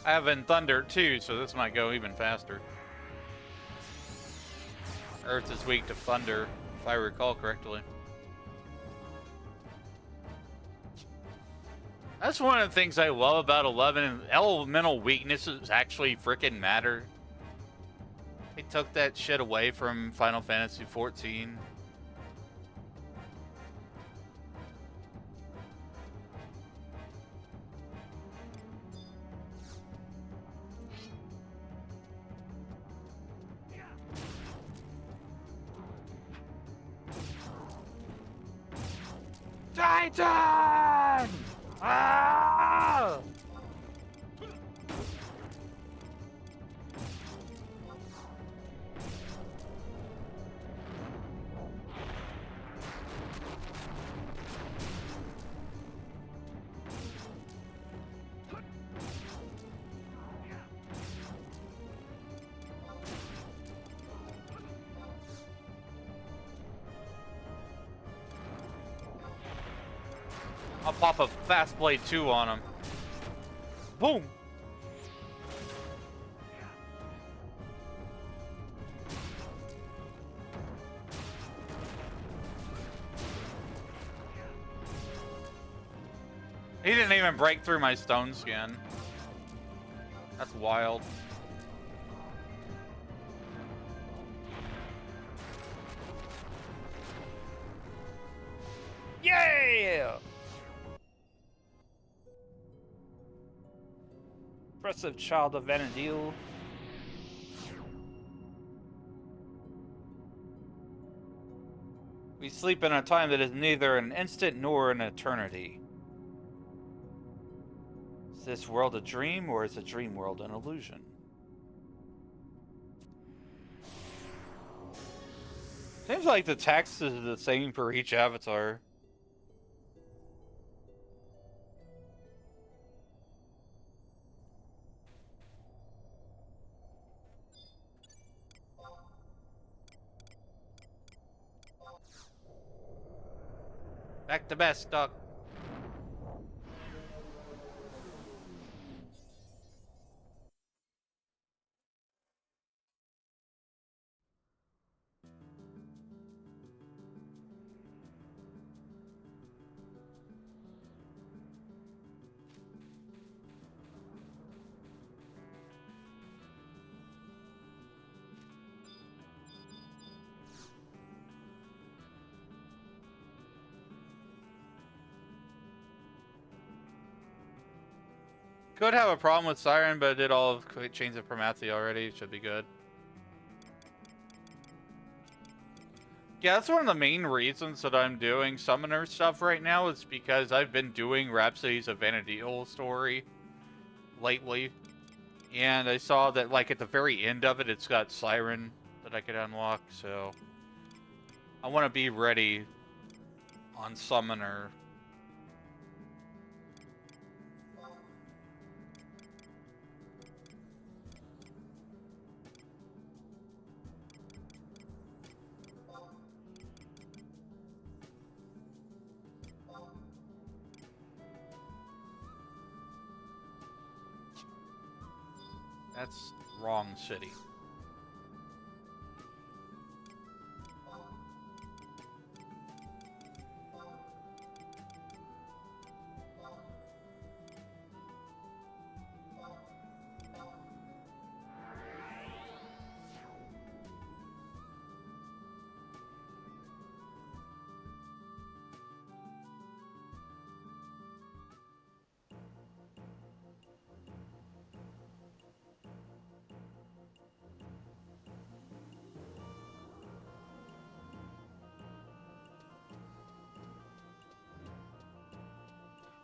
I have in Thunder too, so this might go even faster. Earth is weak to Thunder, if I recall correctly. That's one of the things I love about 11. Elemental weaknesses actually freaking matter. They took that shit away from Final Fantasy XIV. Titan! Ah! I'll pop a Fast Blade 2 on him. Boom! He didn't even break through my stone skin. That's wild. Yeah! Impressive child of Vanadil. We sleep in a time that is neither an instant nor an eternity. Is this world a dream, or is the dream world an illusion? Seems like the text is the same for each avatar. Back to best, Doc. Could have a problem with Siren, but it did all of Chains of Promathi already. Should be good. Yeah, that's one of the main reasons that I'm doing Summoner stuff right now is because I've been doing Rhapsodies of Vanadil story lately. And I saw that, like, at the very end of it, it's got Siren that I could unlock, so... I want to be ready on Summoner. That's wrong city.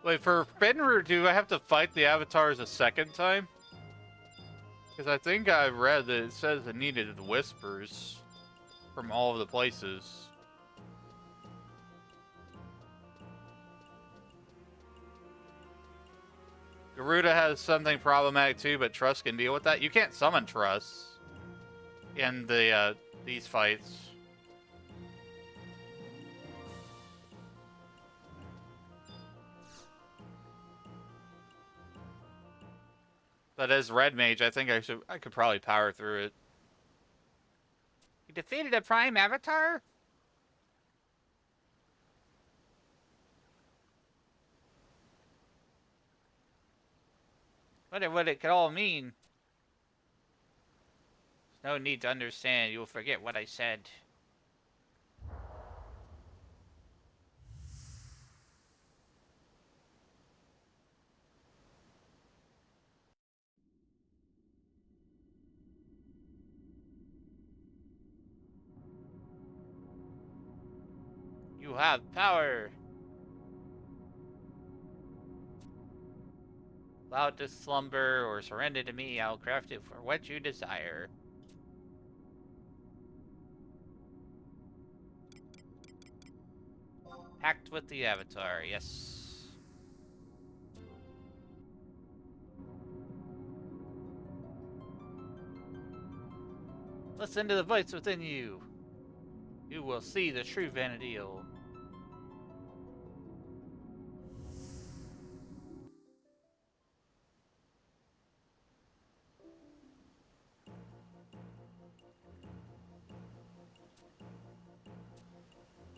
Wait, for Fenrir, do I have to fight the avatars a second time? Because I think I read that it says it needed the whispers from all of the places. Garuda has something problematic too, but Trust can deal with that. You can't summon Trust in the these fights. But as Red Mage, I think I could probably power through it. You defeated a Prime Avatar? Wonder what it could all mean. There's no need to understand. You'll forget what I said. You have power. Allow it to slumber or surrender to me. I'll craft it for what you desire. Pact with the Avatar, yes. Listen to the voice within you. You will see the true Vanadil.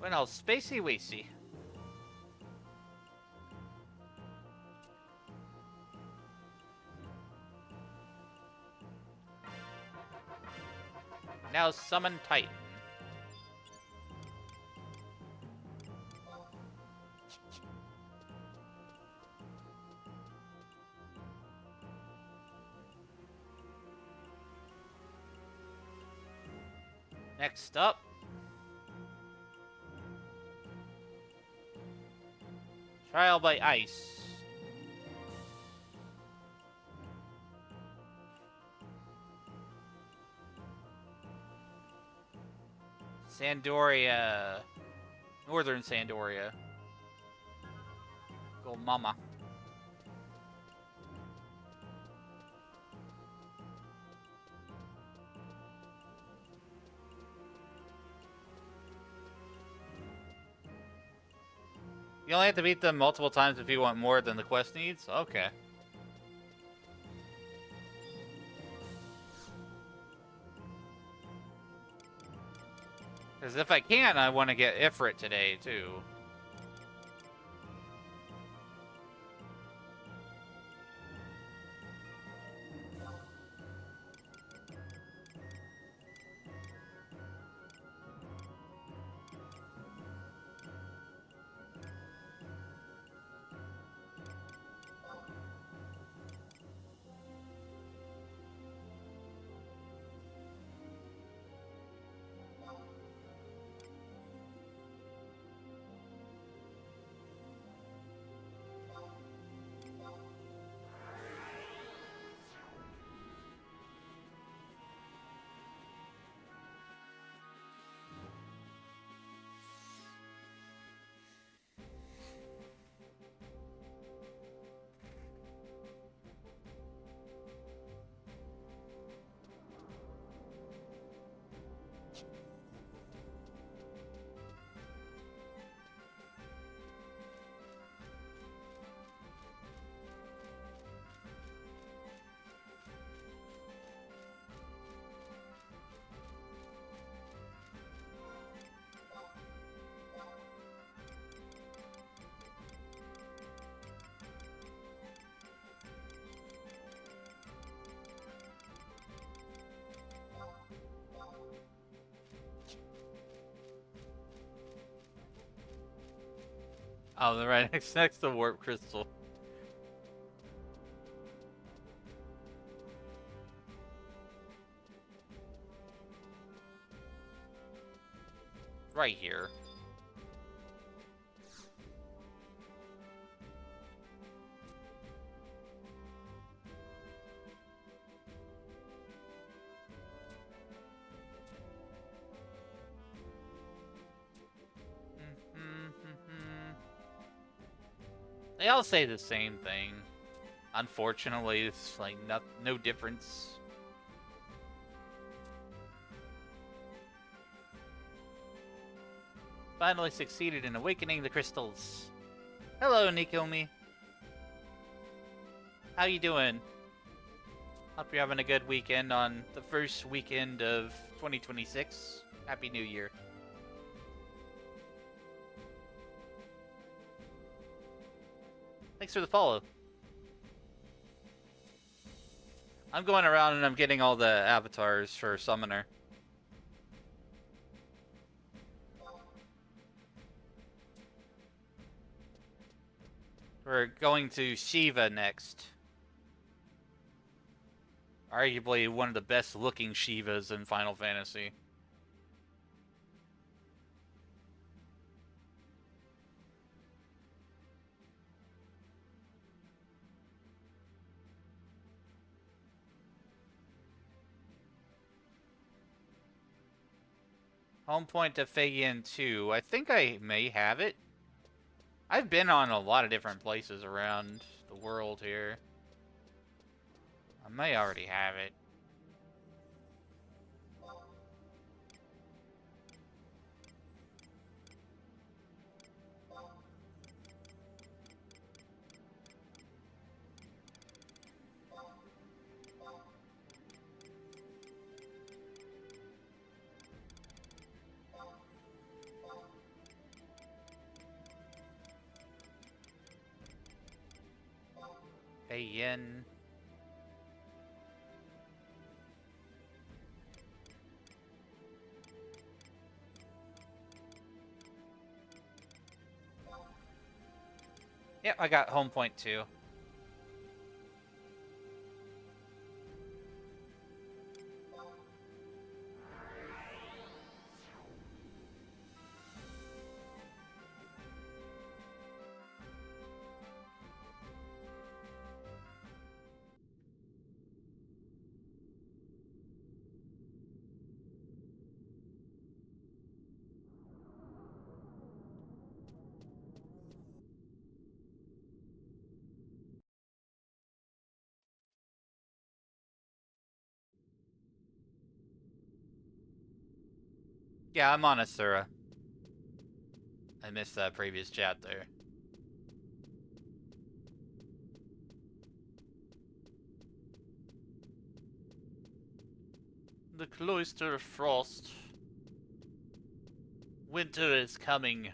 Well, spacey wacy. Now summon Titan. Next up. Trial by Ice. Sandoria. Northern Sandoria. Go mama. You only have to beat them multiple times if you want more than the quest needs? Okay. Because if I can, I want to get Ifrit today, too. Oh, they're right next to Warp Crystal. Right here. They all say the same thing. Unfortunately, it's like no difference. Finally succeeded in awakening the crystals. Hello, Nikomi. How you doing? Hope you're having a good weekend on the first weekend of 2026. Happy New Year. Thanks for the follow. I'm going around and I'm getting all the avatars for Summoner. We're going to Shiva next. Arguably one of the best looking Shivas in Final Fantasy. Home point to Feiyin 2. I think I may have it. I've been on a lot of different places around the world here. I may already have it. Feiyin. Yep, I got home point 2. Yeah, I'm on Asura. I missed that previous chat there. The cloister frost. Winter is coming.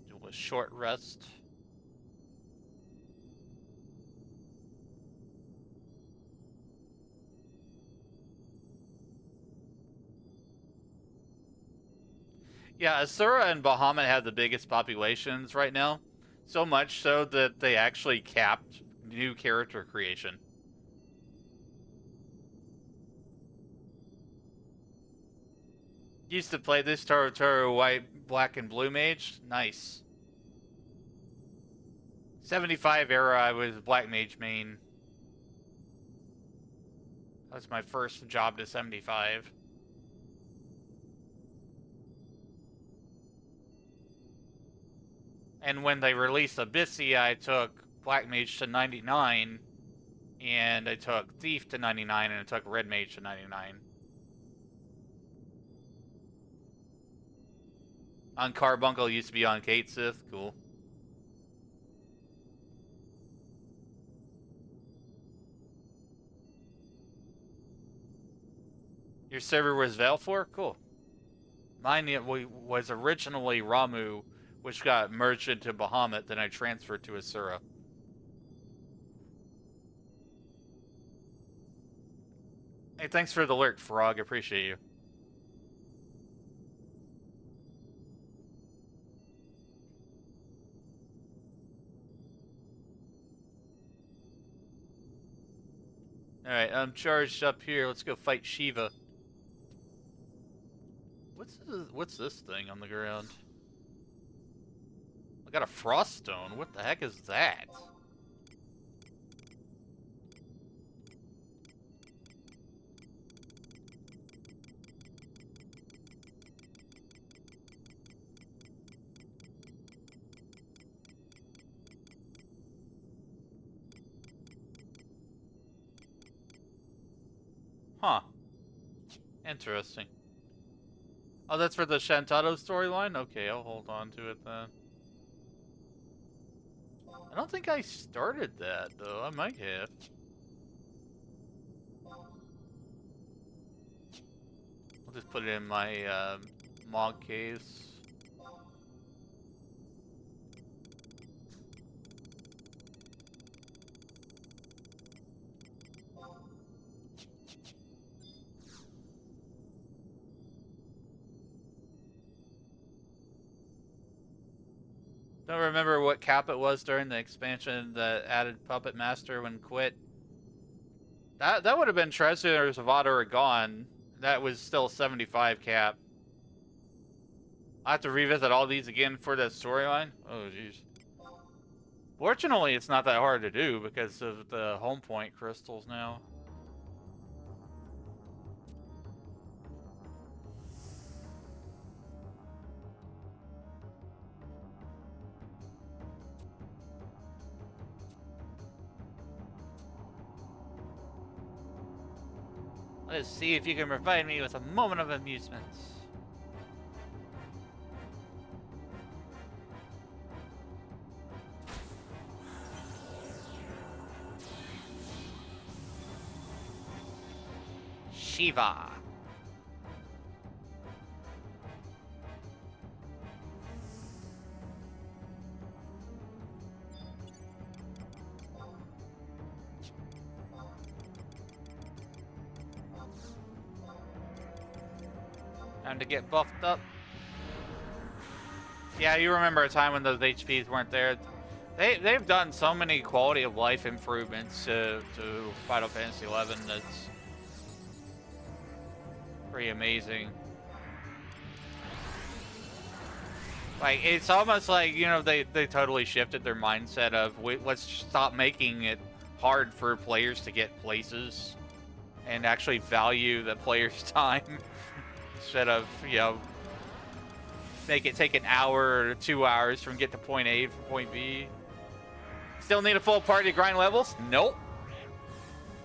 Do a short rest. Yeah, Asura and Bahamut have the biggest populations right now. So much so that they actually capped new character creation. Used to play this Taro white, black, and blue mage. Nice. 75 era, I was black mage main. That was my first job to 75. And when they released Abyssia, I took Black Mage to 99, and I took Thief to 99, and I took Red Mage to 99. On Carbuncle used to be on Cait Sith. Cool. Your server was Valefor? Cool. Mine was originally Ramu, which got merged into Bahamut, then I transferred to Asura. Hey, thanks for the lurk, Frog. Appreciate you. Alright, I'm charged up here. Let's go fight Shiva. What's this thing on the ground? I got a frost stone. What the heck is that? Huh. Interesting. Oh, that's for the Shantado storyline? Okay, I'll hold on to it then. I don't think I started that, though. I might have. I'll just put it in my mod case. Don't remember what cap it was during the expansion that added Puppet Master when quit. That would have been Treasures of Otter gone. That was still 75 cap. I have to revisit all these again for the storyline. Oh jeez. Fortunately, it's not that hard to do because of the home point crystals now. Let's see if you can provide me with a moment of amusement. Shiva. Time to get buffed up. Yeah, you remember a time when those HPs weren't there. They've done so many quality of life improvements to Final Fantasy 11 that's pretty amazing. Like, it's almost like, you know, they totally shifted their mindset of, let's stop making it hard for players to get places and actually value the player's time instead of, you know, make it take an hour or 2 hours from get to point A from point B. Still need a full party to grind levels? Nope.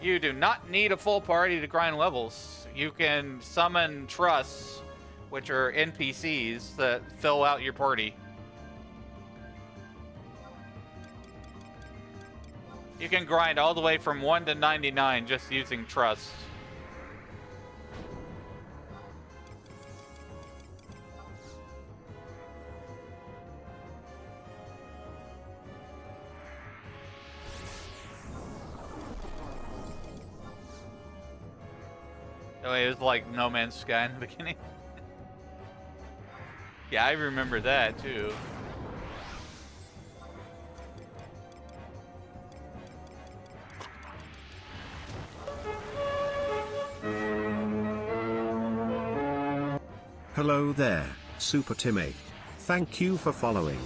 You do not need a full party to grind levels. You can summon trusts, which are NPCs that fill out your party. You can grind all the way from 1 to 99 just using trusts. Oh, it was like No Man's Sky in the beginning. Yeah, I remember that too. Hello there, Super Timmy. Thank you for following.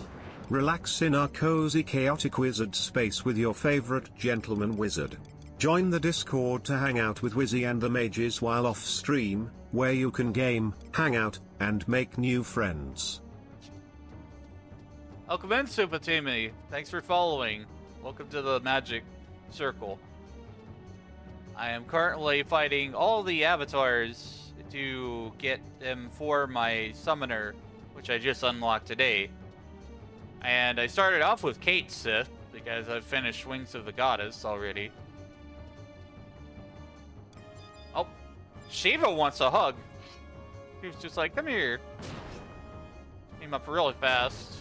Relax in our cozy chaotic wizard space with your favorite gentleman wizard. Join the Discord to hang out with Wizzy and the mages while off stream, where you can game, hang out, and make new friends. Welcome in, Super Timmy. Thanks for following. Welcome to the Magic Circle. I am currently fighting all the avatars to get them for my summoner, which I just unlocked today. And I started off with Cait Sith, because I've finished Wings of the Goddess already. Oh, Shiva wants a hug. He was just like, come here. Came up really fast.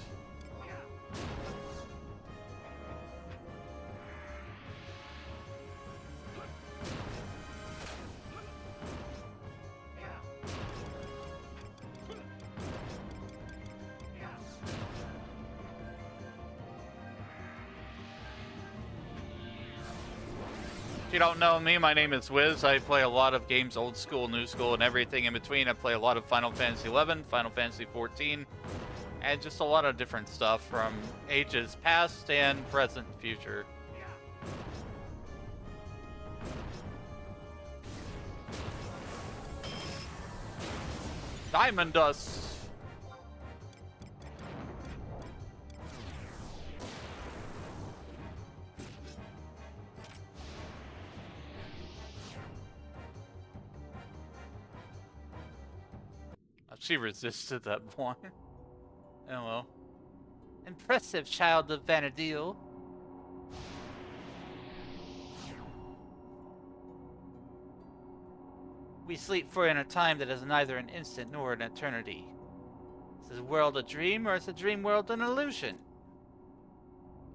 If you don't know me, my name is Wiz. I play a lot of games, old school, new school, and everything in between. I play a lot of Final Fantasy 11, Final Fantasy 14, and just a lot of different stuff from ages past and present and future. Diamond Dust! She resisted that point. Oh well. Impressive, child of Vanadil. We sleep for in a time that is neither an instant nor an eternity. Is this world a dream, or is the dream world an illusion?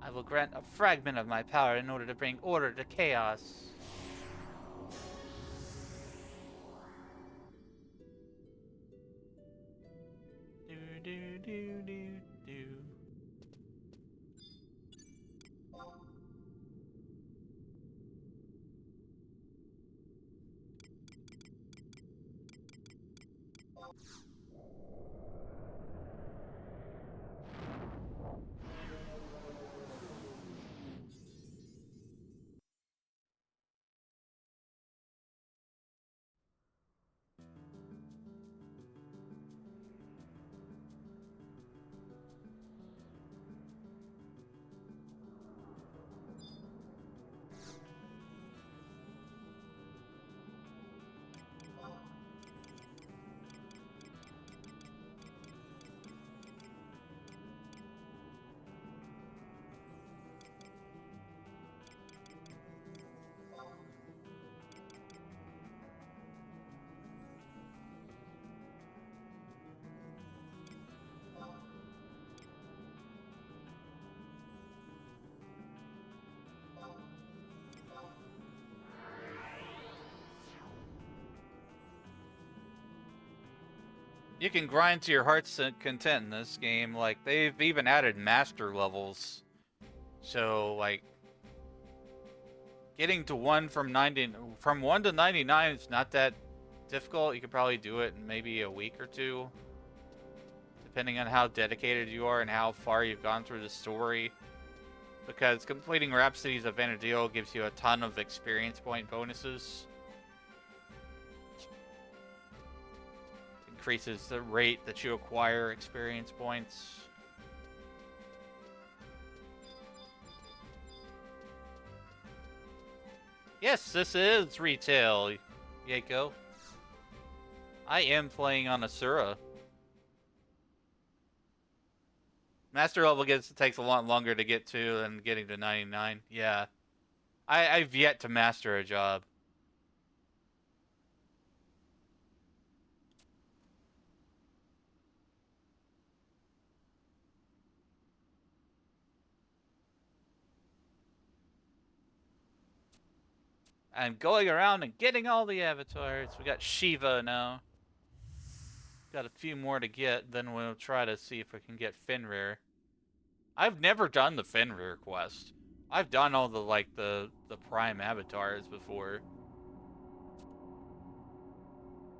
I will grant a fragment of my power in order to bring order to chaos. Do, do, do, do. You can grind to your heart's content in this game. Like, they've even added master levels. So, like, getting to 1 from 1 to 99 is not that difficult. You could probably do it in maybe a week or two, depending on how dedicated you are and how far you've gone through the story. Because completing Rhapsodies of Vana'diel gives you a ton of experience point bonuses. Increases the rate that you acquire experience points. Yes, this is retail, Yako. I am playing on Asura. Master level takes a lot longer to get to than getting to 99. Yeah. I've yet to master a job. I'm going around and getting all the avatars. We got Shiva now. Got a few more to get, then we'll try to see if we can get Fenrir. I've never done the Fenrir quest. I've done all the, like, the prime avatars before.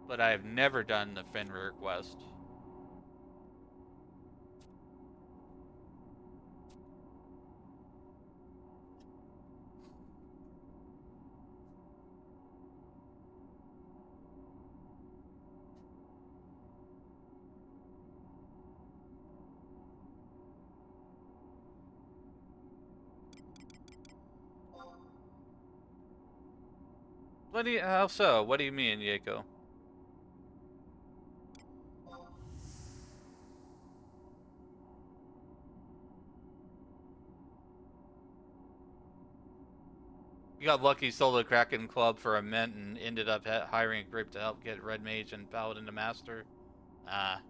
But I've never done the Fenrir quest. How so? What do you mean, Yako? You got lucky, sold the Kraken Club for a mint, and ended up hiring a group to help get Red Mage and Paladin to Master. Ah.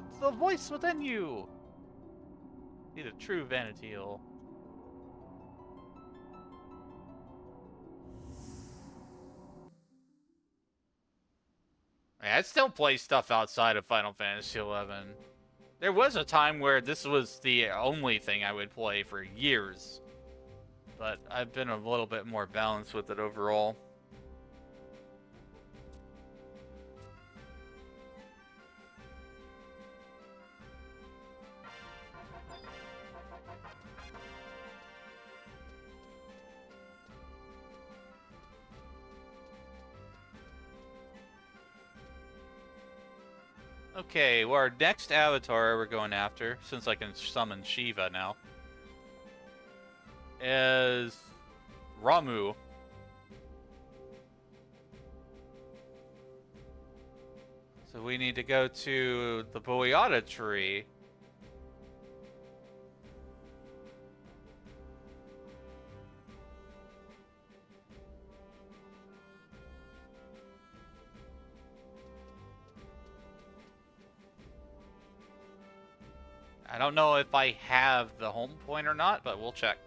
It's the voice within you! Need a true Vana'diel. I still play stuff outside of Final Fantasy XI. There was a time where this was the only thing I would play for years. But I've been a little bit more balanced with it overall. Okay, well, our next avatar we're going after, since I can summon Shiva now, is Ramu. So we need to go to the Boyata tree. I don't know if I have the home point or not, but we'll check.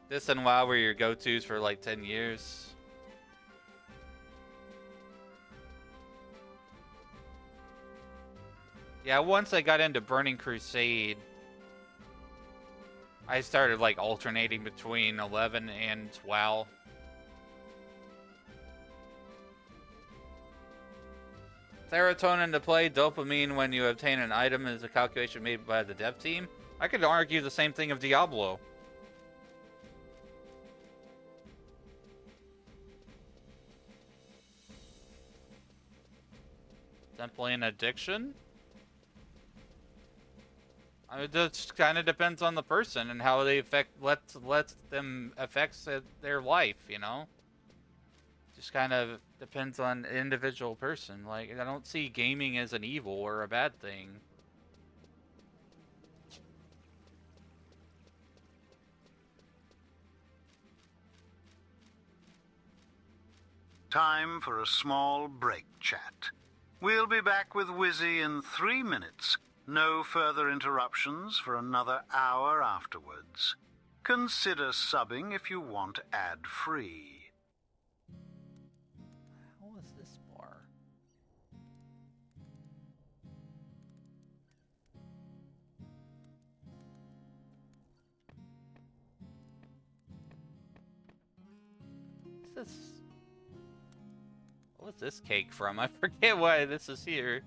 This and WoW were your go-tos for like 10 years. Yeah, once I got into Burning Crusade, I started like alternating between 11 and WoW. Serotonin to play, dopamine when you obtain an item is a calculation made by the dev team. I could argue the same thing of Diablo. Simply an addiction? It just kind of depends on the person and how they lets them affect their life, you know? Just kind of depends on the individual person. Like, I don't see gaming as an evil or a bad thing. Time for a small break chat. We'll be back with Wizzy in 3 minutes. No further interruptions for another hour afterwards. Consider subbing if you want ad-free. How is this bar? What's this? What's this cake from? I forget why this is here.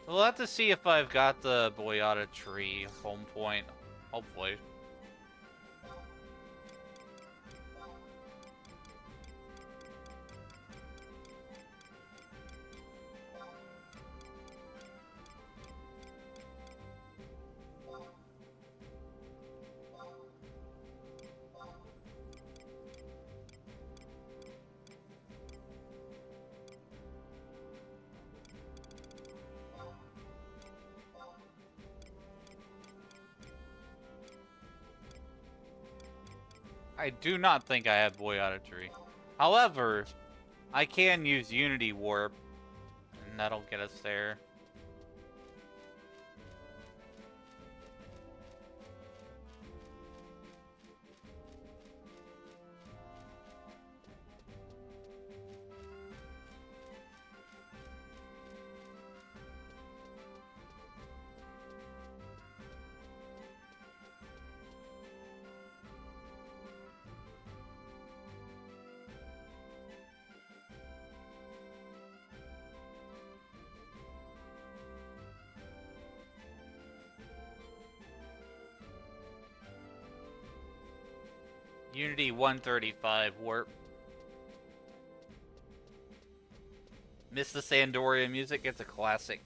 We'll have to see if I've got the Boyata tree home point. Hopefully. I do not think I have Boyata tree. However, I can use Unity Warp, and that'll get us there. Unity 135 Warp. Miss the Sandoria music, it's a classic.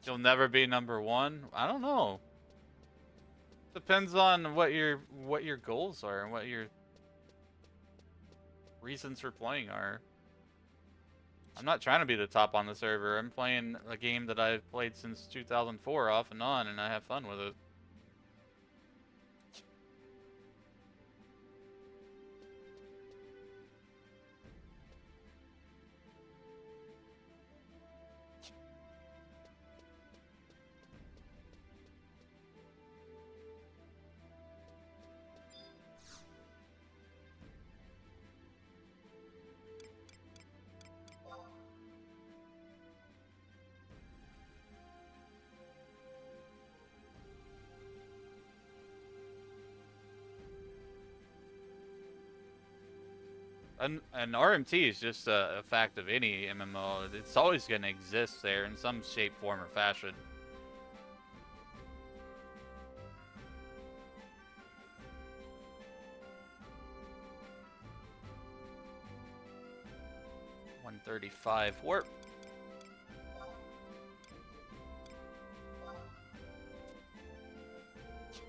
You'll never be number one? I don't know. Depends on what your goals are and what your reasons for playing are. I'm not trying to be the top on the server. I'm playing a game that I've played since 2004 off and on, and I have fun with it. An RMT is just a fact of any MMO. It's always going to exist there in some shape, form, or fashion. .135 warp.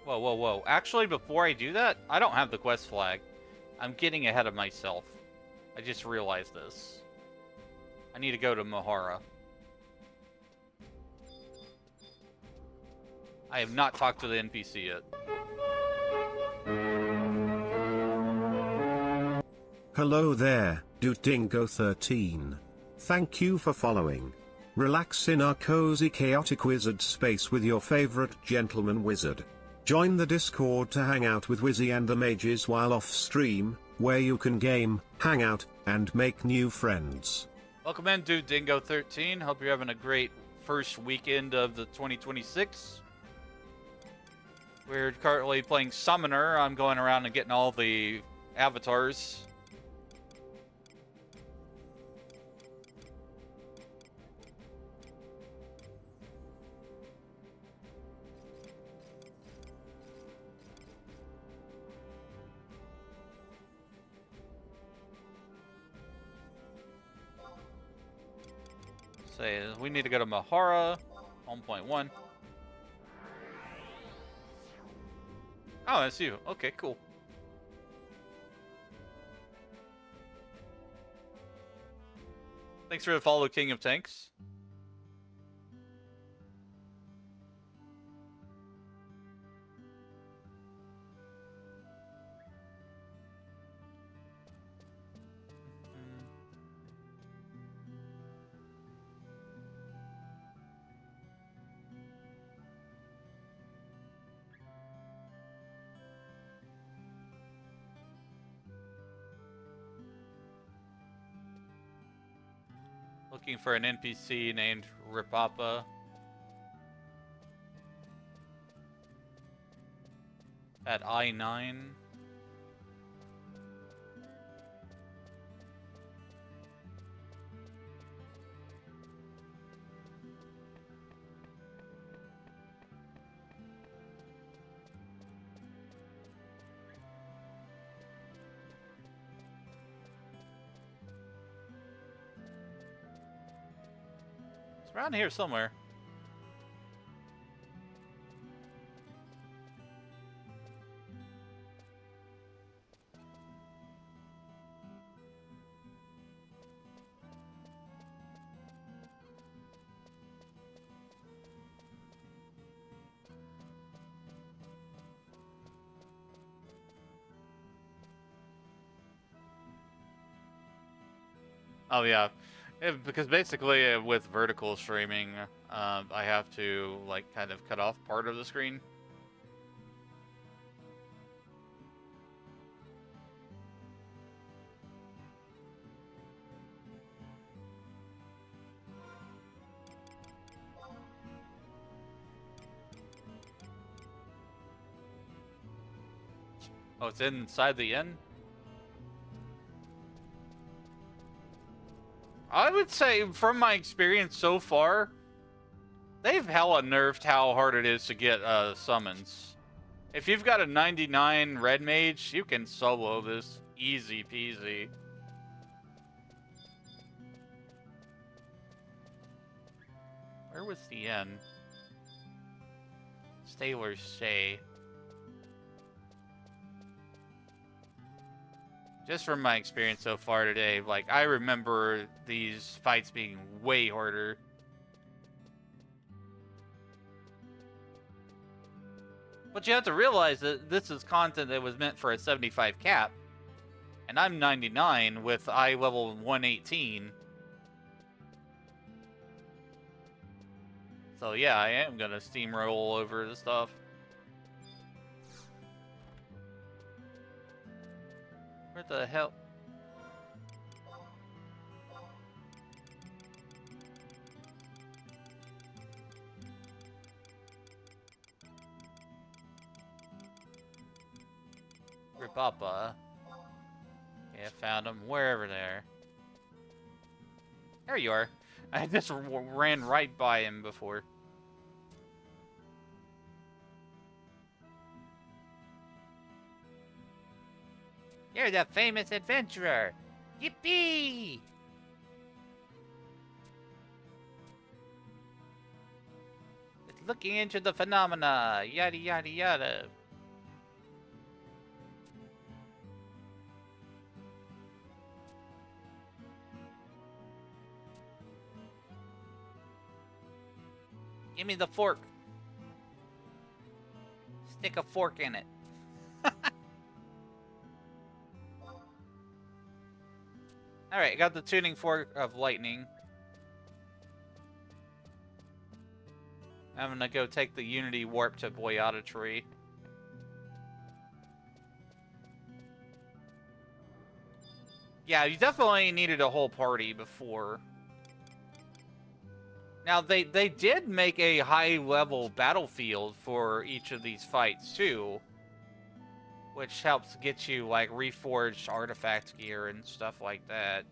Whoa, whoa, whoa. Actually, before I do that, I don't have the quest flag. I'm getting ahead of myself. I just realized this. I need to go to Mahara. I have not talked to the NPC yet. Hello there, Dingo13. Thank you for following. Relax in our cozy chaotic wizard space with your favorite gentleman wizard. Join the Discord to hang out with Wizzy and the mages while off stream, where you can game, hang out, and make new friends. Welcome in, Dingo13. Hope you're having a great first weekend of the 2026. We're currently playing Summoner. I'm going around and getting all the avatars. Say, we need to go to Mahara, 1.1. Oh, that's you. Okay, cool. Thanks for the follow, King of Tanks. Looking for an NPC named Ripapa. At I-9. It's around here somewhere. Oh yeah, because basically with vertical streaming, I have to like kind of cut off part of the screen. Oh, it's inside the inn? I would say, from my experience so far, they've hella nerfed how hard it is to get summons. If you've got a 99 red mage, you can solo this easy peasy. Where was the inn? Staler's Say. Just from my experience so far today, like, I remember these fights being way harder. But you have to realize that this is content that was meant for a 75 cap. And I'm 99 with eye level 118. So yeah, I am gonna steamroll over the stuff. Where the hell? Ripapa. Yeah, found him. Wherever there. There you are. I just ran right by him before. You're the famous adventurer! Yippee! It's looking into the phenomena, yada yada yada. Give me the fork. Stick a fork in it. Alright, got the tuning fork of lightning. I'm gonna go take the Unity warp to Boyata Tree. Yeah, you definitely needed a whole party before. Now, they did make a high-level battlefield for each of these fights, too. Which helps get you, like, reforged artifact gear and stuff like that.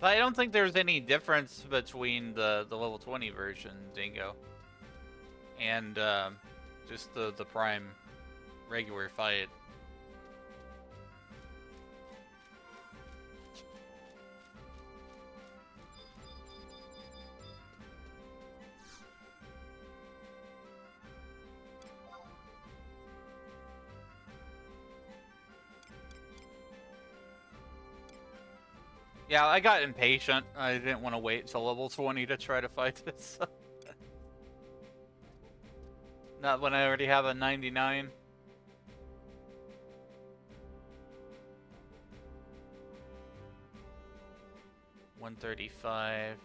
But I don't think there's any difference between the level 20 version, Dingo, and just the Prime regular fight. Yeah, I got impatient. I didn't want to wait until level 20 to try to fight this. Not when I already have a 99. $135.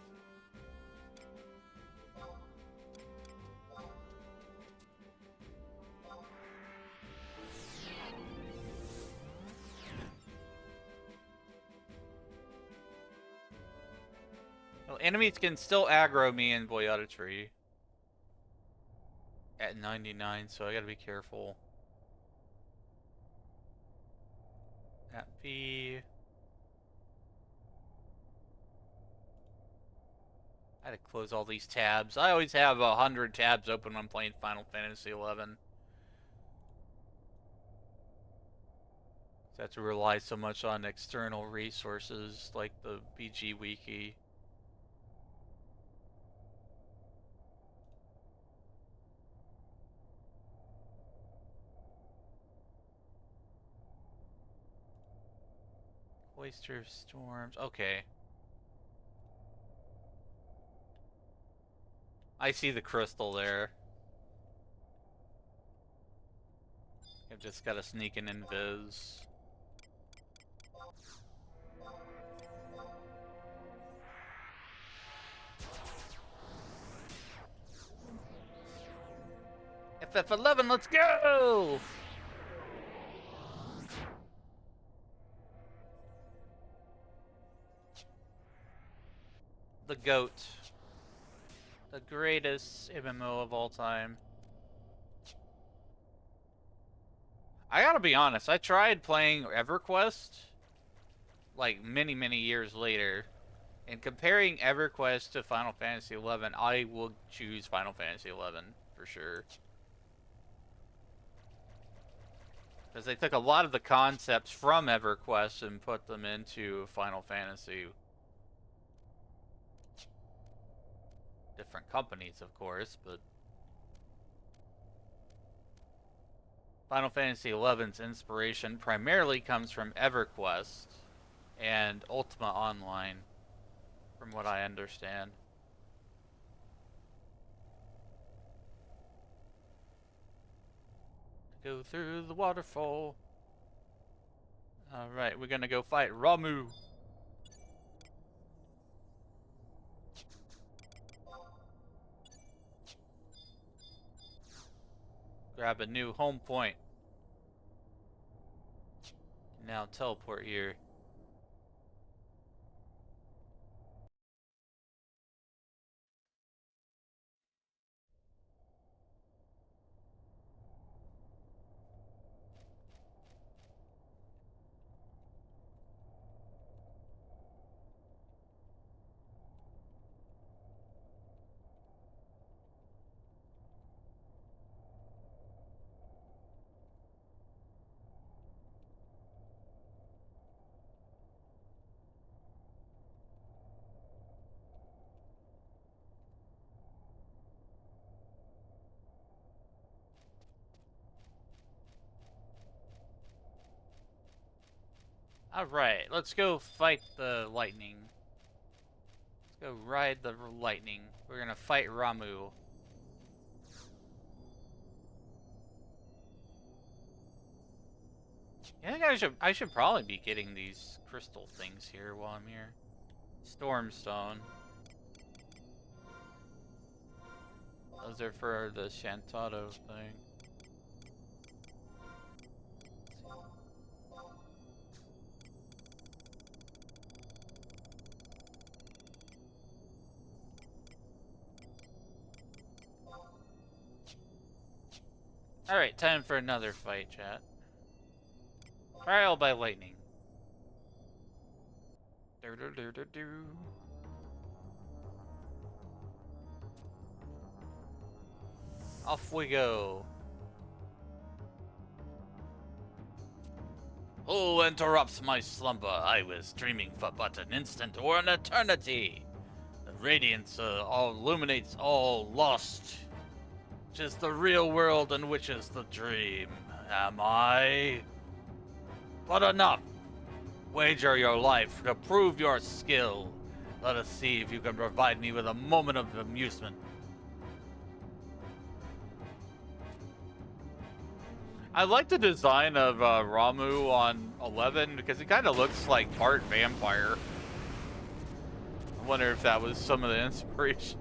Well, enemies can still aggro me in Boyata Tree at 99, so I gotta be careful. At B. I had to close all these tabs. I always have 100 tabs open when I'm playing Final Fantasy XI. So I have to rely so much on external resources like the BG Wiki. Oyster Storms. Okay. I see the crystal there. I've just got to sneak in invis. FF11, let's go! The GOAT. The greatest MMO of all time. I gotta be honest, I tried playing EverQuest like many, many years later. And comparing EverQuest to Final Fantasy XI, I will choose Final Fantasy XI for sure. Because they took a lot of the concepts from EverQuest and put them into Final Fantasy. Different companies, of course, but Final Fantasy XI's inspiration primarily comes from EverQuest and Ultima Online, from what I understand. Go through the waterfall. Alright, we're gonna go fight Ramu. Grab a new home point. Now teleport here. Alright, let's go fight the lightning. Let's go ride the lightning. We're gonna fight Ramu. I think I should probably be getting these crystal things here while I'm here. Stormstone. Those are for the Shantado thing. Alright, time for another fight, chat. Trial by lightning. Off we go. Who interrupts my slumber? I was dreaming for but an instant or an eternity. The radiance all illuminates all lost. Which is the real world and which is the dream? Am I? But enough! Wager your life to prove your skill. Let us see if you can provide me with a moment of amusement. I like the design of Ramu on 11 because it kind of looks like part vampire. I wonder if that was some of the inspiration.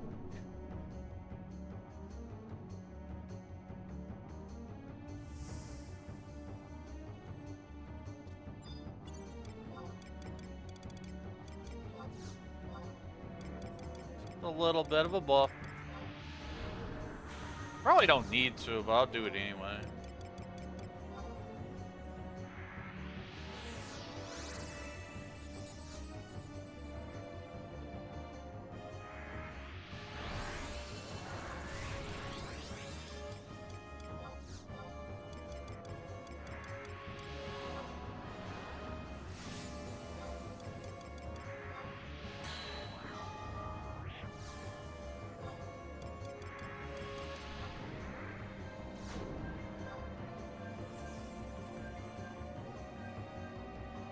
A little bit of a buff. Probably don't need to, but I'll do it anyway.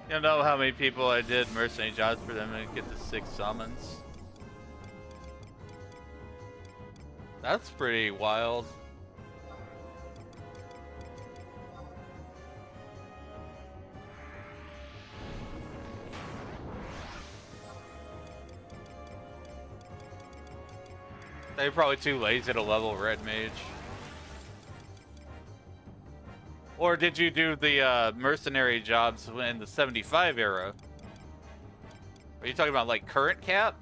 You don't know how many people I did mercenary jobs for them and get the 6 summons. That's pretty wild. They're probably too lazy to level Red Mage. Or did you do the mercenary jobs in the 75 era? Are you talking about like current cap?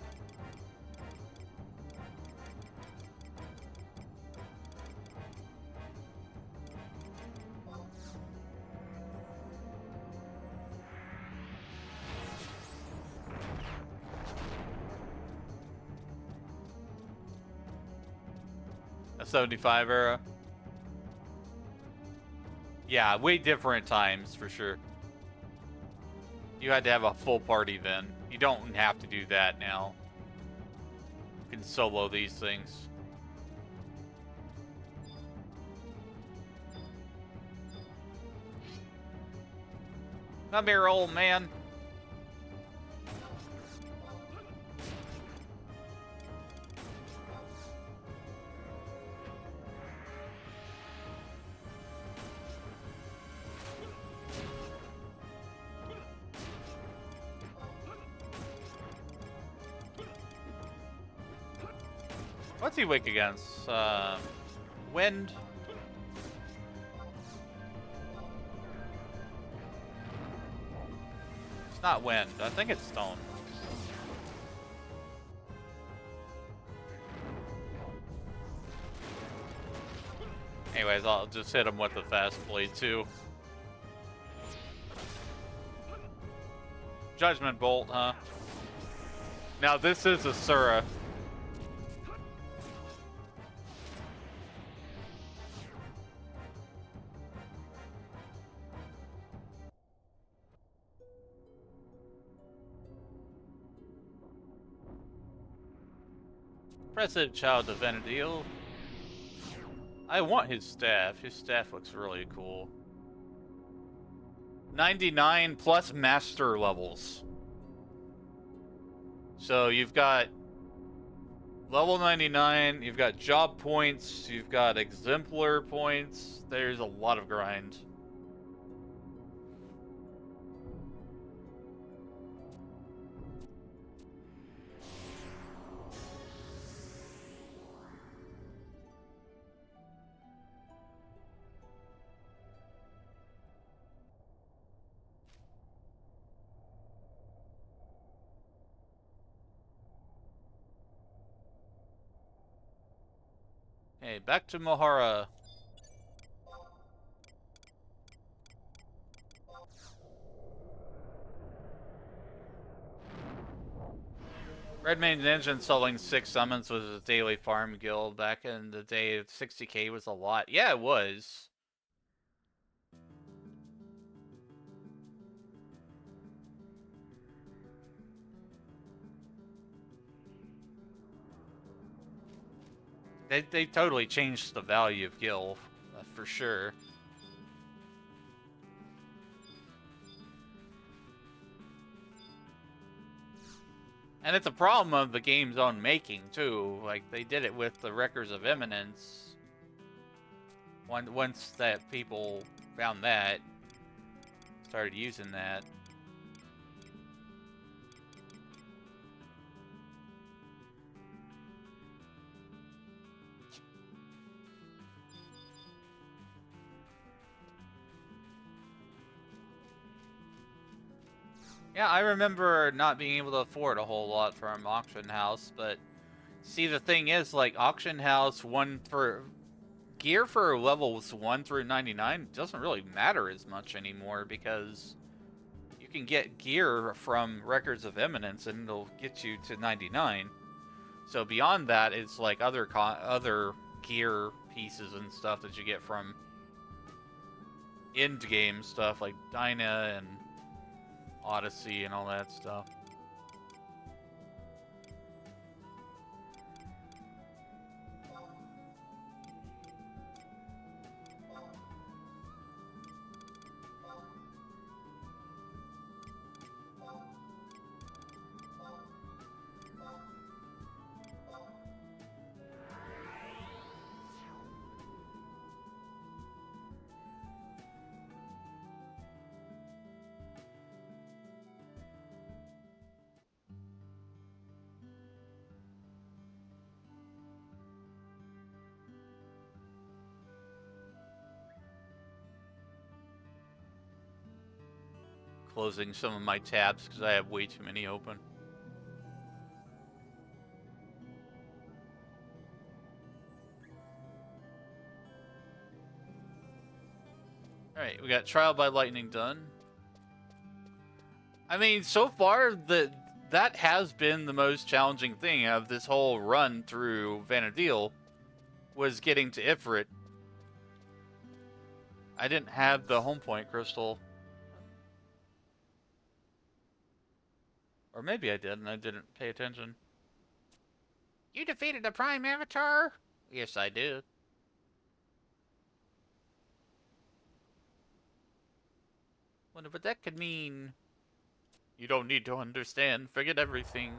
A 75 era? Yeah, way different times for sure. You had to have a full party then. You don't have to do that now. You can solo these things. Come here, old man. What's he weak against? Wind. It's not wind. I think it's stone. Anyways, I'll just hit him with the fast blade too. Judgment bolt, huh? Now this is a Sura. Impressive child divinity. I want his staff. His staff looks really cool. 99 plus master levels. So you've got level 99, you've got job points, you've got exemplar points. There's a lot of grind. Hey, back to Mohara. Redmane Ninja installing 6 summons was a daily farm guild back in the day. 60k was a lot. Yeah, it was. They totally changed the value of guild, for sure. And it's a problem of the game's own making, too. Like, they did it with the Records of Eminence. Once that people found that, started using that. Yeah, I remember not being able to afford a whole lot from Auction House, but see, the thing is, like, Auction House gear for levels 1 through 99 doesn't really matter as much anymore, because you can get gear from Records of Eminence and it'll get you to 99. So beyond that, it's like other gear pieces and stuff that you get from end game stuff like Dyna and Odyssey and all that stuff. Closing some of my tabs because I have way too many open. Alright, we got Trial by Lightning done. I mean, so far, that has been the most challenging thing of this whole run through Vana'diel, was getting to Ifrit. I didn't have the home point crystal. Or maybe I did, and I didn't pay attention. You defeated the Prime Avatar? Yes, I did. Wonder what that could mean. You don't need to understand. Forget everything.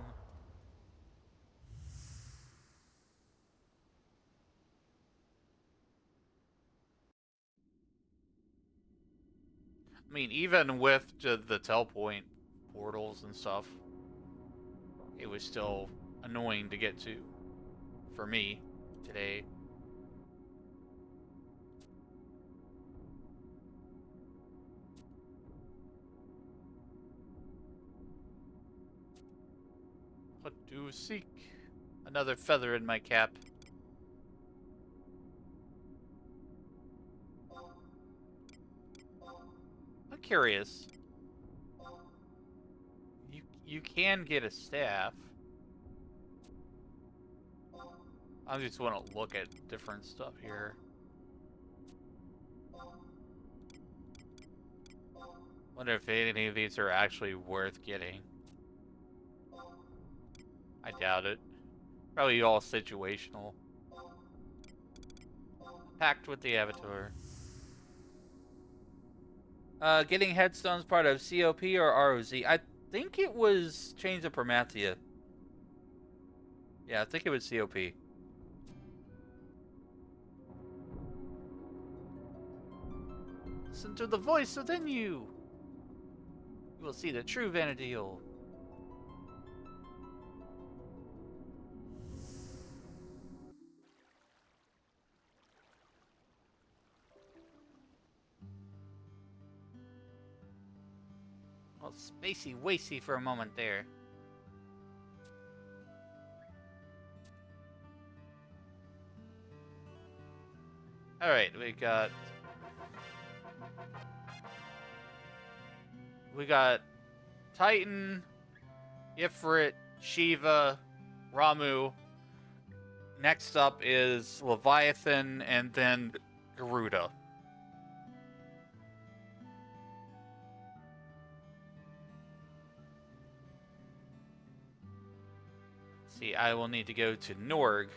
I mean, even with the telepoint portals and stuff, it was still annoying to get to for me today. What do you seek? Another feather in my cap. I'm curious. You can get a staff. I just want to look at different stuff here. Wonder if any of these are actually worth getting. I doubt it. Probably all situational. Packed with the Avatar. Getting headstones part of COP or ROZ? I think it was Chains of Promathia. Yeah, I think it was COP. Listen to the voice within you. You will see the true Vanadil. Well, spacey wacy for a moment there. Alright, we got Titan, Ifrit, Shiva, Ramu. Next up is Leviathan, and then Garuda. See, I will need to go to Norg.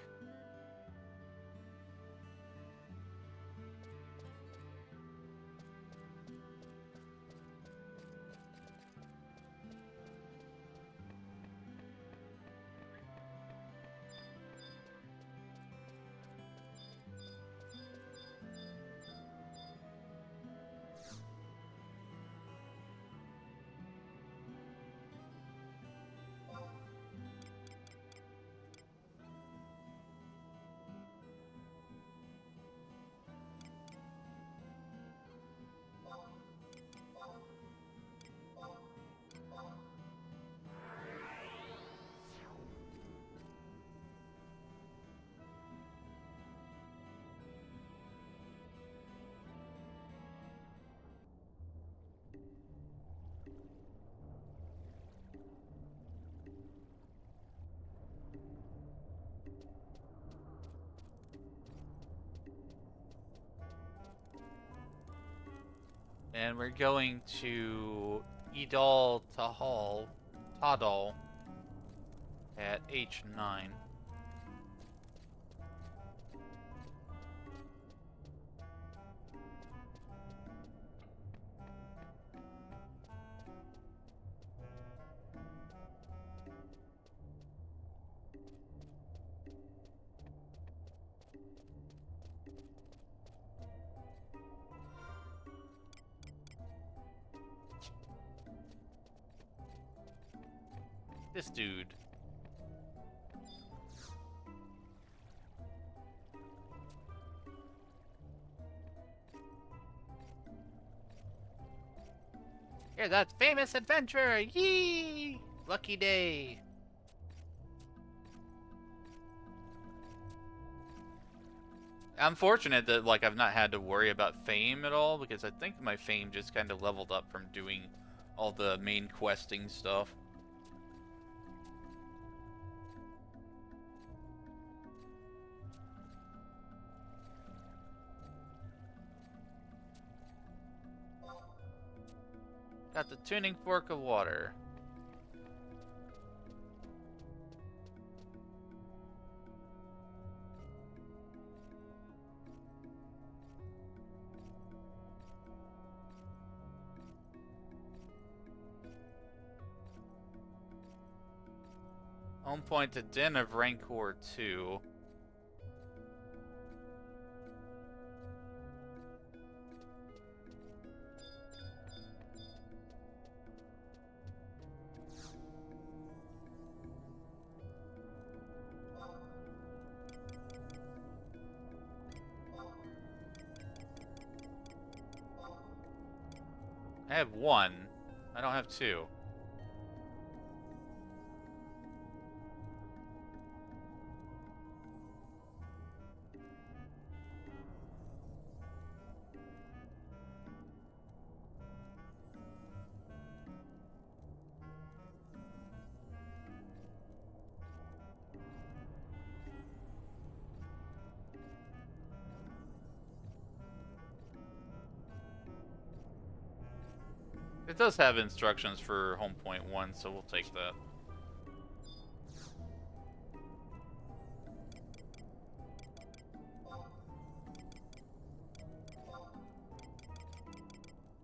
And we're going to Idal Tahal, Tadal at H9. This dude. Here's that famous adventure! Yee! Lucky day! I'm fortunate that, like, I've not had to worry about fame at all, because I think my fame just kind of leveled up from doing all the main questing stuff. Got the tuning fork of water. Home point to Den of Rancor 2. I have one. I don't have two. It does have instructions for home point 1, so we'll take that.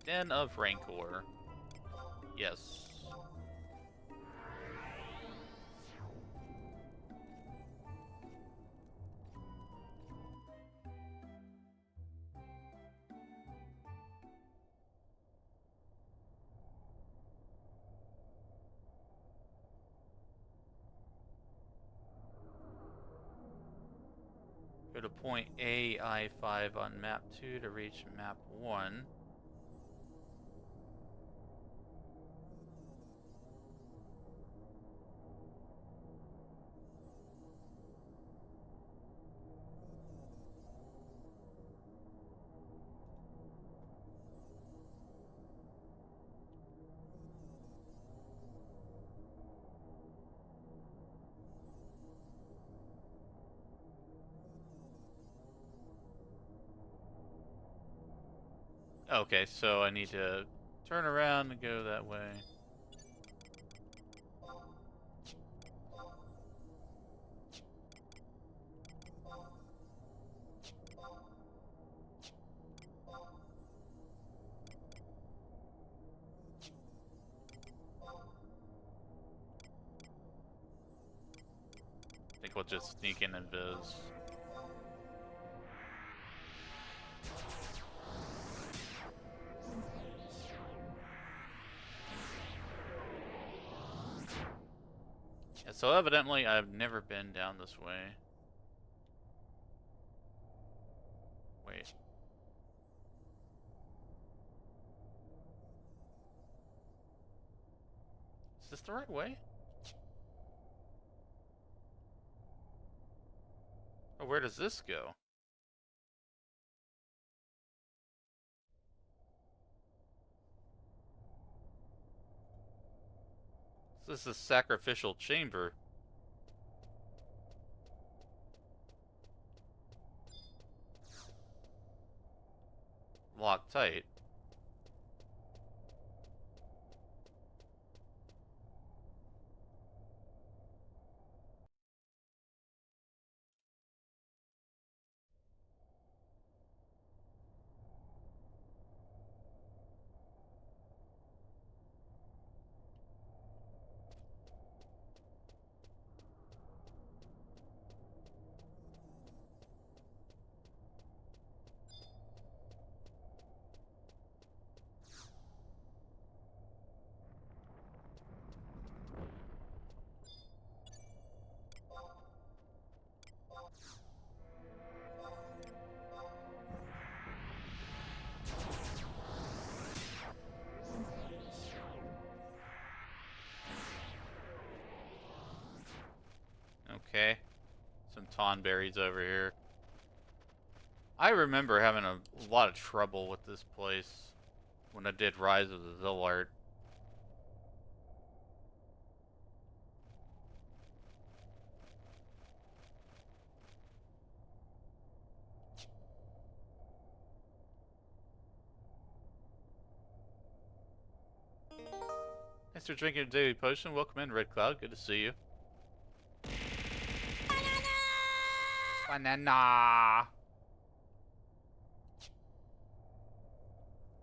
Den of Rancor. Yes. Go to point A, I-5 on map 2 to reach map 1. Okay, so I need to turn around and go that way. I think we'll just sneak in and viz. Yeah, so evidently I've never been down this way. Wait. Is this the right way? Oh, where does this go? This is a sacrificial chamber. Locked tight. Okay. Some Tonberries over here. I remember having a lot of trouble with this place when I did Rise of the Zillard. Thanks for drinking a daily potion. Welcome in, Red Cloud. Good to see you. Banana.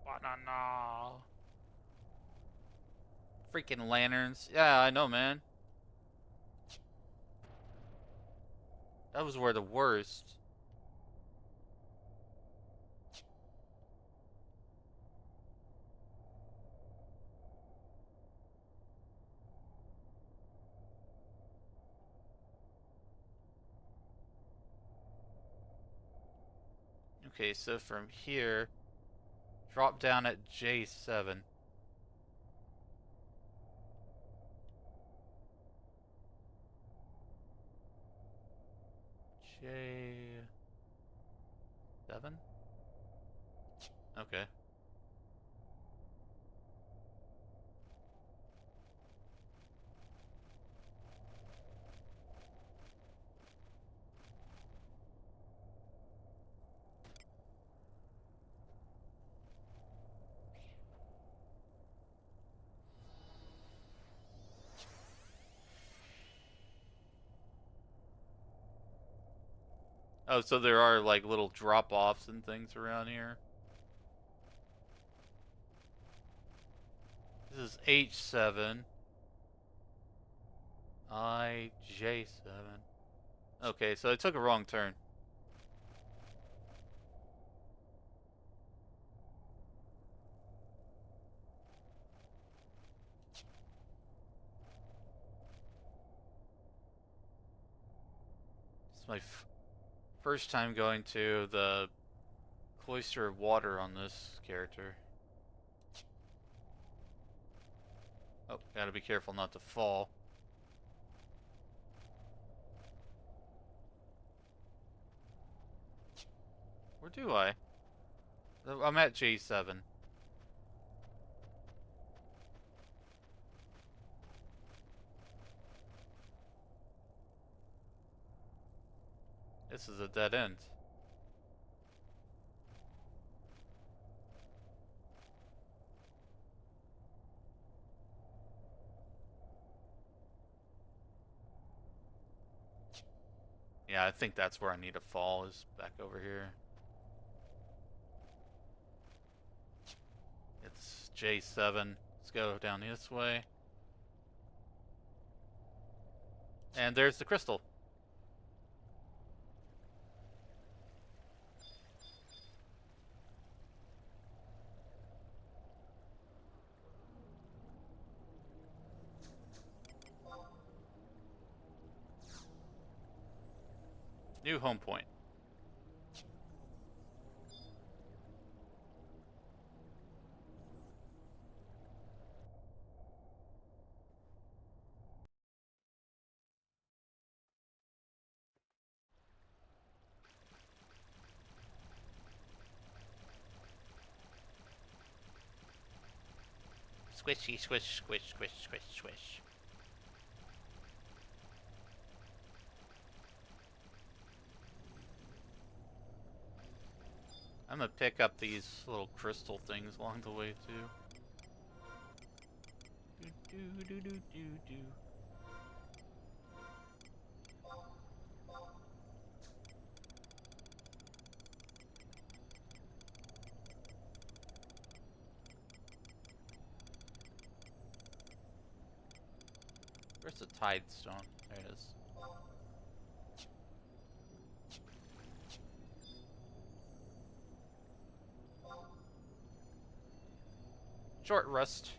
Banana. Freaking lanterns. Yeah, I know, man. Those were the worst. Okay, so from here, drop down at J7. J7? Okay. Oh, so there are like little drop-offs and things around here. This is H7. IJ7. Okay, so I took a wrong turn. It's my first time going to the cloister of water on this character. Oh, gotta be careful not to fall. Where do I? I'm at J7. This is a dead end. Yeah, I think that's where I need to fall, is back over here. It's J7. Let's go down this way. And there's the crystal. New home point. Squishy, squish, squish, squish, squish, squish. I'm gonna pick up these little crystal things along the way too. Do do do do do do. Where's the tide stone? There it is. Short rest.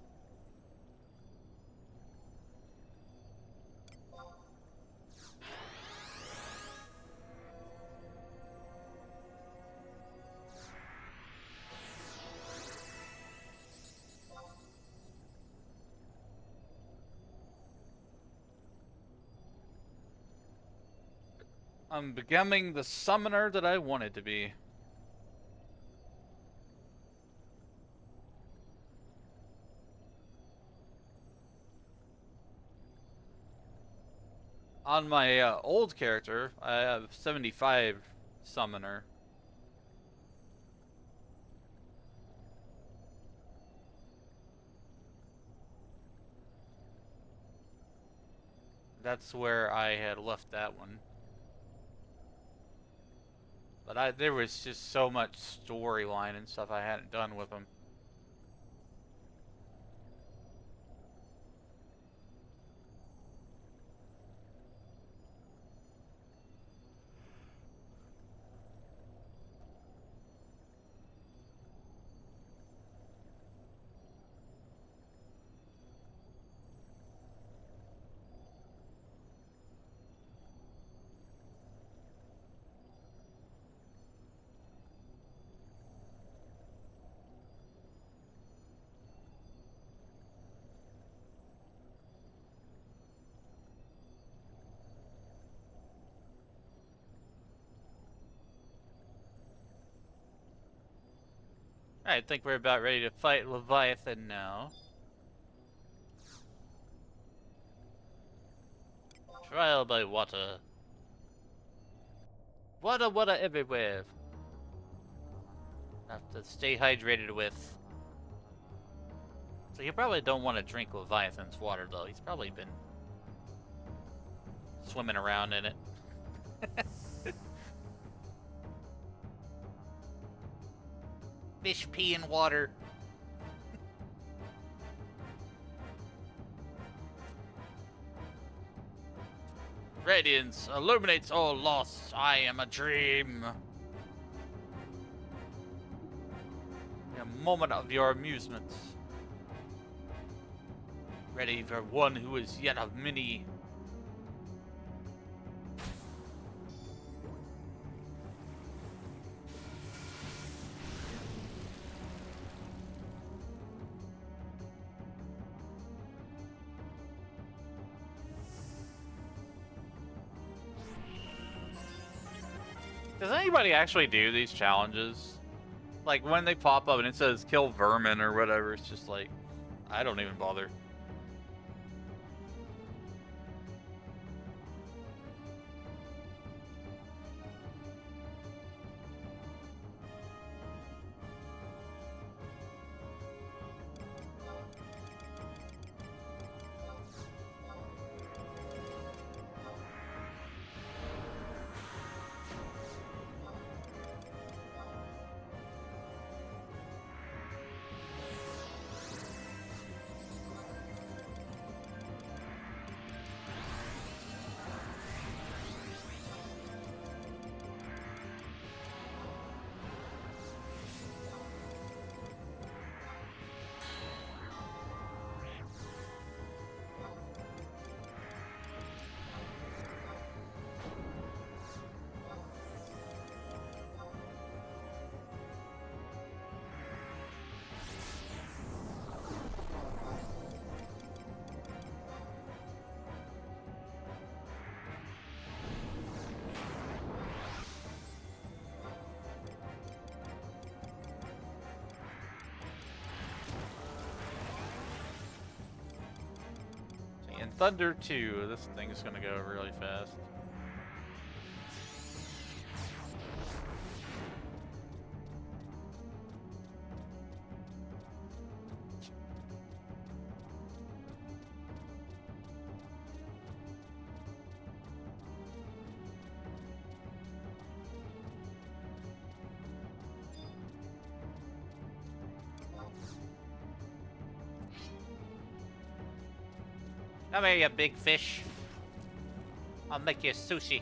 I'm becoming the summoner that I wanted to be. On my old character, I have 75 summoner. That's where I had left that one. But there was just so much storyline and stuff I hadn't done with them. I think we're about ready to fight Leviathan now. Trial by water. Water, water everywhere. Have to stay hydrated with. So you probably don't want to drink Leviathan's water, though. He's probably been swimming around in it. Fish pee in water. Radiance illuminates all loss. I am a dream. A moment of your amusements. Ready for one who is yet of many. Does anybody actually do these challenges? Like when they pop up and it says kill vermin or whatever, it's just like, I don't even bother. In Thunder 2, this thing is gonna go really fast. Come here, you big fish. I'll make you sushi.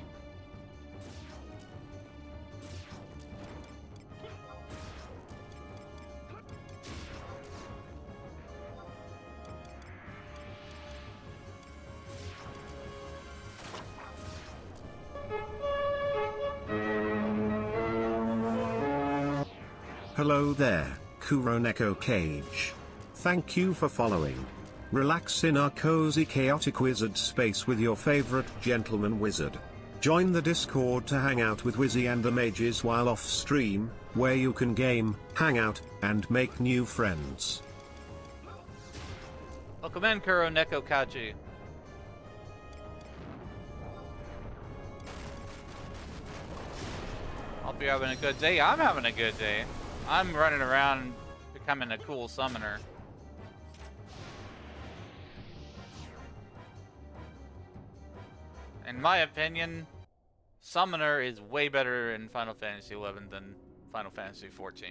Hello there, Kuroneko Cage. Thank you for following. Relax in our cozy chaotic wizard space with your favorite gentleman wizard. Join the Discord to hang out with Wizzy and the mages while off stream, where you can game, hang out, and make new friends. Welcome in, Kuro Neko Kaji. Hope you're having a good day. I'm having a good day. I'm running around becoming a cool summoner. In my opinion, Summoner is way better in Final Fantasy XI than Final Fantasy XIV.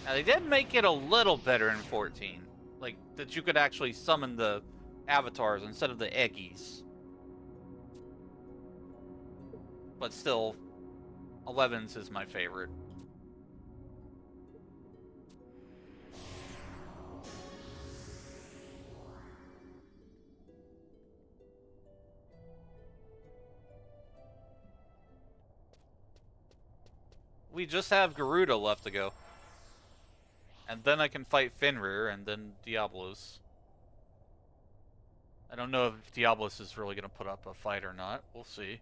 Now, they did make it a little better in 14. Like, that you could actually summon the avatars instead of the eggies. But still, 11's is my favorite. We just have Garuda left to go. And then I can fight Fenrir and then Diablos. I don't know if Diablos is really going to put up a fight or not. We'll see.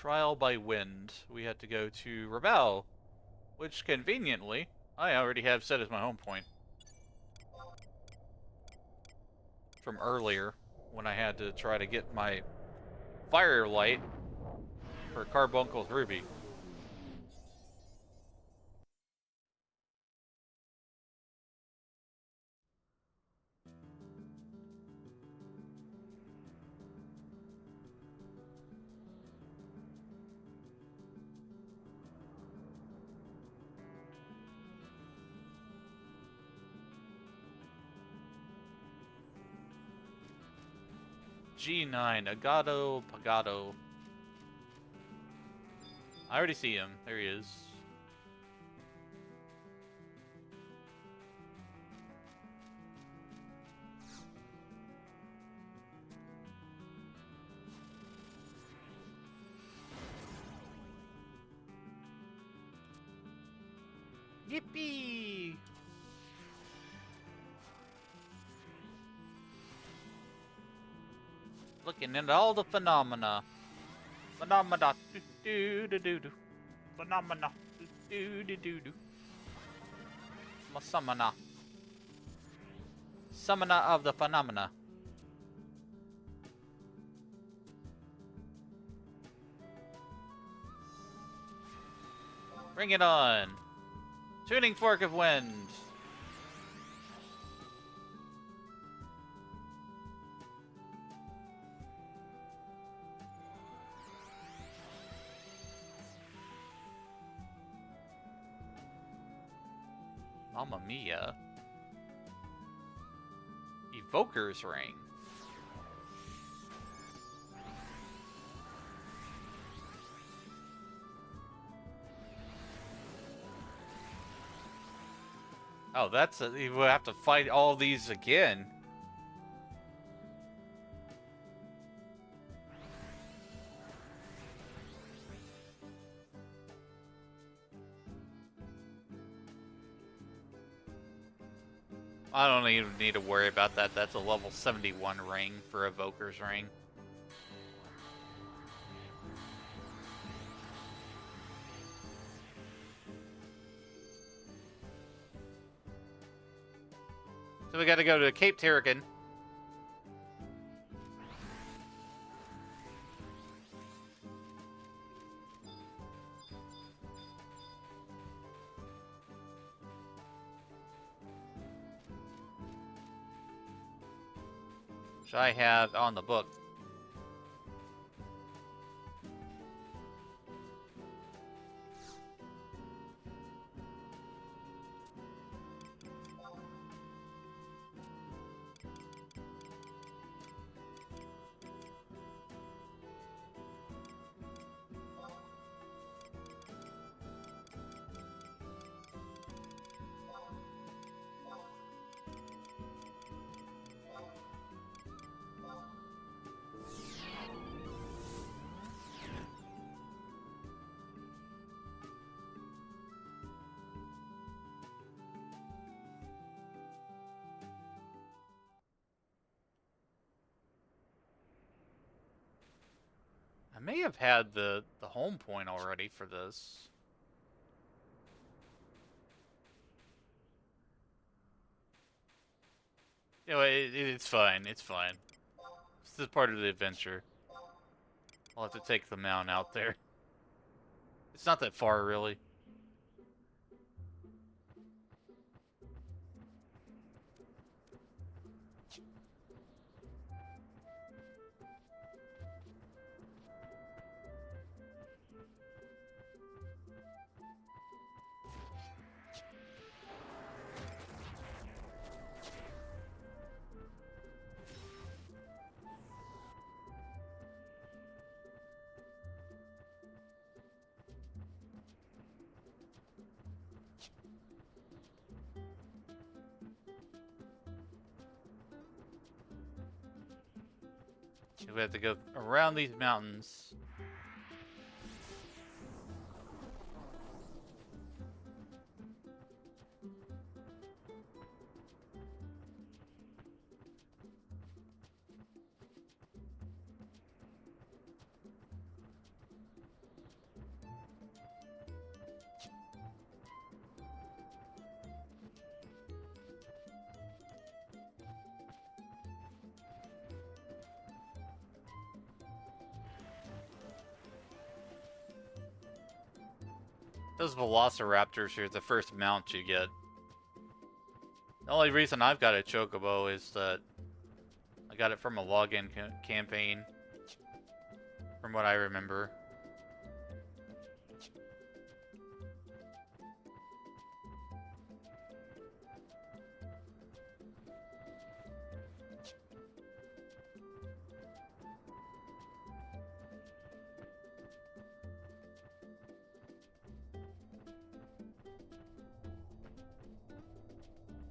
Trial by wind. We had to go to Rebel, which conveniently I already have set as my home point from earlier when I had to try to get my firelight for Carbuncle's Ruby. G9, Agado Pagado. I already see him. There he is. Yippee! Looking at all the phenomena. Phenomena. Do do do do. Phenomena. Do do do do. Summoner. Summoner of the phenomena. Bring it on. Tuning Fork of Wind. Mamma mia. Evoker's Ring. Oh, that's a, you will have to fight all these again. I don't even need to worry about that. That's a level 71 ring for Evoker's Ring. So we gotta go to Cape Terrican. Which I have on the book. I may have had the home point already for this. You know, it's fine. It's fine. This is part of the adventure. I'll have to take the mount out there. It's not that far, really. We have to go around these mountains. Those velociraptors here, the first mount you get. The only reason I've got a chocobo is that I got it from a login campaign, from what I remember.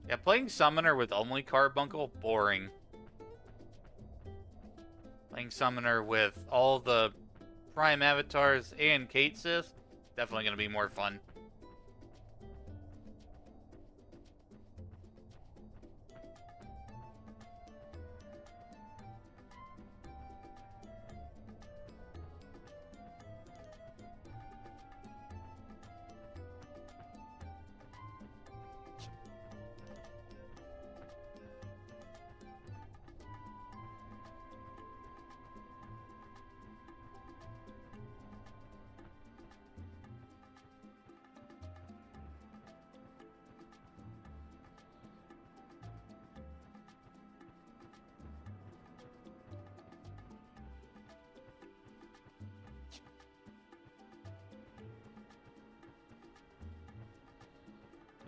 Yeah, playing Summoner with only Carbuncle, boring. Playing Summoner with all the Prime Avatars and Cait Sith, definitely going to be more fun.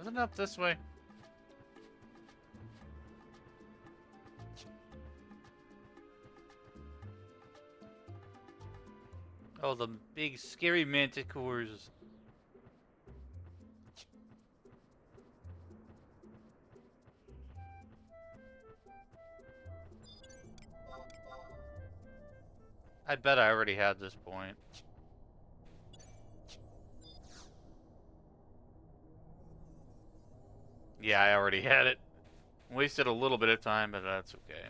Isn't it up this way? Oh, the big scary manticores. I bet I already had this point. Yeah, I already had it. Wasted a little bit of time, but that's okay.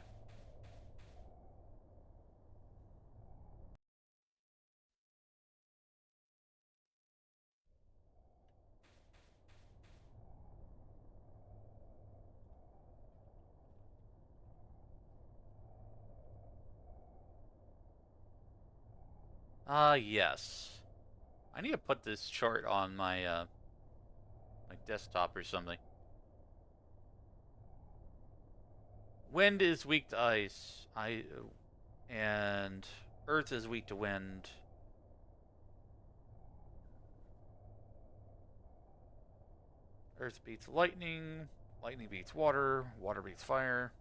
Yes. I need to put this chart on my, my desktop or something. Wind is weak to ice. And Earth is weak to wind. Earth beats lightning. Lightning beats water. Water beats fire.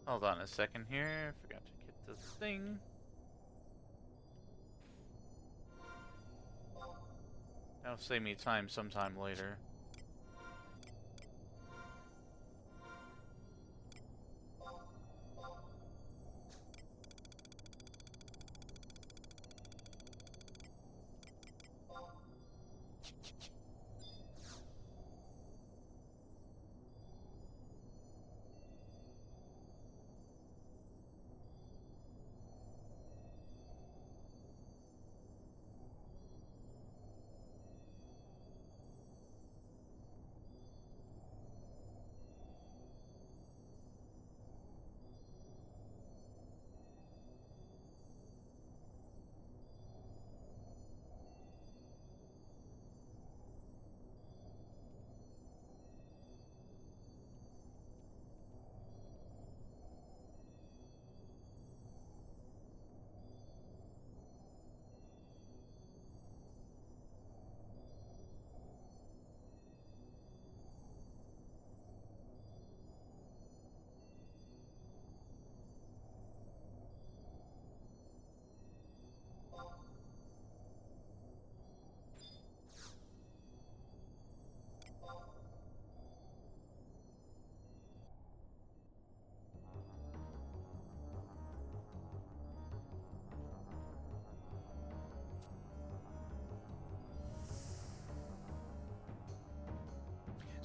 Hold on a second here. Forgot to get this thing. That'll save me time sometime later.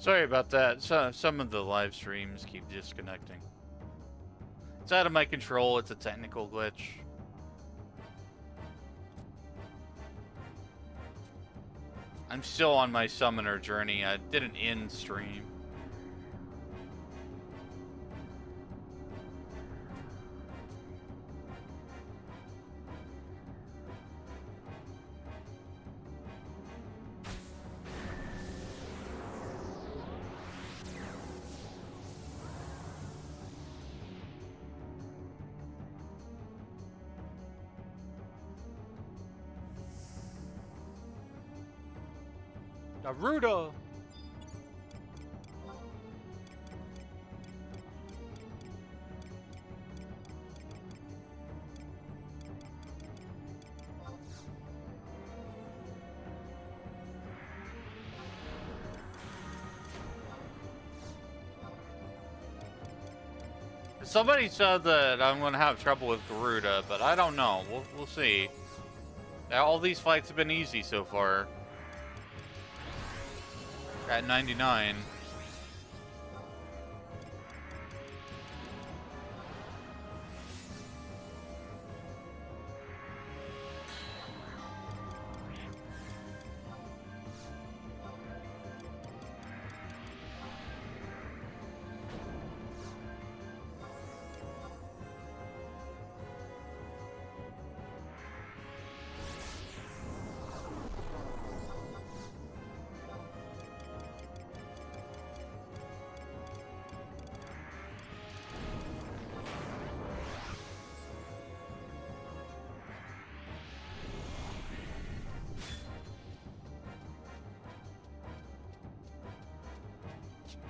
Sorry about that. Some of the live streams keep disconnecting. It's out of my control. It's a technical glitch. I'm still on my summoner journey. I didn't end stream. Naruto! Somebody said that I'm gonna have trouble with Garuda, but I don't know. We'll see. All these fights have been easy so far. At 99.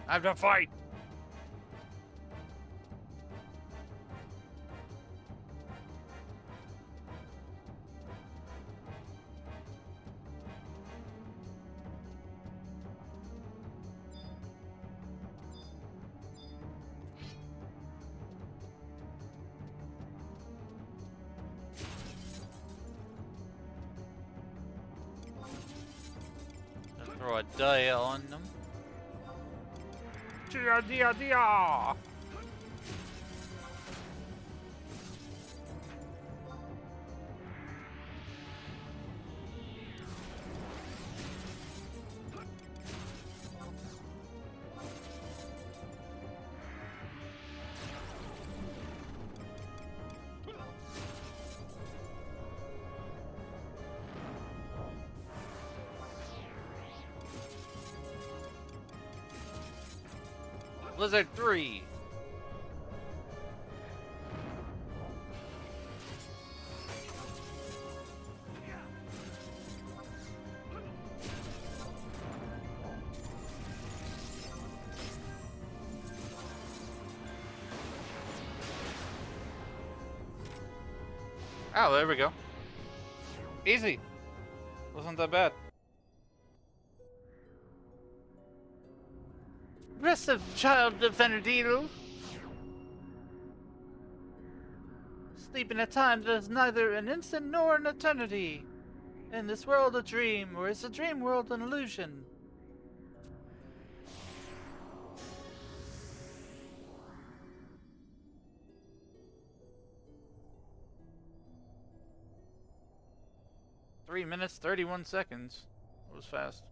I have to fight! Throw a dial on them. Dia dia dia! Blizzard 3! Oh, there we go. Easy. Wasn't that bad. Rest of child Venerdilo. Sleep in a time that is neither an instant nor an eternity. In this world a dream, or is the dream world an illusion? (3 minutes 31 seconds). That was fast.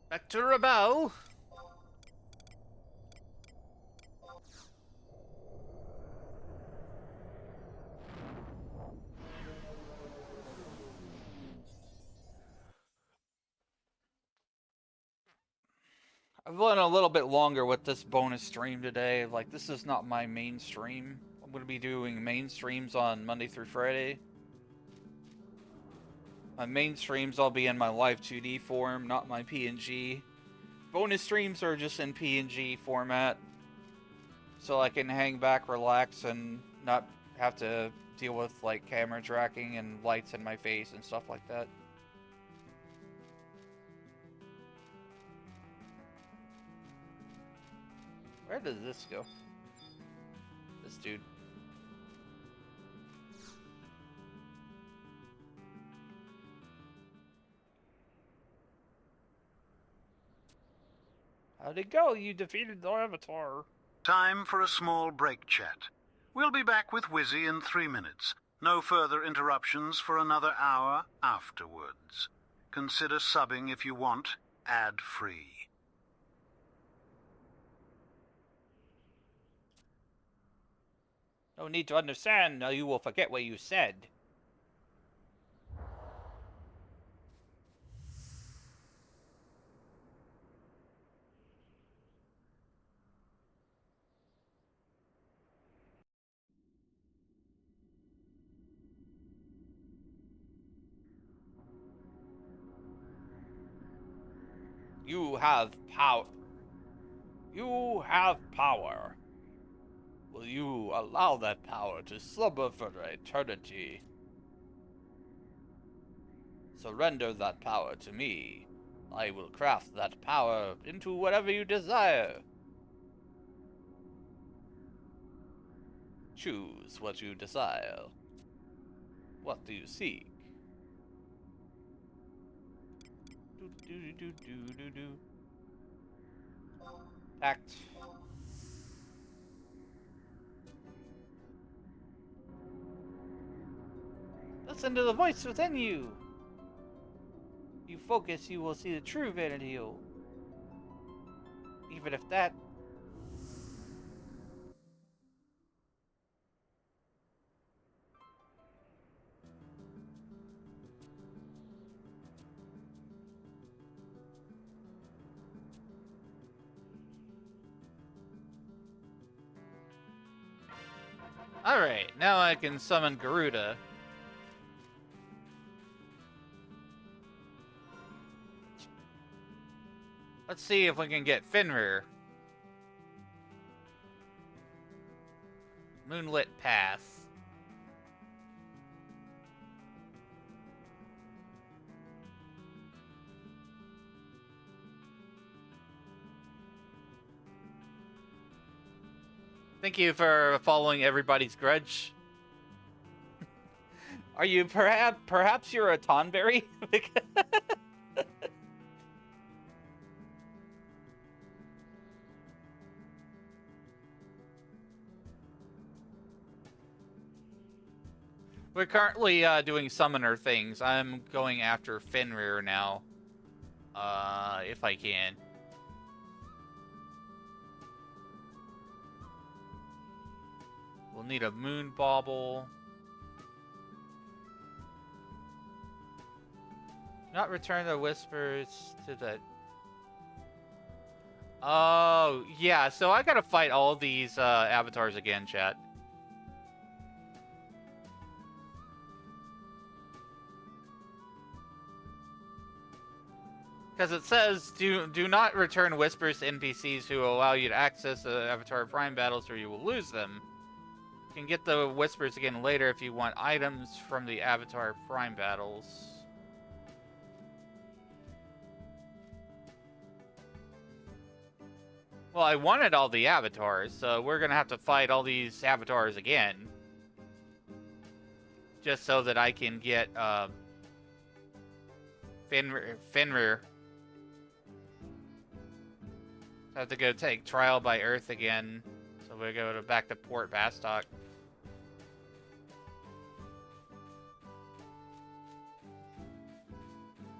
Back to Rabao. I've went a little bit longer with this bonus stream today. Like, this is not my main stream. I'm going to be doing main streams on Monday through Friday. My main streams I'll be in my live 2D form, not my PNG. Bonus streams are just in PNG format. So I can hang back, relax, and not have to deal with like camera tracking and lights in my face and stuff like that. Where does this go? This dude. How'd it go? You defeated the Avatar. Time for a small break chat. We'll be back with Wizzy in 3 minutes. No further interruptions for another hour afterwards. Consider subbing if you want, ad-free. No need to understand, now you will forget what you said. You have power. You have power. Will you allow that power to slumber for eternity? Surrender that power to me. I will craft that power into whatever you desire. Choose what you desire. What do you seek? Act. Listen to the voice within you. You focus, you will see the true vanity. Even if that. Alright, now I can summon Garuda. Let's see if we can get Fenrir. Moonlit Path. Thank you for following Everybody's Grudge. Are you perhaps you're a Tonberry? We're currently doing summoner things. I'm going after Fenrir now. If I can. We'll need a moon bauble. Not return the whispers to the... Oh, yeah, so I gotta fight all these avatars again, chat. Because it says, do not return whispers to NPCs who allow you to access the Avatar Prime battles or you will lose them. You can get the whispers again later if you want items from the Avatar Prime battles. Well, I wanted all the avatars, so we're gonna have to fight all these avatars again. Just so that I can get, Fenrir. I have to go take Trial by Earth again. So we go back to Port Bastok.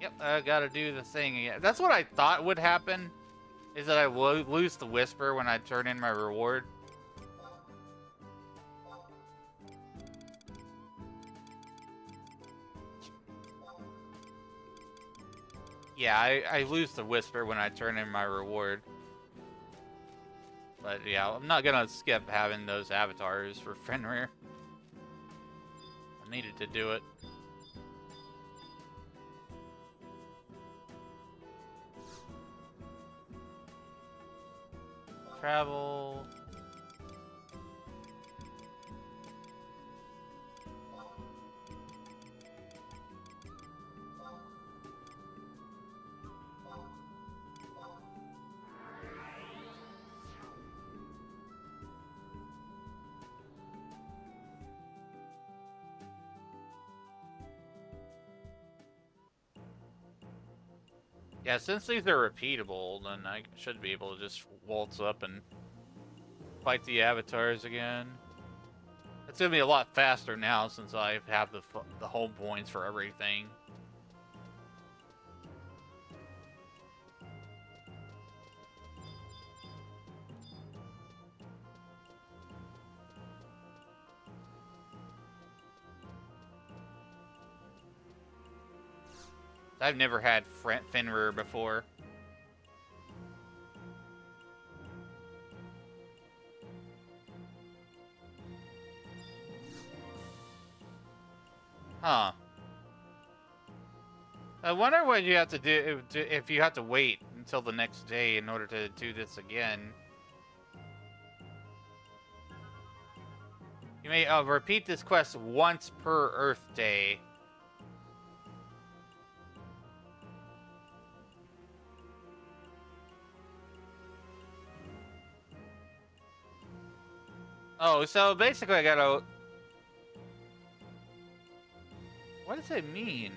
Yep, I gotta do the thing again. That's what I thought would happen. Is that I will lose the Whisper when I turn in my reward. Yeah, I lose the Whisper when I turn in my reward. But yeah, I'm not gonna skip having those avatars for Fenrir. I needed to do it. Travel. Yeah, since these are repeatable, then I should be able to just waltz up and fight the avatars again. It's gonna be a lot faster now since I have the home points for everything. I've never had Fenrir before. Huh. I wonder what you have to do if you have to wait until the next day in order to do this again. You may repeat this quest once per Earth Day. Oh, so basically I gotta... What does it mean?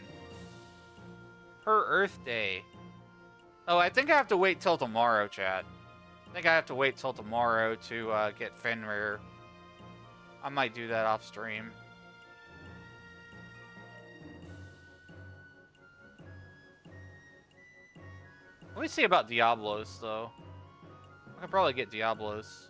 Per Earth Day. Oh, I think I have to wait till tomorrow, chat. I think I have to wait till tomorrow to get Fenrir. I might do that off stream. Let me see about Diablos, though. I could probably get Diablos.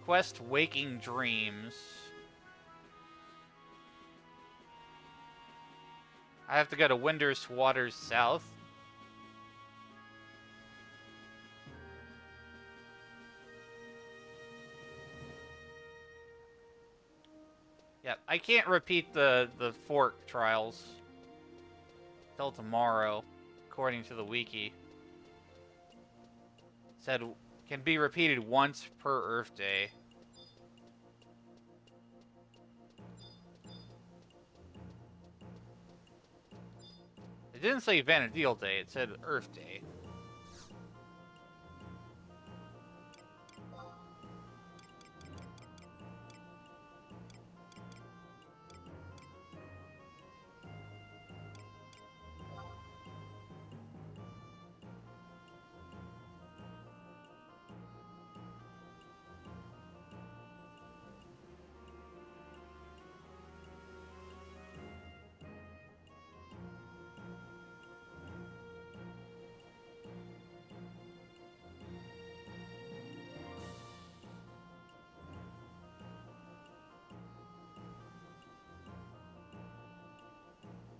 Quest Waking Dreams. I have to go to Winder's Waters South. Yep, I can't repeat the fork trials till tomorrow, according to the wiki. It said can be repeated once per Earth Day. It didn't say Vanadil Day, it said Earth Day.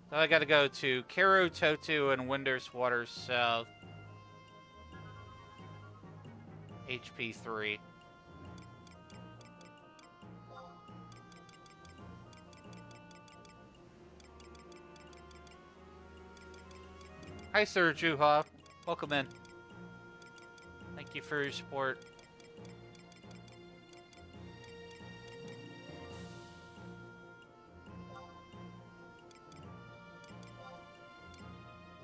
So I gotta go to Kero Totu and Winder's Waters South. HP 3. Hi, Sir Juha. Welcome in. Thank you for your support.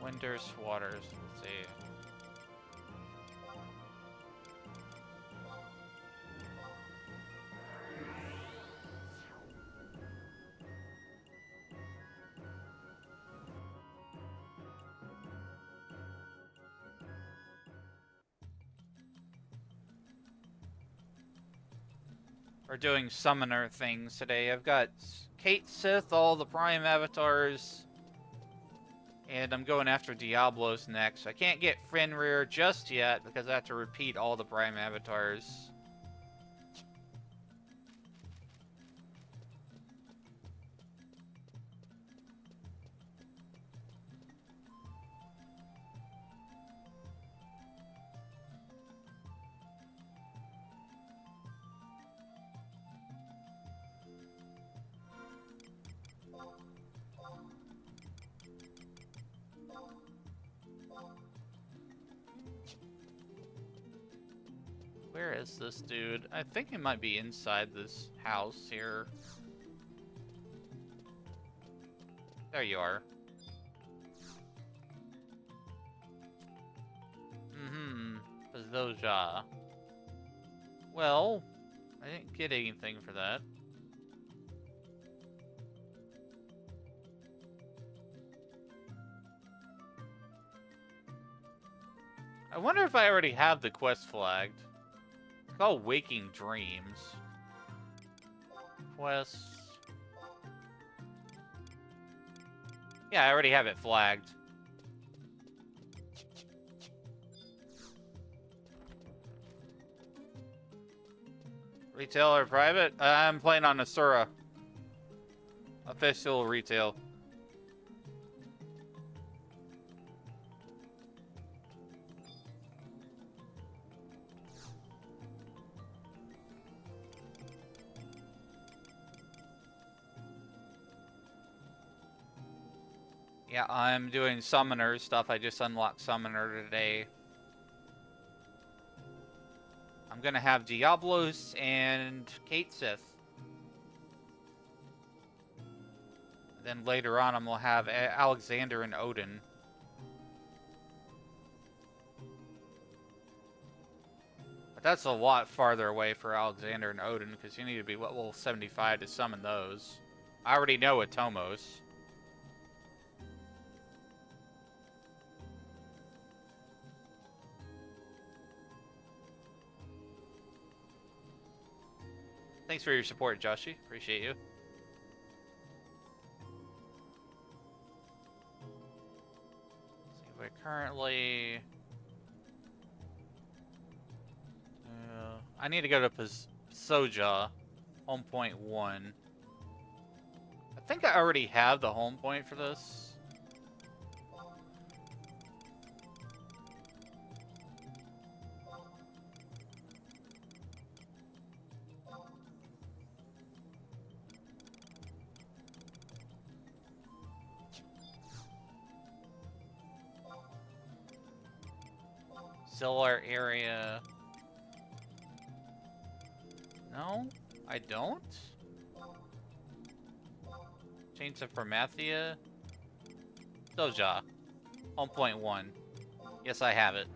Winder's Waters. Let's see. We're doing summoner things today. I've got Cait Sith, all the Prime avatars, and I'm going after Diablos next. I can't get Fenrir just yet because I have to repeat all the Prime avatars. Where is this dude? I think he might be inside this house here. There you are. Zoja. Well, I didn't get anything for that. I wonder if I already have the quest flagged. It's called Waking Dreams. Quests. Yeah, I already have it flagged. Retail or private? I'm playing on Asura. Official retail. Yeah, I'm doing summoner stuff. I just unlocked summoner today. I'm gonna have Diablos and Cait Sith. Then later on, I'm gonna have Alexander and Odin. But that's a lot farther away for Alexander and Odin, because you need to be level 75 to summon those. I already know Atomos. Thanks for your support, Joshi. Appreciate you. See, we're currently... I need to go to Soja, home point 1. I think I already have the home point for this. Cellar area. No, I don't. Chains of Promathia. Soja. Home point 1. Yes, I have it.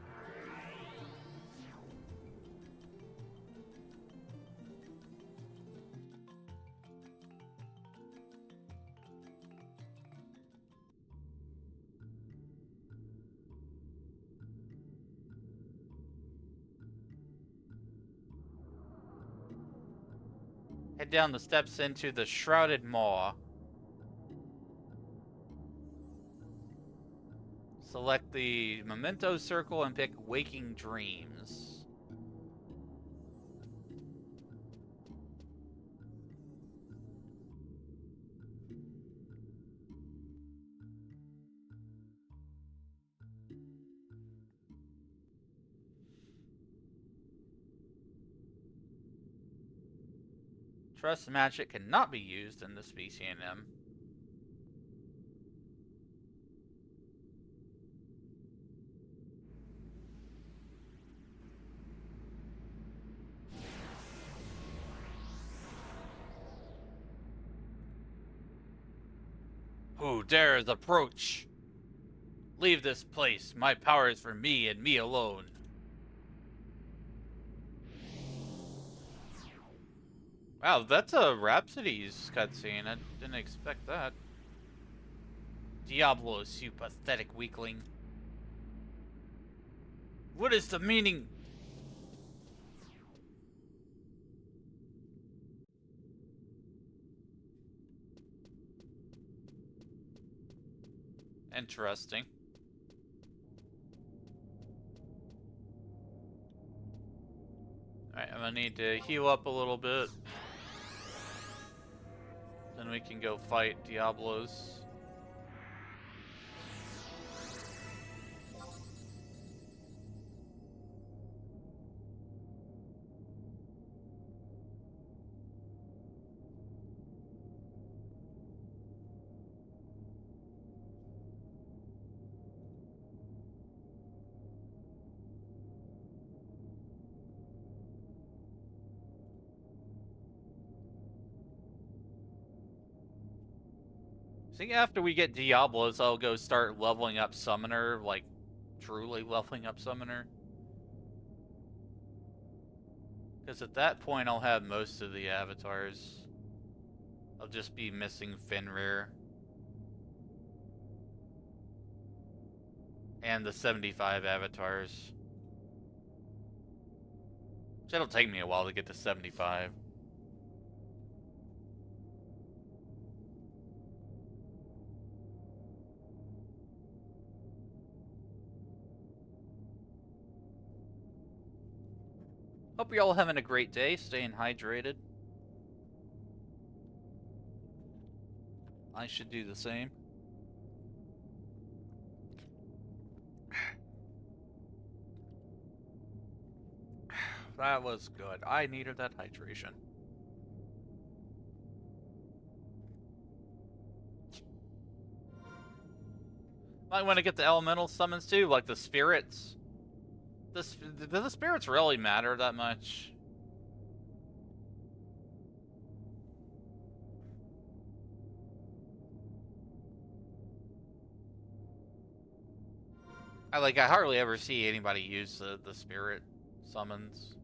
Head down the steps into the Shrouded Maw. Select the Memento Circle and pick Waking Dreams. Trust magic cannot be used in this VCNM. Who dares approach? Leave this place. My power is for me and me alone. Wow, that's a Rhapsody's cutscene. I didn't expect that. Diablos, you pathetic weakling. What is the meaning? Interesting. Alright, I'm gonna need to heal up a little bit. Then we can go fight Diablos. I think after we get Diablos, I'll go start leveling up Summoner, like, truly leveling up Summoner. Because at that point, I'll have most of the avatars. I'll just be missing Fenrir. And the 75 avatars. Which it'll take me a while to get to 75. Hope you're all having a great day, staying hydrated. I should do the same. That was good. I needed that hydration. Might want to get the elemental summons too, like the spirits. Do the spirits really matter that much? I hardly ever see anybody use the spirit summons.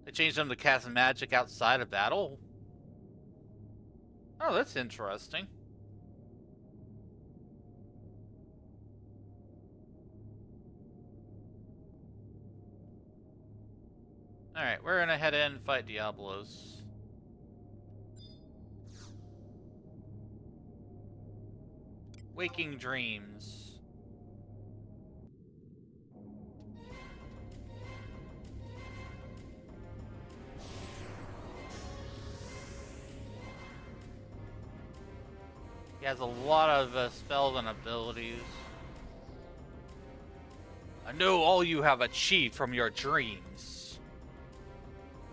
They changed them to cast magic outside of battle? Oh, that's interesting. Alright, we're gonna head in and fight Diablos. Waking Dreams. He has a lot of spells and abilities. I know all you have achieved from your dreams.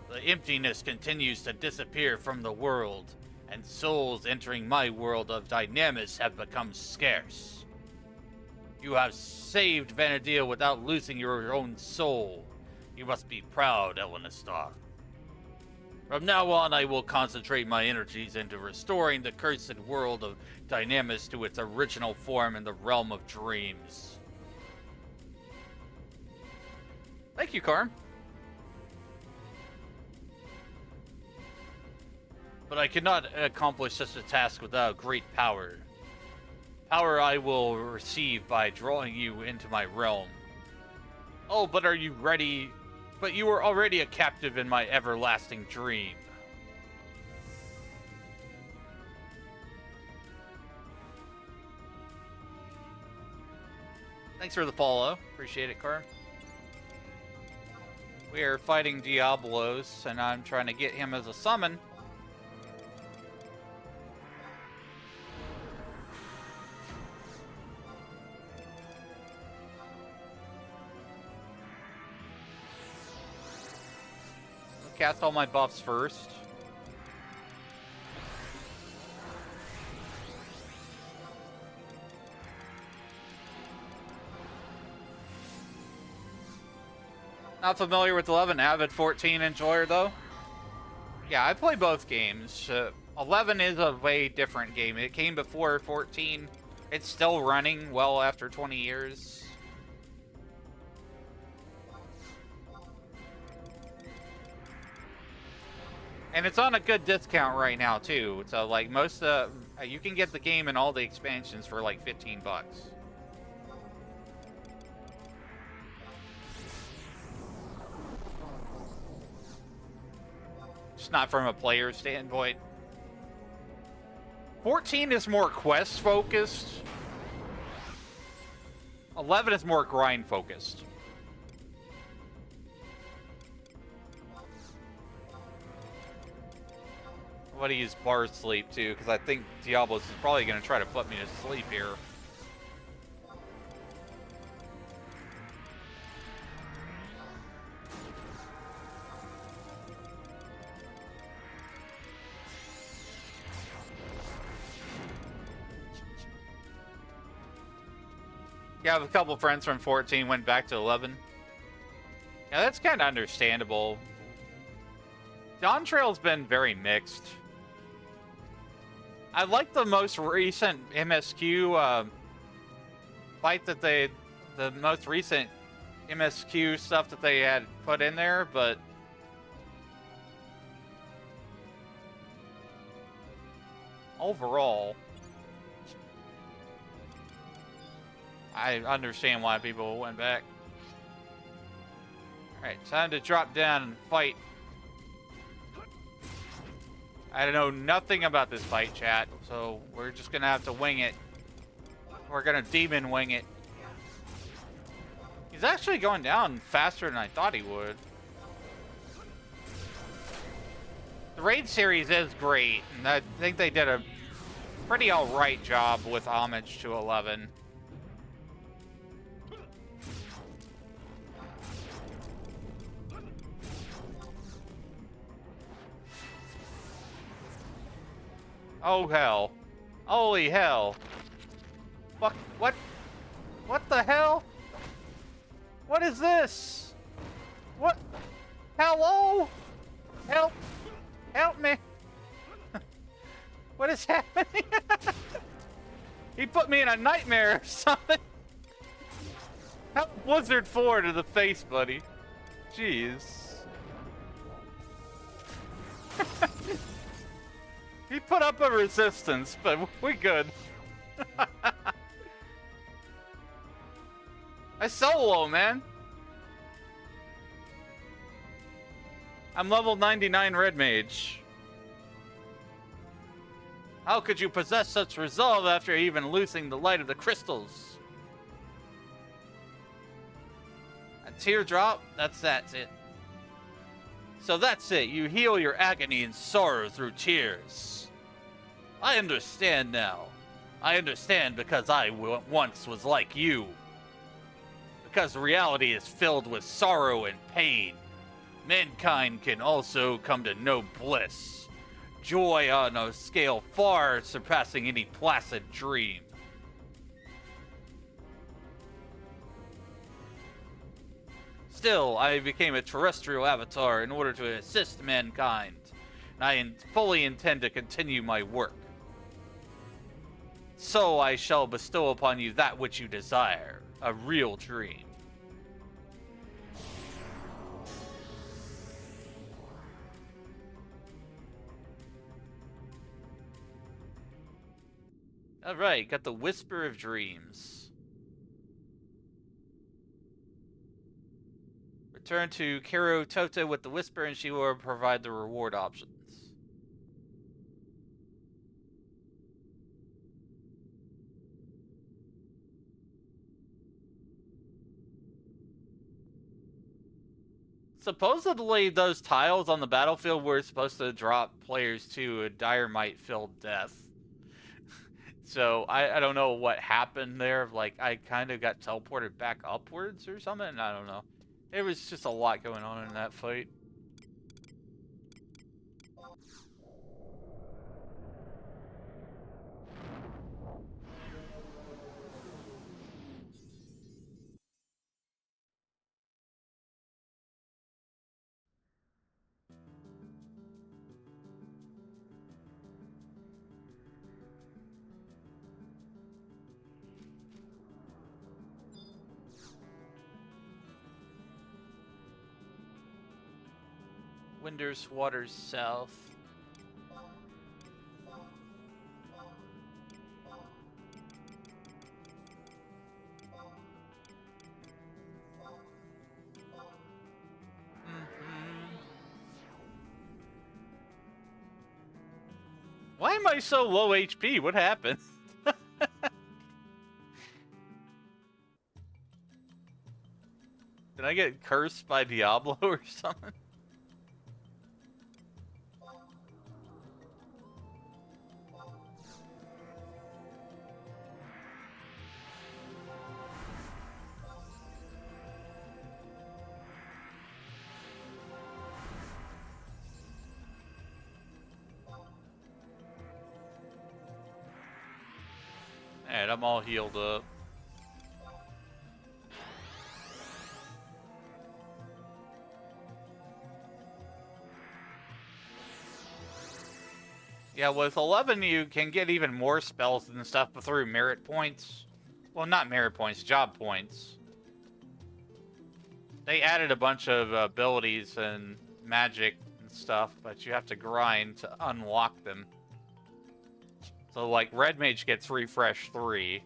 The emptiness continues to disappear from the world, and souls entering my world of Dynamis have become scarce. You have saved Vanadil without losing your own soul. You must be proud, Elenistar. From now on, I will concentrate my energies into restoring the cursed world of Dynamis to its original form in the realm of dreams. Thank you, Karm. But I cannot accomplish such a task without great power. Power I will receive by drawing you into my realm. Oh, but are you ready? But you were already a captive in my everlasting dream. Thanks for the follow. Appreciate it, Karm. We are fighting Diablos, and I'm trying to get him as a summon. Cast all my buffs first. Not familiar with 11, avid 14 enjoyer though. Yeah, I play both games. 11 is a way different game. It came before 14. It's still running well after 20 years. And it's on a good discount right now too. So like most you can get the game and all the expansions for like 15 bucks. Just not from a player standpoint. 14 is more quest focused. 11 is more grind focused. I'm gonna use bar sleep too, because I think Diablos is probably gonna try to put me to sleep here. Yeah, I have a couple friends from 14 went back to 11. Yeah, that's kind of understandable. Dawn Trail's been very mixed. I like the most recent MSQ fight that the most recent MSQ stuff that they had put in there, but overall, I understand why people went back. Alright, time to drop down and fight. I know nothing about this fight, chat, so we're just gonna have to wing it. We're gonna demon wing it. He's actually going down faster than I thought he would. The raid series is great, and I think they did a pretty alright job with homage to 11. Oh hell. Holy hell. Fuck, what? What the hell? What is this? What? Hello? Help. Help me. What is happening? He put me in a nightmare or something. Help Blizzard 4 to the face, buddy. Jeez. He put up a resistance, but we good. I solo, man. I'm level 99 red mage. How could you possess such resolve after even losing the light of the crystals? A teardrop? That's it. So that's it. You heal your agony and sorrow through tears. I understand now. I understand because I once was like you. Because reality is filled with sorrow and pain. Mankind can also come to know bliss. Joy on a scale far surpassing any placid dream. Still, I became a terrestrial avatar in order to assist mankind. And I fully intend to continue my work. So I shall bestow upon you that which you desire, a real dream. Alright, got the Whisper of Dreams. Return to Kiro Tota with the Whisper and she will provide the reward options. Supposedly, those tiles on the battlefield were supposed to drop players to a dynamite-filled death. So, I don't know what happened there. Like, I kind of got teleported back upwards or something. I don't know. It was just a lot going on in that fight. Winders Waters South. Why am I so low HP? What happened? Did I get cursed by Diablo or something? Alright, I'm all healed up. Yeah, with 11 you can get even more spells and stuff through merit points. Well, not merit points, job points. They added a bunch of abilities and magic and stuff, but you have to grind to unlock them. So, like, Red Mage gets refresh 3.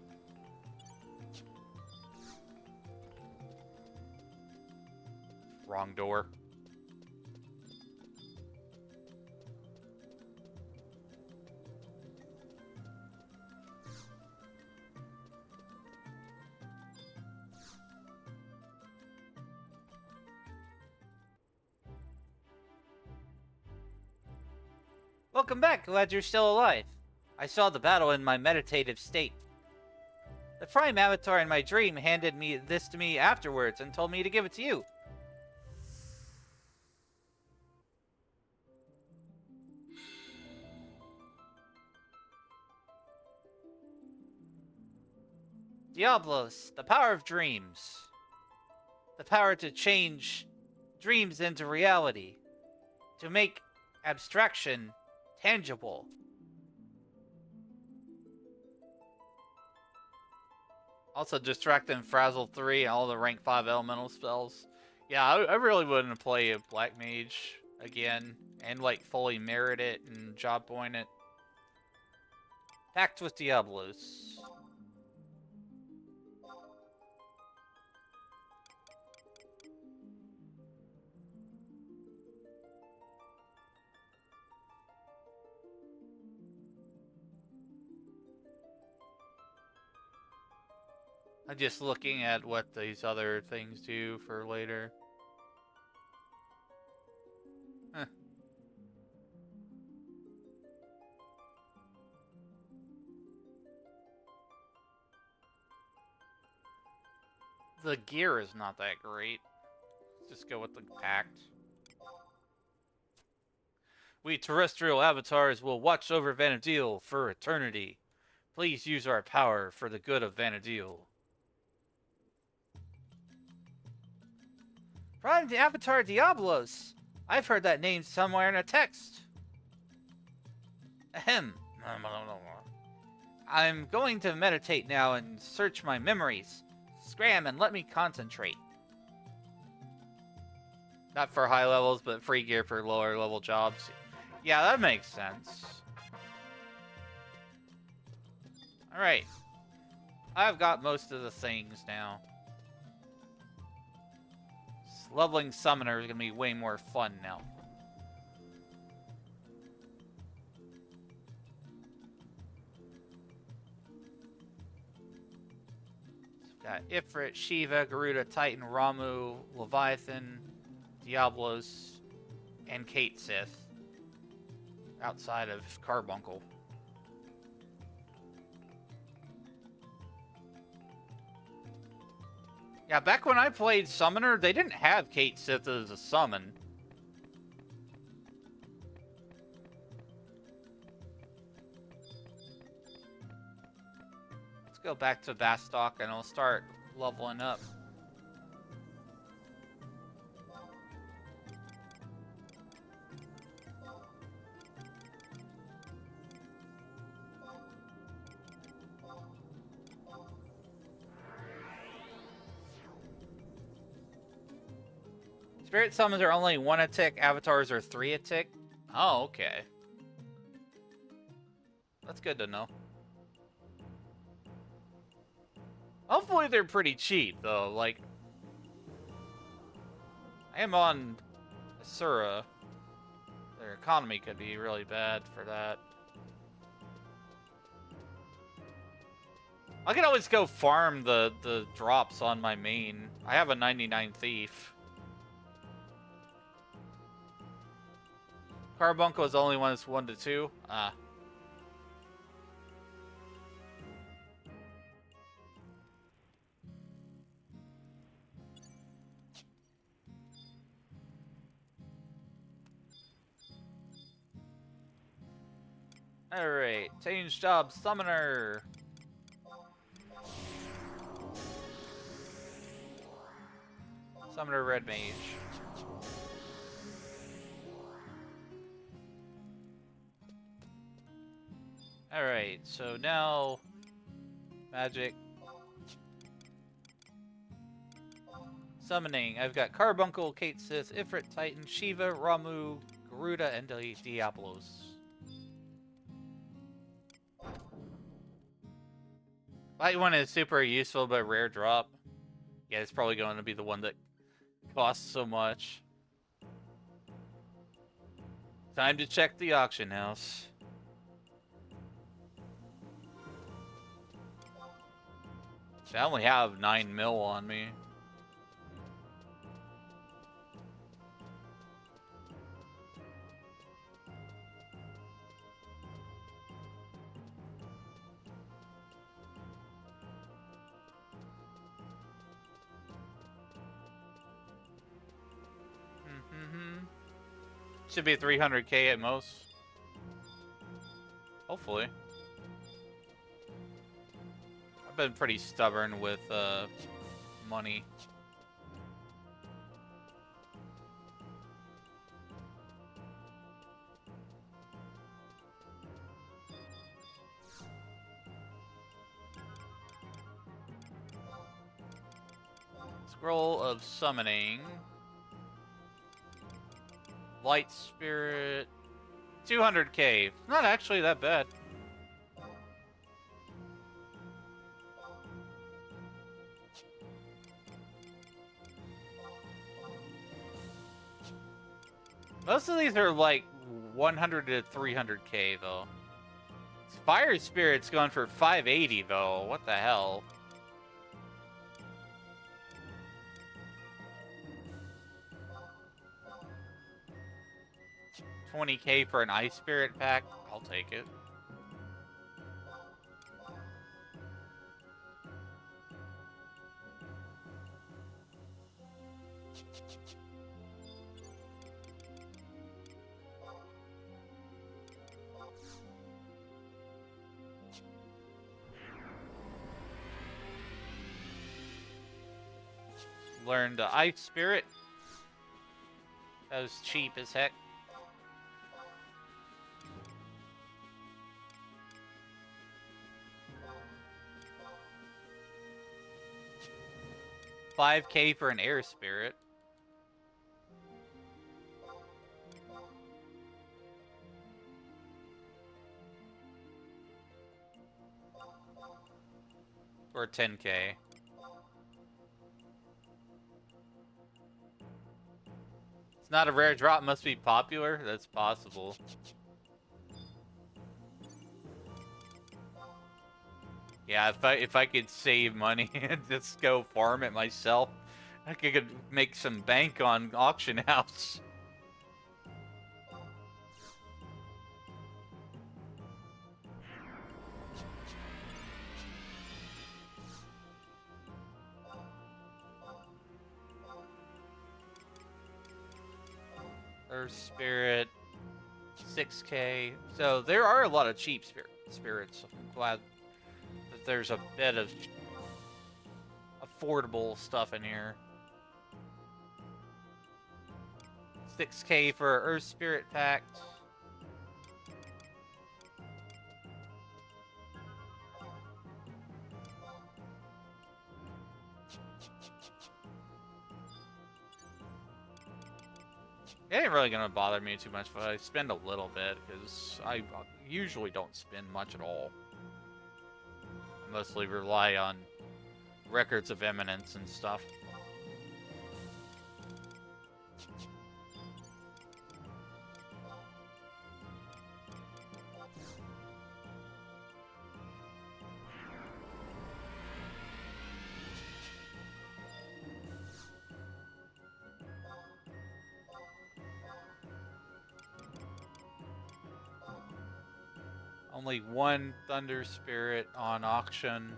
Wrong door. Welcome back, glad you're still alive. I saw the battle in my meditative state. The Prime Avatar in my dream handed this to me afterwards and told me to give it to you. Diablos, the power of dreams. The power to change dreams into reality. To make abstraction tangible. Also, Distract and Frazzle 3 and all the rank 5 elemental spells. Yeah, I really wouldn't play a Black Mage again and, like, fully merit it and job point it. Pact with Diablos. I'm just looking at what these other things do for later. Huh. The gear is not that great. Let's just go with the pact. We terrestrial avatars will watch over Vanadil for eternity. Please use our power for the good of Vanadil. Prime Avatar Diablos. I've heard that name somewhere in a text. Ahem. I'm going to meditate now and search my memories. Scram and let me concentrate. Not for high levels, but free gear for lower level jobs. Yeah, that makes sense. Alright. I've got most of the things now. Leveling Summoner is going to be way more fun now. Got Ifrit, Shiva, Garuda, Titan, Ramu, Leviathan, Diablos, and Cait Sith. Outside of Carbuncle. Yeah, back when I played Summoner, they didn't have Cait Sith as a summon. Let's go back to Bastok and I'll start leveling up. Spirit summons are only 1 a tick, avatars are 3 a tick. Oh, okay. That's good to know. Hopefully they're pretty cheap, though. Like, I am on Asura. Their economy could be really bad for that. I can always go farm the drops on my main. I have a 99 thief. Carbuncle is the only one that's 1 to 2. Ah. Alright, change job, Summoner. Summoner Red Mage. Alright, so now magic, Summoning. I've got Carbuncle, Cait Sith, Ifrit, Titan, Shiva, Ramu, Garuda, and Diablos. Light one is super useful, but rare drop. Yeah, it's probably going to be the one that costs so much. Time to check the auction house. I only have 9 mil on me. Should be 300k at most. Hopefully. I've been pretty stubborn with money. Scroll of Summoning. Light Spirit. 200k. Not actually that bad. Most of these are like 100 to 300k though. Fire Spirit's going for 580 though. What the hell? $20k for an Ice Spirit pack. I'll take it. Learned Ice Spirit. That was cheap as heck. $5k for an Air Spirit. Or 10k. It's not a rare drop, must be popular? That's possible. Yeah, if I could save money and just go farm it myself, I could make some bank on auction house. Earth Spirit, 6k. So there are a lot of cheap spirits. I'm glad that there's a bit of affordable stuff in here. 6k for Earth Spirit pack. It ain't really gonna bother me too much if I spend a little bit, because I usually don't spend much at all. I mostly rely on records of eminence and stuff. Only one Thunder Spirit on auction.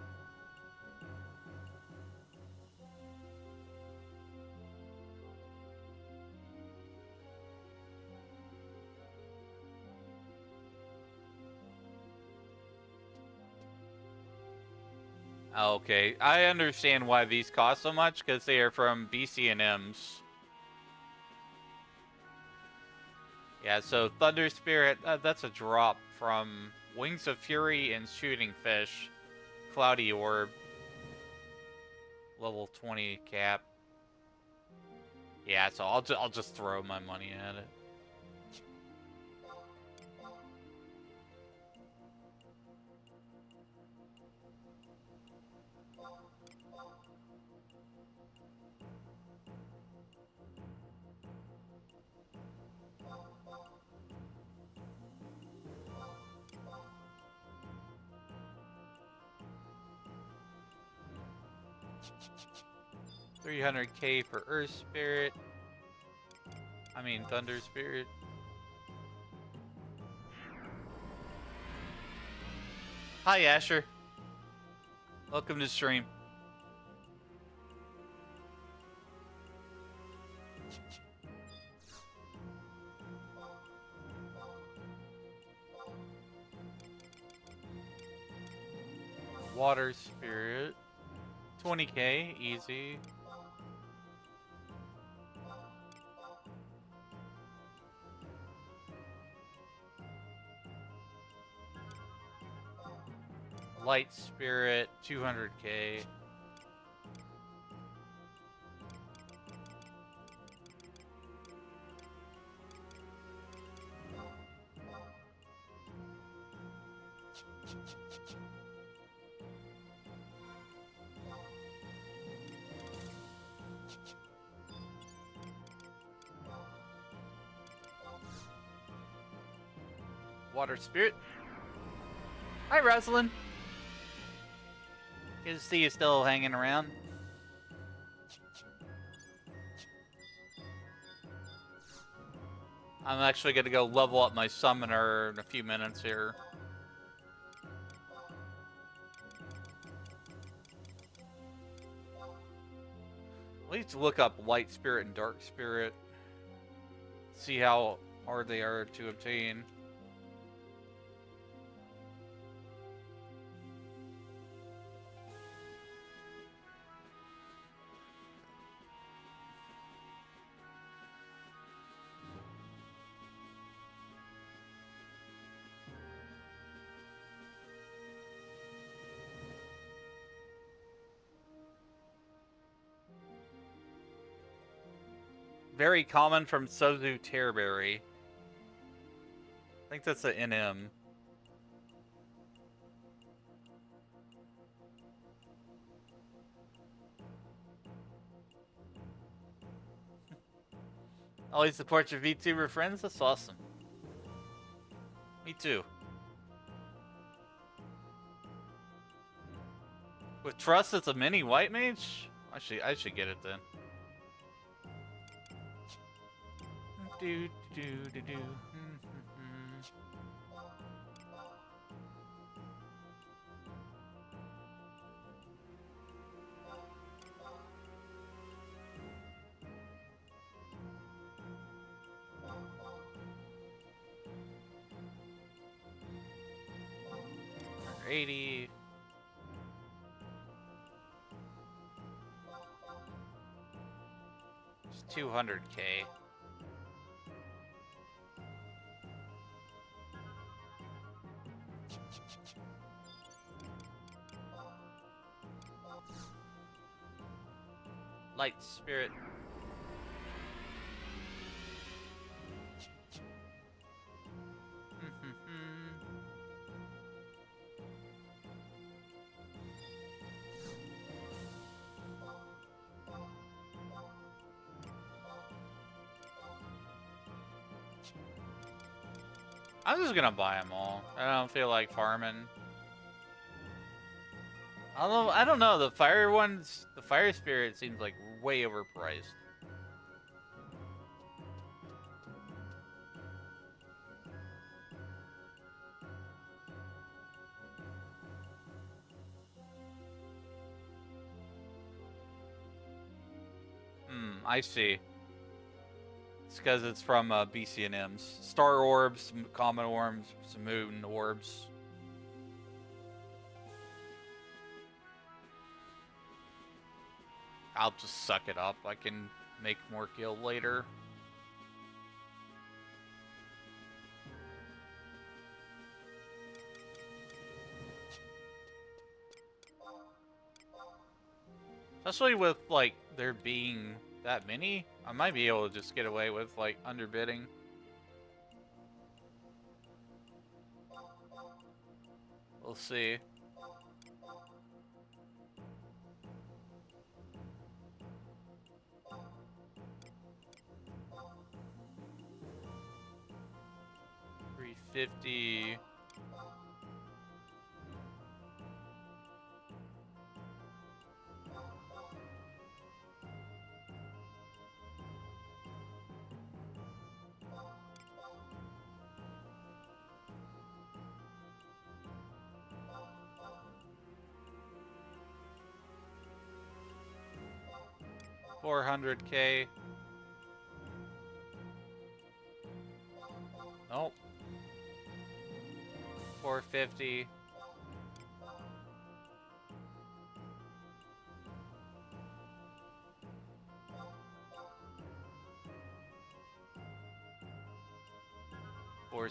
Okay, I understand why these cost so much, because they are from BC&Ms. Yeah, so Thunder Spirit, that's a drop from Wings of Fury and Shooting Fish. Cloudy Orb. Level 20 cap. Yeah, so I'll just throw my money at it. $300K for Earth Spirit. I mean Thunder Spirit. Hi Asher. Welcome to stream. Water Spirit. 20K, easy. Light Spirit, 200K. Water Spirit. Hi, Rosalind. Good to see you still hanging around. I'm actually going to go level up my summoner in a few minutes here. At least look up Light Spirit and Dark Spirit. See how hard they are to obtain. Very common from Sozu Terberry. I think that's an NM. Always support your VTuber friends? That's awesome. Me too. With Trust, it's a mini white mage? I should get it then. Do do do do. $80. It's 200K. Light Spirit. I'm just gonna buy them all. I don't feel like farming. Although, I don't know, the fire ones, the fire spirit seems like way overpriced. I see. It's because it's from BCNMs. Star orbs, some common orbs, some moon orbs. I'll just suck it up. I can make more guild later. Especially with, like, there being that many? I might be able to just get away with, like, underbidding. We'll see. $350. $400K. Nope. 450. Four,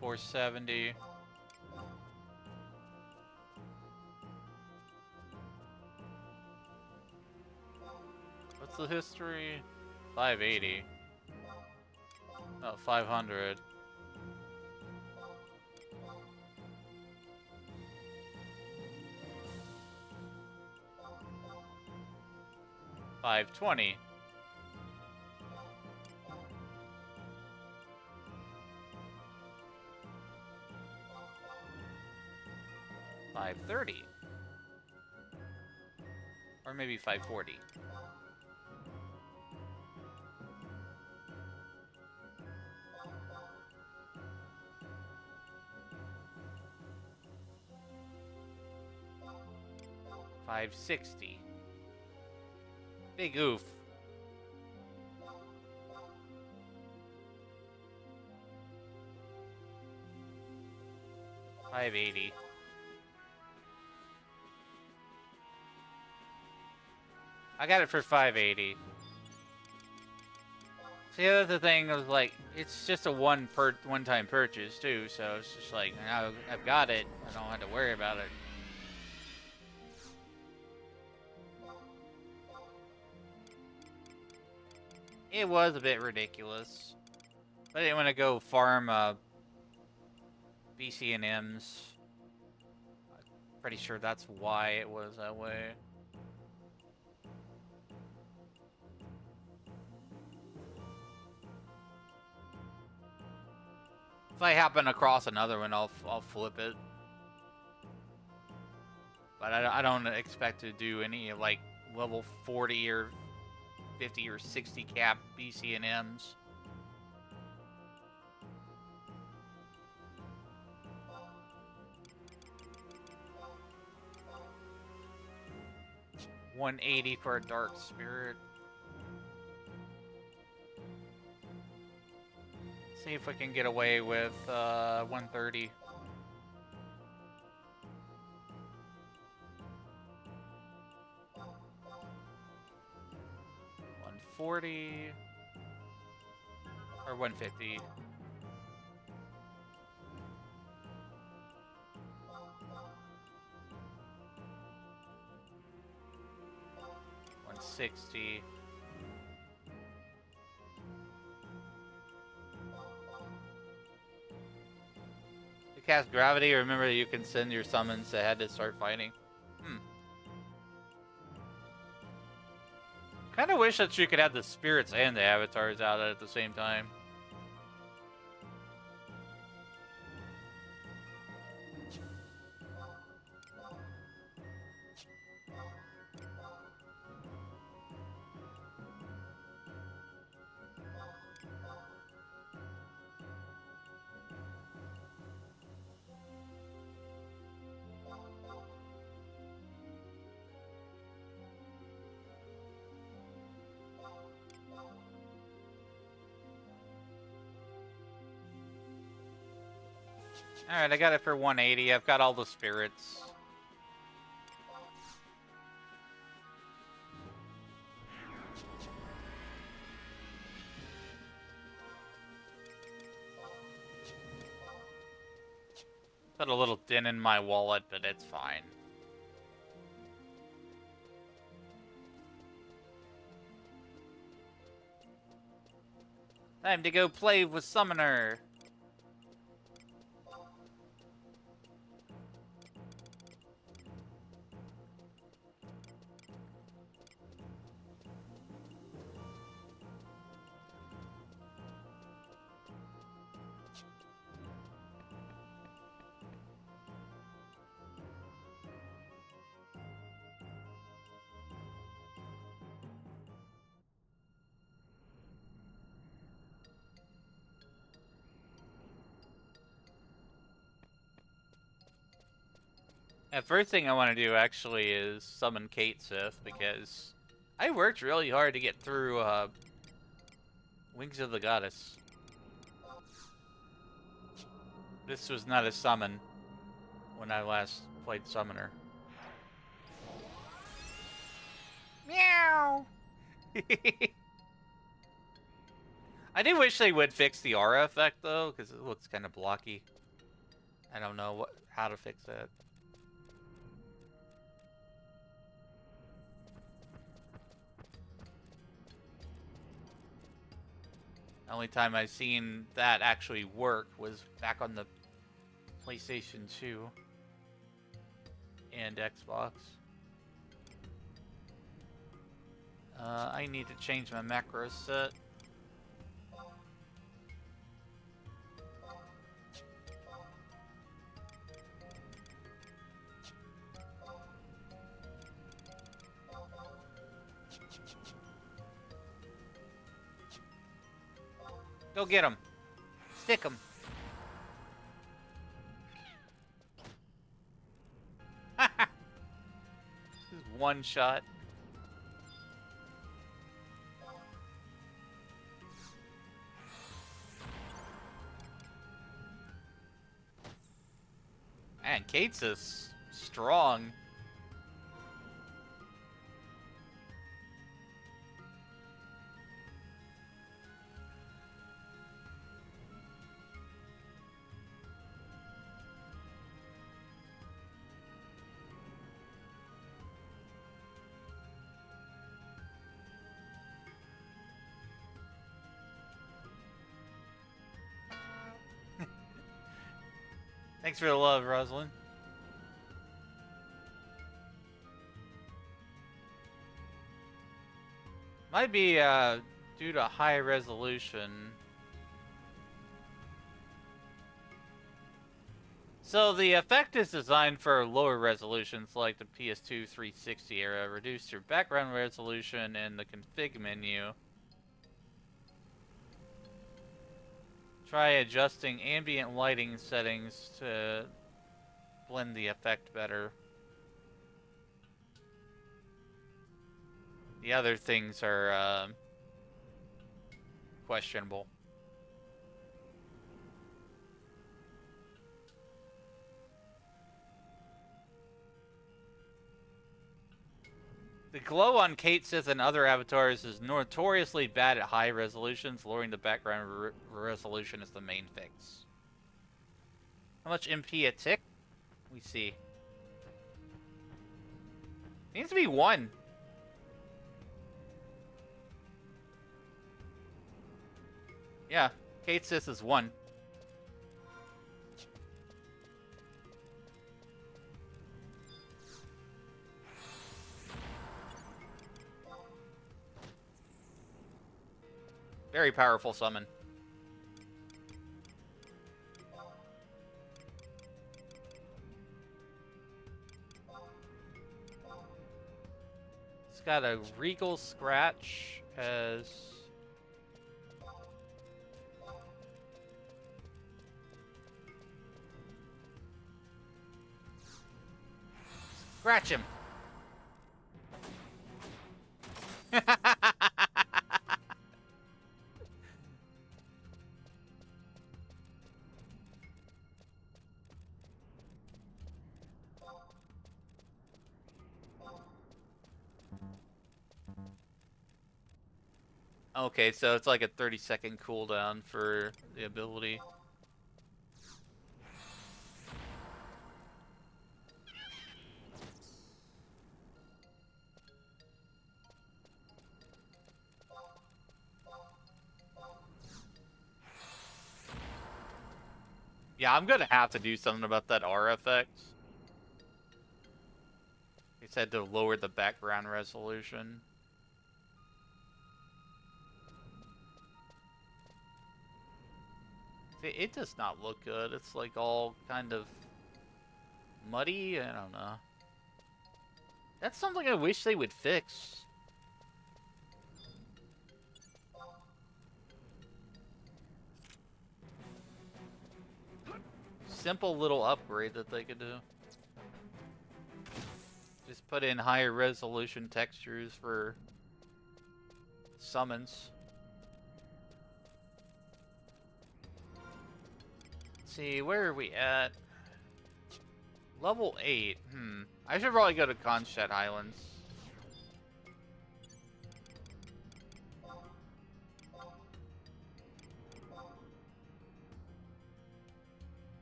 470. What's the history? 580. Oh, 500. $520. $530. Or maybe 540. $560. Big oof. $580. I got it for $580. See, that's the thing was like, it's just a one-time purchase too, so it's just like, now I've got it, I don't have to worry about it. It was a bit ridiculous. But I didn't want to go farm BC&Ms. I'm pretty sure that's why it was that way. If I happen across another one, I'll flip it. But I don't expect to do any like level 40 or 50 or 60 cap BC&Ms. $180 for a dark spirit. See if we can get away with 130. $140 or $150. $160. To cast gravity, remember you can send your summons ahead to start fighting. Kind of wish that you could have the spirits and the avatars out at the same time. Alright, I got it for 180. I've got all the spirits. Put a little dent in my wallet, but it's fine. Time to go play with Summoner. The first thing I want to do actually is summon Cait Sith because I worked really hard to get through Wings of the Goddess. This was not a summon when I last played Summoner. Meow! I do wish they would fix the aura effect though, because it looks kind of blocky. I don't know how to fix that. The only time I've seen that actually work was back on the PlayStation 2 and Xbox. I need to change my macro set. Go get him. Stick him. This is one shot. Man, Cait Sith strong. Thanks for the love, Rosalind. Might be due to high resolution. So the effect is designed for lower resolutions like the PS2 360 era. Reduce your background resolution in the config menu. Try adjusting ambient lighting settings to blend the effect better. The other things are questionable. The glow on Cait Sith and other avatars is notoriously bad at high resolutions. Lowering the background resolution is the main fix. How much MP a tick? We see. Needs to be 1. Yeah, Cait Sith is 1. Very powerful summon. It's got a regal scratch as... Scratch him! Okay, so it's like a 30-second cooldown for the ability. Yeah, I'm gonna have to do something about that RFX. They said to lower the background resolution. It does not look good. It's like all kind of muddy. I don't know. That's something I wish they would fix. Simple little upgrade that they could do. Just put in higher resolution textures for summons. Let's see, where are we at? Level 8. I should probably go to Conchette Highlands.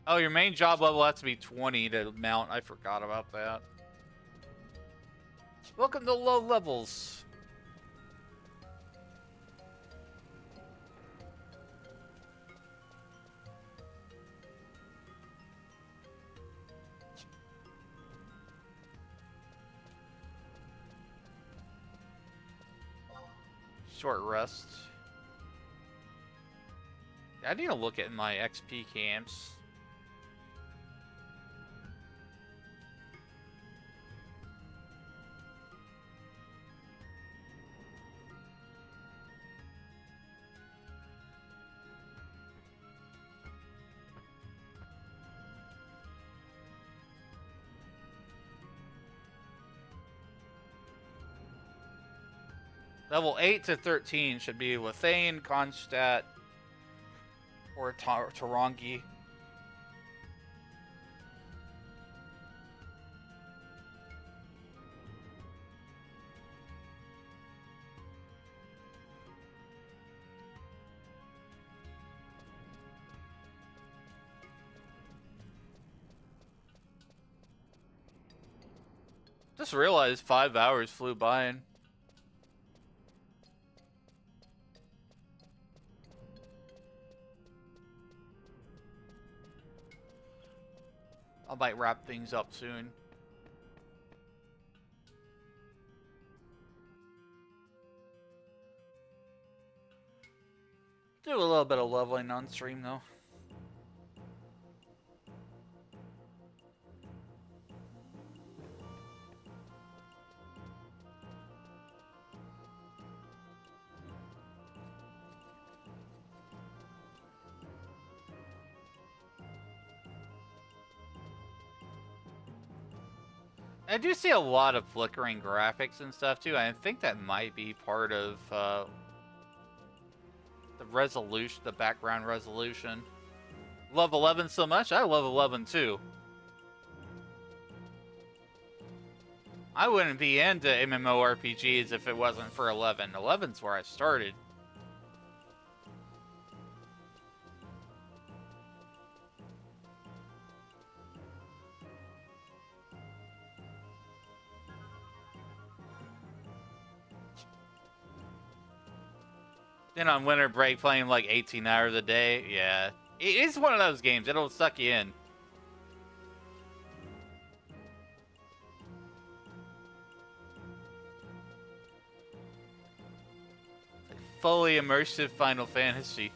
Oh, your main job level has to be 20 to mount. I forgot about that. Welcome to low levels. Short rest. I need to look at my XP camps. Level 8 to 13 should be Lithane, Kronstadt, or Tarangi. Just realized 5 hours flew by and I might wrap things up soon. Do a little bit of leveling on stream though. I do see a lot of flickering graphics and stuff too. I think that might be part of the resolution, the background resolution. Love 11 so much, I love 11 too. I wouldn't be into MMORPGs if it wasn't for 11. 11's where I started. Then on winter break playing like 18 hours a day, yeah. It is one of those games, it'll suck you in. Like fully immersive Final Fantasy.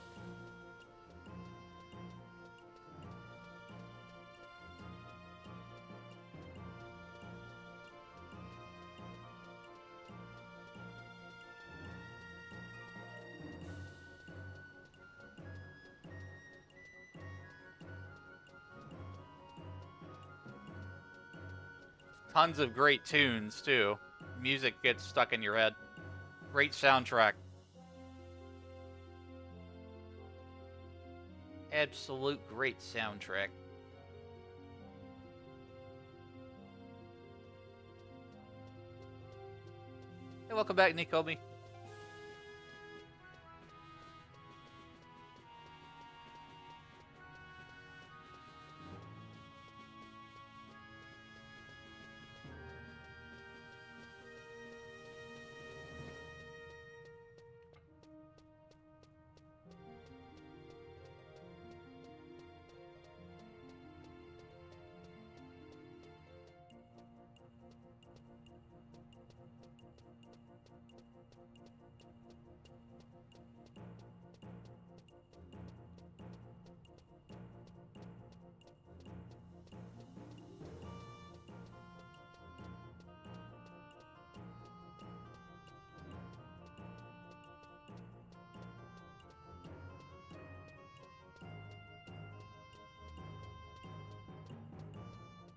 Tons of great tunes, too. Music gets stuck in your head. Great soundtrack. Absolute great soundtrack. Hey, welcome back, Nikobi.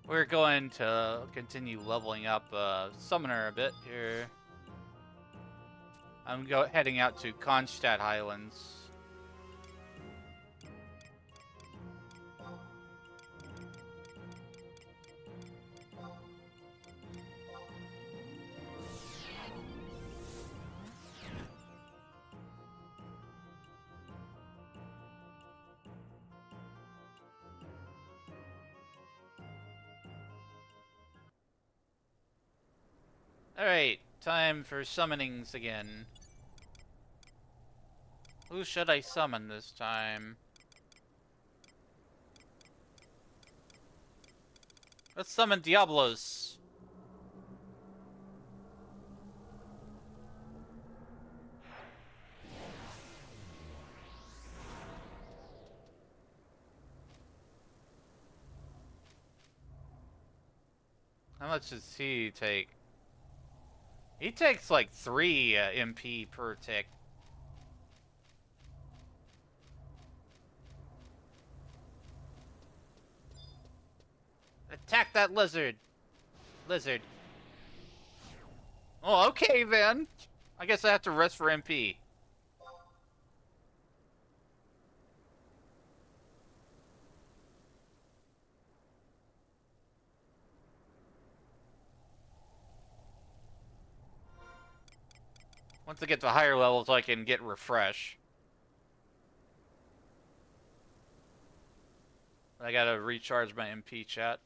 We're going to continue leveling up Summoner a bit here. I'm heading out to Kronstadt Highlands. Alright, time for summonings again. Who should I summon this time? Let's summon Diablos. How much does he take? He takes like 3 MP per tick. Attack that lizard! Lizard. Oh, okay then. I guess I have to rest for MP. Once I get to higher levels, I can get refresh. I gotta recharge my MP chat.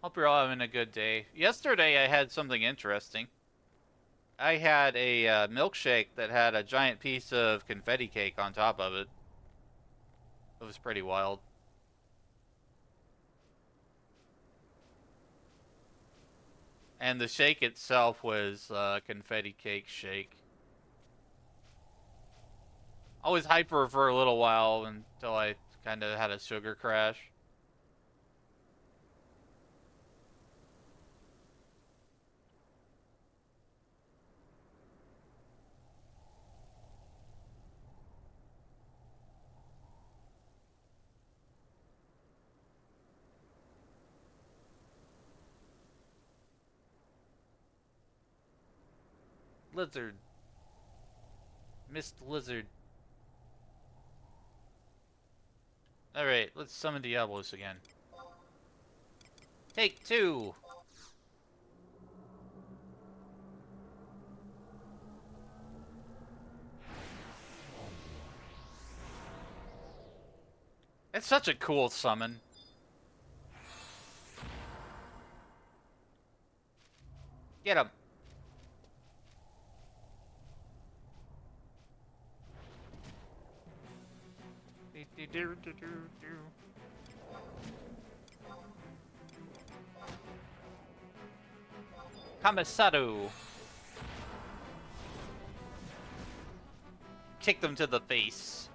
Hope you're all having a good day. Yesterday I had something interesting. I had a milkshake that had a giant piece of confetti cake on top of it. It was pretty wild. And the shake itself was confetti cake shake. I was hyper for a little while until I kind of had a sugar crash. Lizard. Missed lizard. Alright, let's summon Diablos again. Take 2! It's such a cool summon. Get him! Kamisaru. Kick them to the face.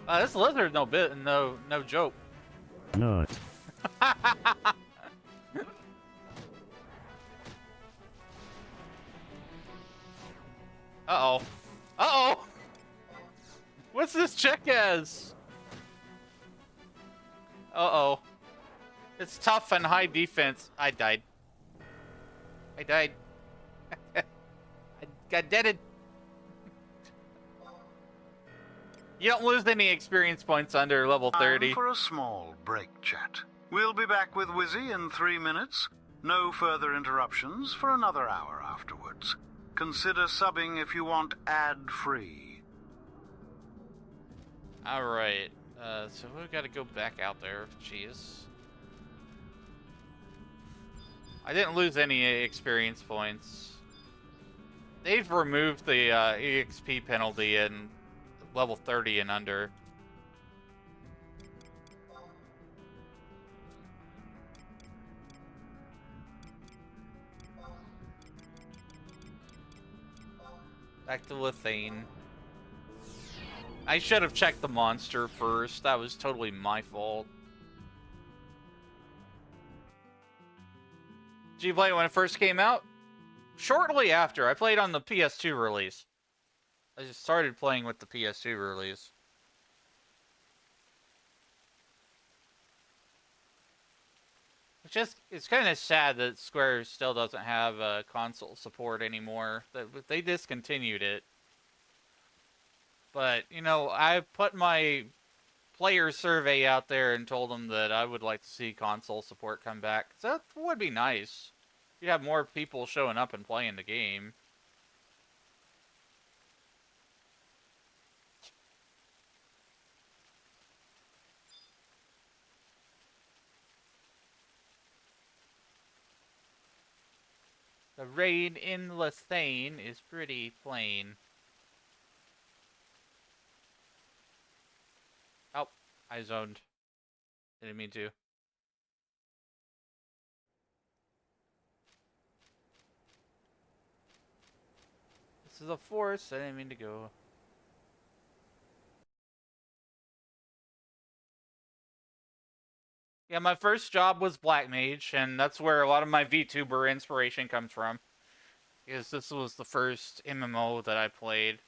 This lizard no joke. No. Uh-oh. Uh-oh! What's this check as? Uh-oh. It's tough and high defense. I died. I died. I got deaded. You don't lose any experience points under level 30. Time for a small break chat. We'll be back with Wizzy in 3 minutes. No further interruptions for another hour afterwards. Consider subbing if you want ad-free. Alright. So we've got to go back out there. Jeez. I didn't lose any experience points. They've removed the EXP penalty in level 30 and under. Back to Lithane. I should have checked the monster first. That was totally my fault. Did you play it when it first came out? Shortly after. I played on the PS2 release. I just started playing with the PS2 release. It's kind of sad that Square still doesn't have console support anymore. They discontinued it. But, you know, I put my player survey out there and told them that I would like to see console support come back. So that would be nice. You'd have more people showing up and playing the game. The raid in Lithane is pretty plain. Oh, I zoned. Didn't mean to. This is a force. I didn't mean to go. Yeah, my first job was Black Mage, and that's where a lot of my VTuber inspiration comes from. Because this was the first MMO that I played.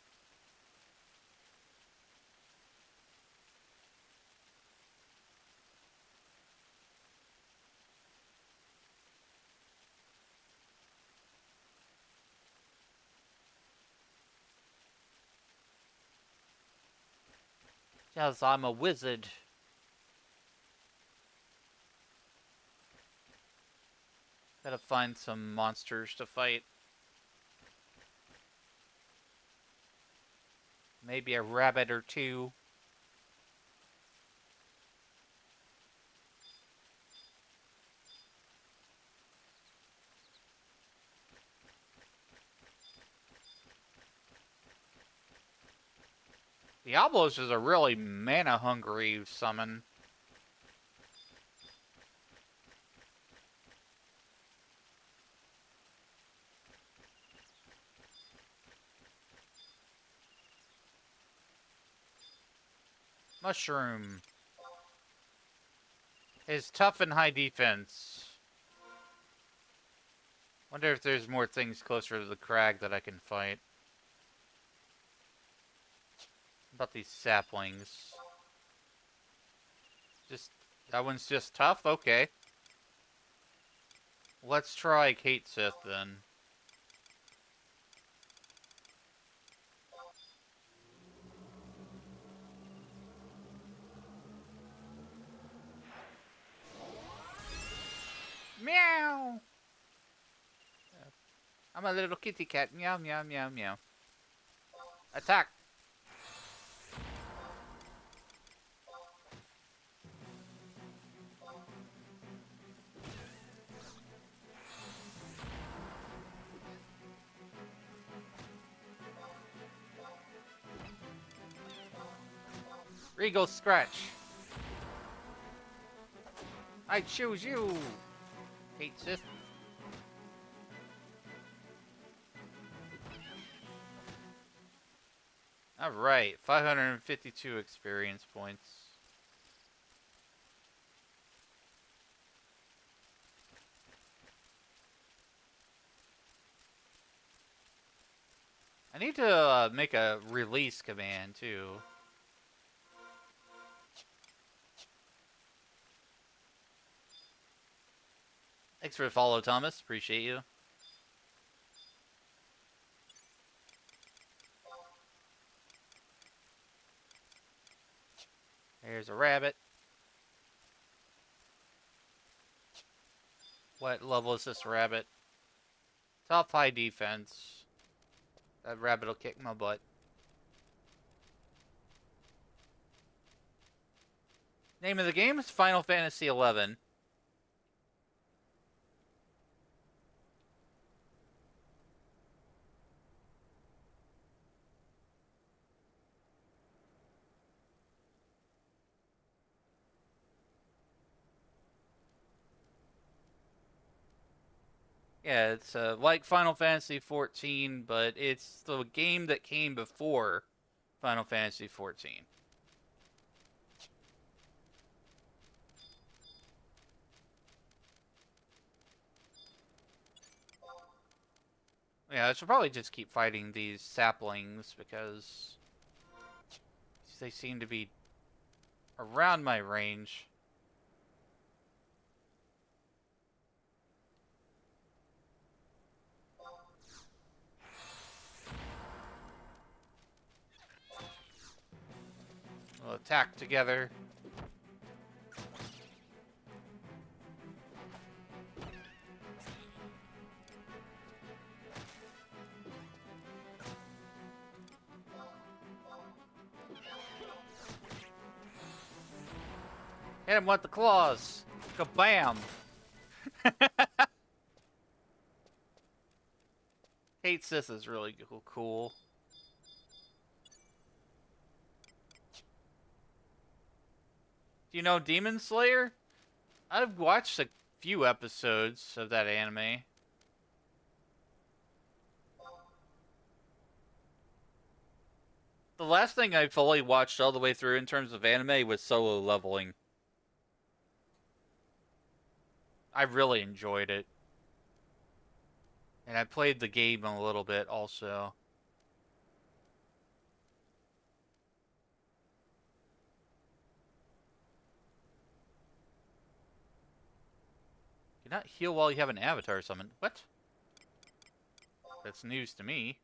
Yes, I'm a wizard. Gotta find some monsters to fight. Maybe a rabbit or two. Diablos is a really mana-hungry summon. Mushroom. Is tough and high defense. Wonder if there's more things closer to the crag that I can fight. About these saplings. That one's just tough? Okay. Let's try Cait Sith then. Meow! I'm a little kitty cat. Meow, meow, meow, meow. Attack! Regal Scratch. I choose you, Cait Sith. Alright, 552 experience points. I need to make a release command too. Thanks for the follow, Thomas. Appreciate you. There's a rabbit. What level is this rabbit? Top high defense. That rabbit will kick my butt. Name of the game is Final Fantasy XI. Yeah, it's like Final Fantasy 14, but it's the game that came before Final Fantasy 14. Yeah, I should probably just keep fighting these saplings because they seem to be around my range. We'll attack together. Hit him with the claws. Kabam! Cait Sith is really cool. Do you know Demon Slayer? I've watched a few episodes of that anime. The last thing I fully watched all the way through in terms of anime was Solo Leveling. I really enjoyed it. And I played the game a little bit also. You cannot heal while you have an avatar summon. What? That's news to me.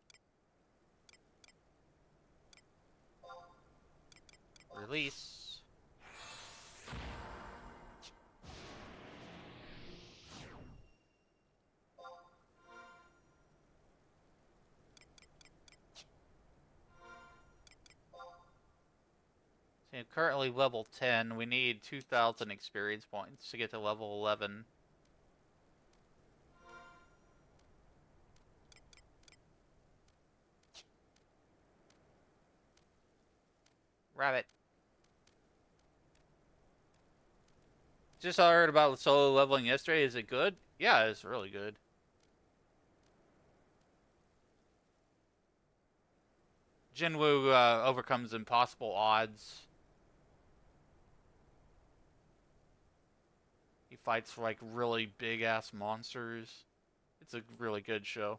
Release. So I'm currently level 10. We need 2,000 experience points to get to level 11. Rabbit. Just heard about solo leveling yesterday. Is it good? Yeah, it's really good. Jinwoo overcomes impossible odds. He fights like really big ass monsters. It's a really good show.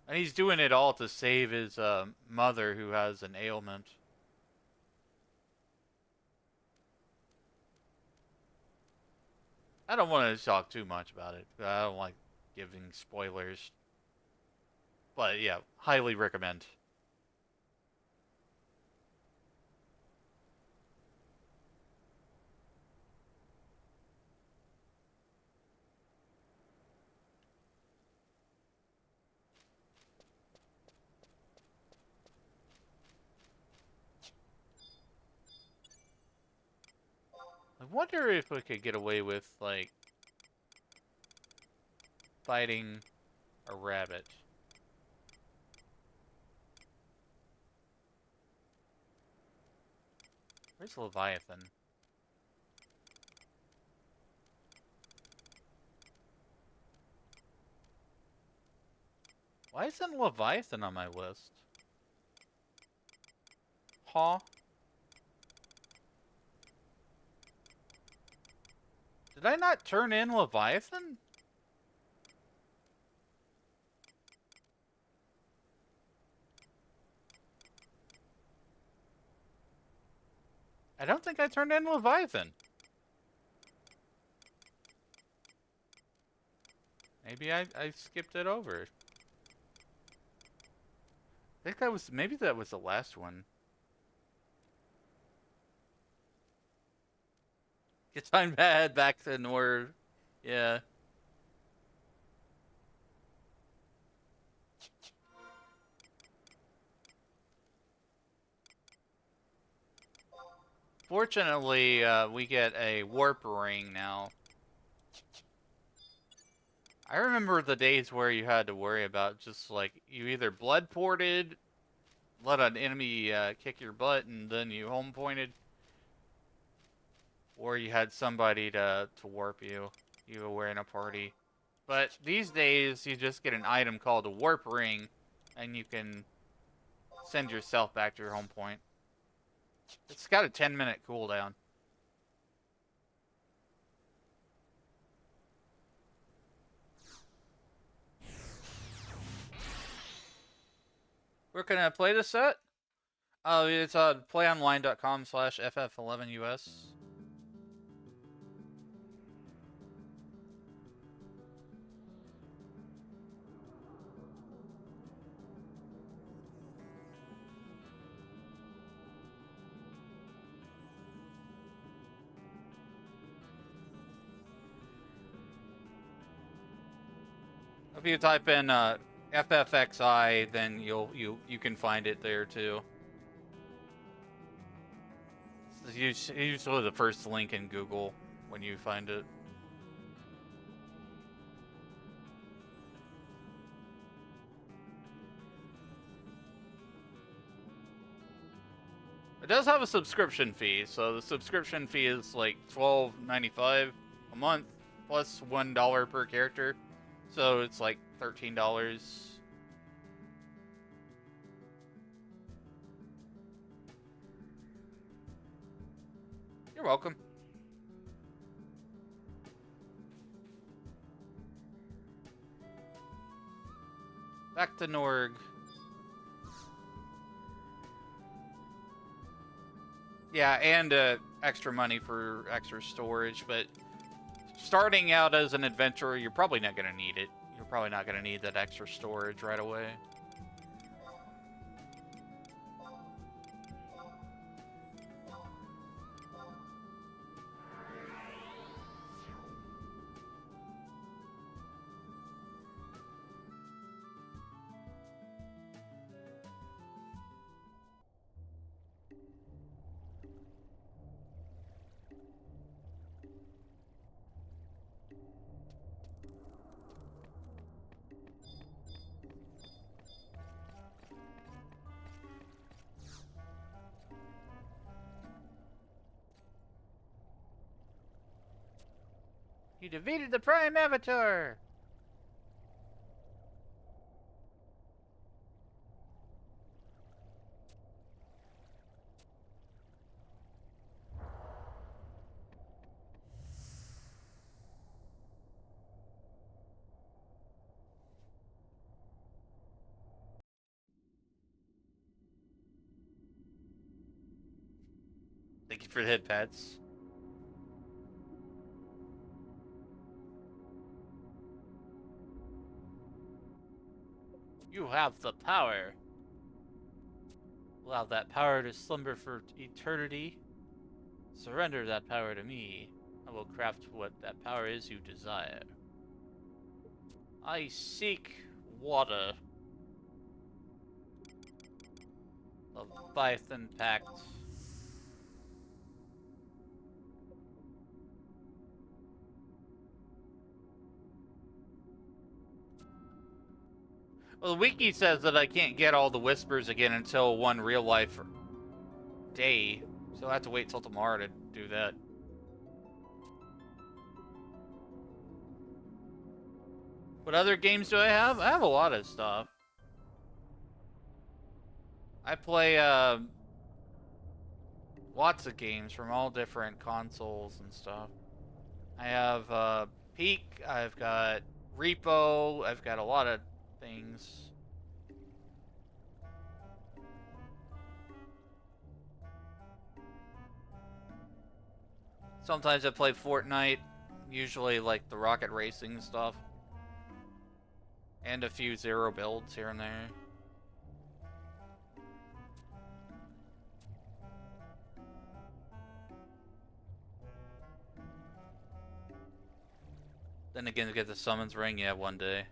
And he's doing it all to save his mother who has an ailment. I don't want to talk too much about it. I don't like giving spoilers. But yeah, highly recommend. I wonder if we could get away with, like, fighting a rabbit. Where's Leviathan? Why isn't Leviathan on my list? Huh? Did I not turn in Leviathan? I don't think I turned in Leviathan. Maybe I skipped it over. I think that was, maybe that was the last one. Guess I'm bad back to Nord. Yeah. Fortunately, we get a warp ring now. I remember the days where you had to worry about just like you either blood ported, let an enemy kick your butt, and then you home pointed. or you had somebody to warp you. You were in a party. But these days, you just get an item called a warp ring, and you can send yourself back to your home point. It's got a 10-minute cooldown. Where can I play this at? It's playonline.com/FF11US. If you type in FFXI, then you can find it there too. It's usually the first link in Google when you find it. It does have a subscription fee, so the subscription fee is like $12.95 a month plus $1 per character, so it's like $13. You're welcome. Back to Norg. Yeah, and extra money for extra storage, but starting out as an adventurer, you're probably not going to need it. You're probably not going to need that extra storage right away. You defeated the Prime Avatar! Thank you for the head pats. You have the power. Allow that power to slumber for eternity. Surrender that power to me. I will craft what that power is you desire. I seek water. Leviathan Pact. Well, the wiki says that I can't get all the whispers again until one real life day, so I have to wait till tomorrow to do that. What other games do I have? I have a lot of stuff. I play lots of games from all different consoles and stuff. I have Peak, I've got Repo, I've got a lot of things. Sometimes I play Fortnite, usually like the rocket racing stuff. And a few Zero builds here and there. Then again, to get the summons ring, yeah, one day.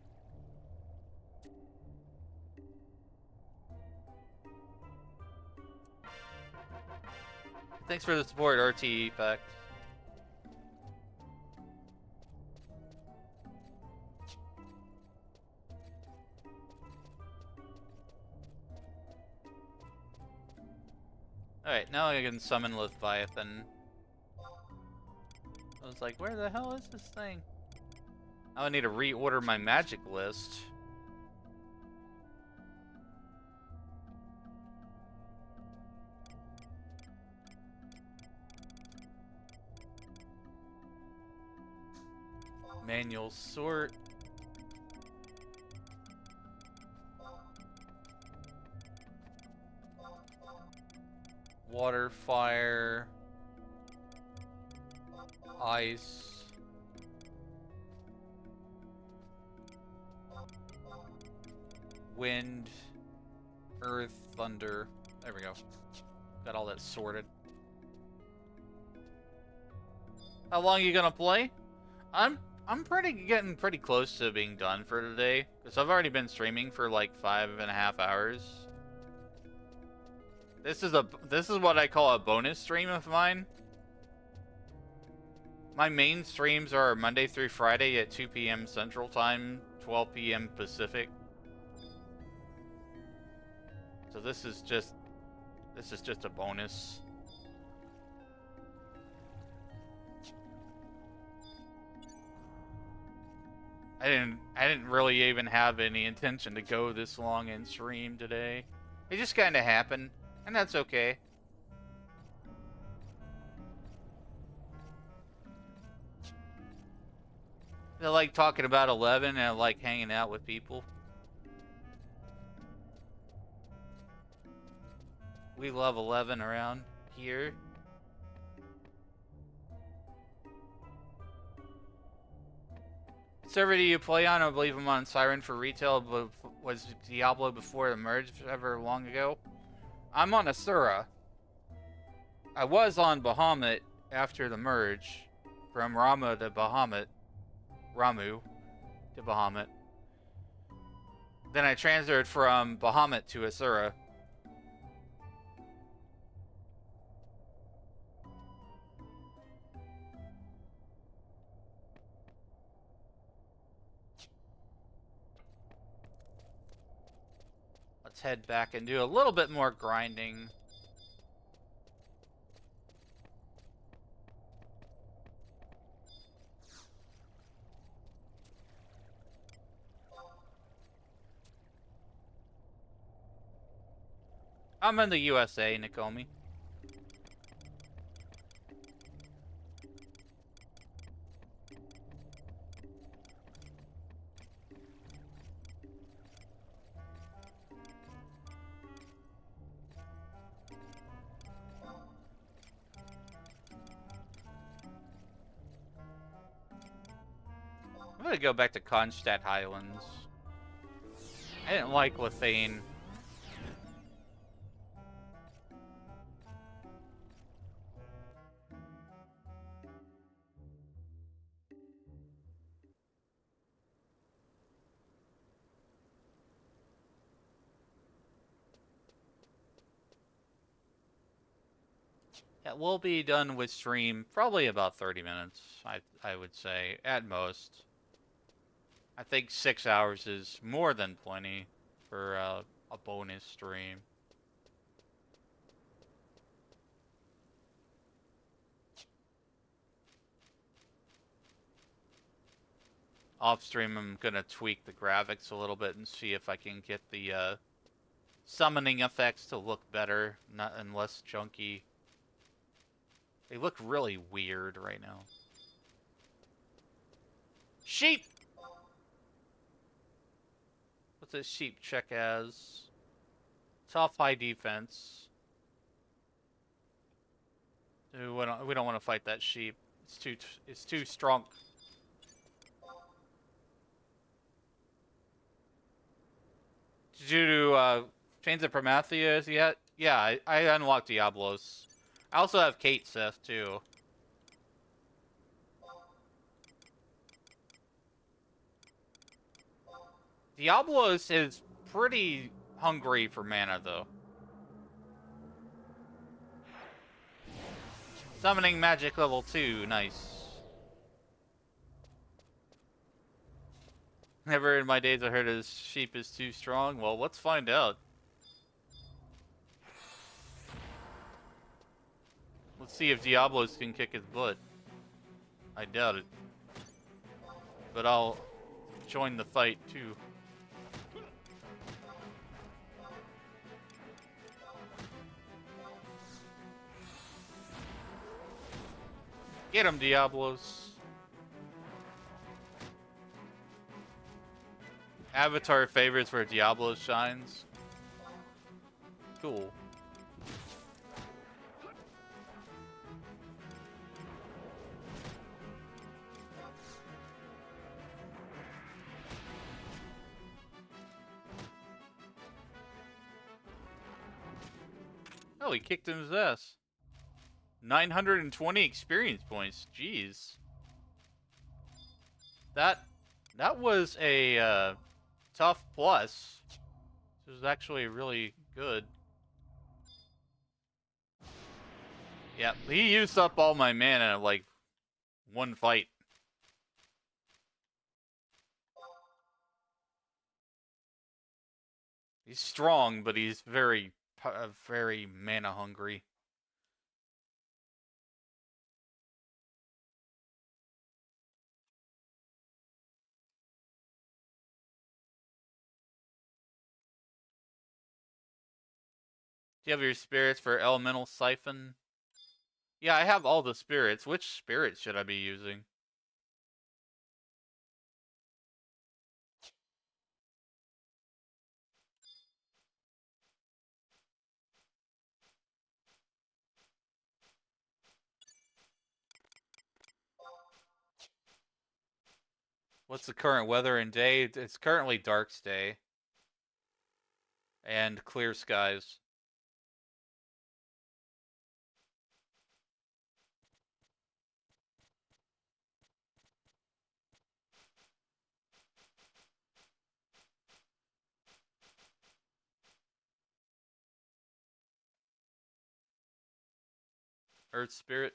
Thanks for the support, RT Fact. Alright, now I can summon Leviathan. I was like, where the hell is this thing? I need to reorder my magic list. Manual sort. Water, fire, ice. Wind, earth, thunder. There we go. Got all that sorted. How long are you gonna play? I'm getting pretty close to being done for today, because I've already been streaming for like 5.5 hours. This is what I call a bonus stream of mine. My main streams are Monday through Friday at 2 p.m. Central Time, 12 p.m. Pacific. So this is just a bonus. I didn't really even have any intention to go this long in stream today. It just kind of happened, and that's okay. I like talking about 11, and I like hanging out with people. We love 11 around here. Server do you play on? I believe I'm on Siren for retail, but was Diablo before the merge ever long ago? I'm on Asura. I was on Bahamut after the merge, from Ramu to Bahamut. Then I transferred from Bahamut to Asura. Let's head back and do a little bit more grinding. I'm in the USA, Nakomi. I'm gonna go back to Kronstadt Highlands. I didn't like Lithane. Yeah, we'll be done with stream probably about 30 minutes, I would say, at most. I think 6 hours is more than plenty for a bonus stream. Off stream, I'm gonna tweak the graphics a little bit and see if I can get the summoning effects to look better, and less junky. They look really weird right now. Sheep! What's this sheep check as? Tough, high defense. We don't want to fight that sheep. It's too strong. Did you do Chains of Prometheus yet? Yeah, I unlocked Diablos. I also have Cait Sith too. Diablos is pretty hungry for mana though. Summoning magic level 2, nice. Never in my days I heard his sheep is too strong. Well, let's find out. Let's see if Diablos can kick his butt. I doubt it. But I'll join the fight too. Get him, Diablos. Avatar favorites where Diablo shines. Cool. Oh, he kicked him his ass. 920 experience points. Jeez. That was a tough plus. This was actually really good. Yeah, he used up all my mana in like one fight. He's strong, but he's very mana hungry. Do you have your spirits for Elemental Siphon? Yeah, I have all the spirits. Which spirit should I be using? What's the current weather and day? It's currently Dark's Day. And clear skies. Earth Spirit.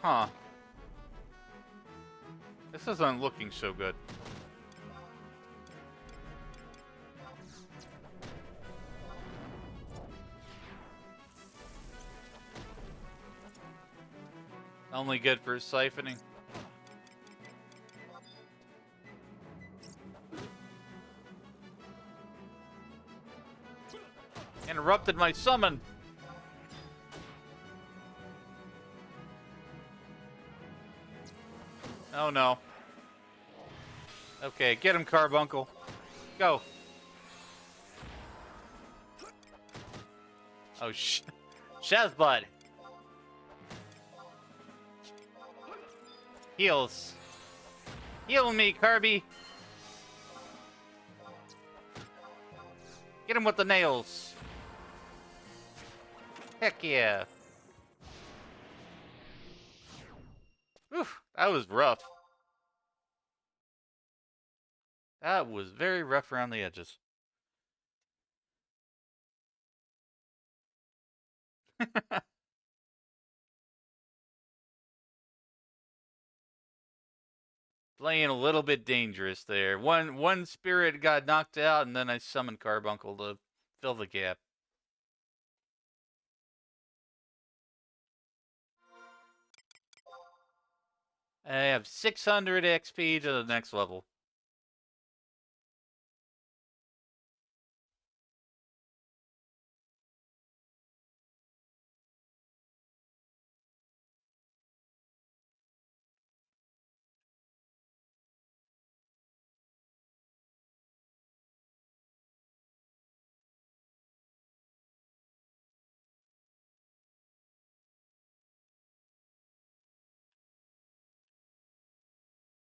Huh. This isn't looking so good. Only good for siphoning. Interrupted my summon. Oh no. Okay, get him, Carbuncle. Go. Oh, Shazbud. Heals. Heal me, Kirby. Get him with the nails. Heck yeah. Oof, that was rough. That was very rough around the edges. Playing a little bit dangerous there. One spirit got knocked out, and then I summoned Carbuncle to fill the gap. I have 600 XP to the next level.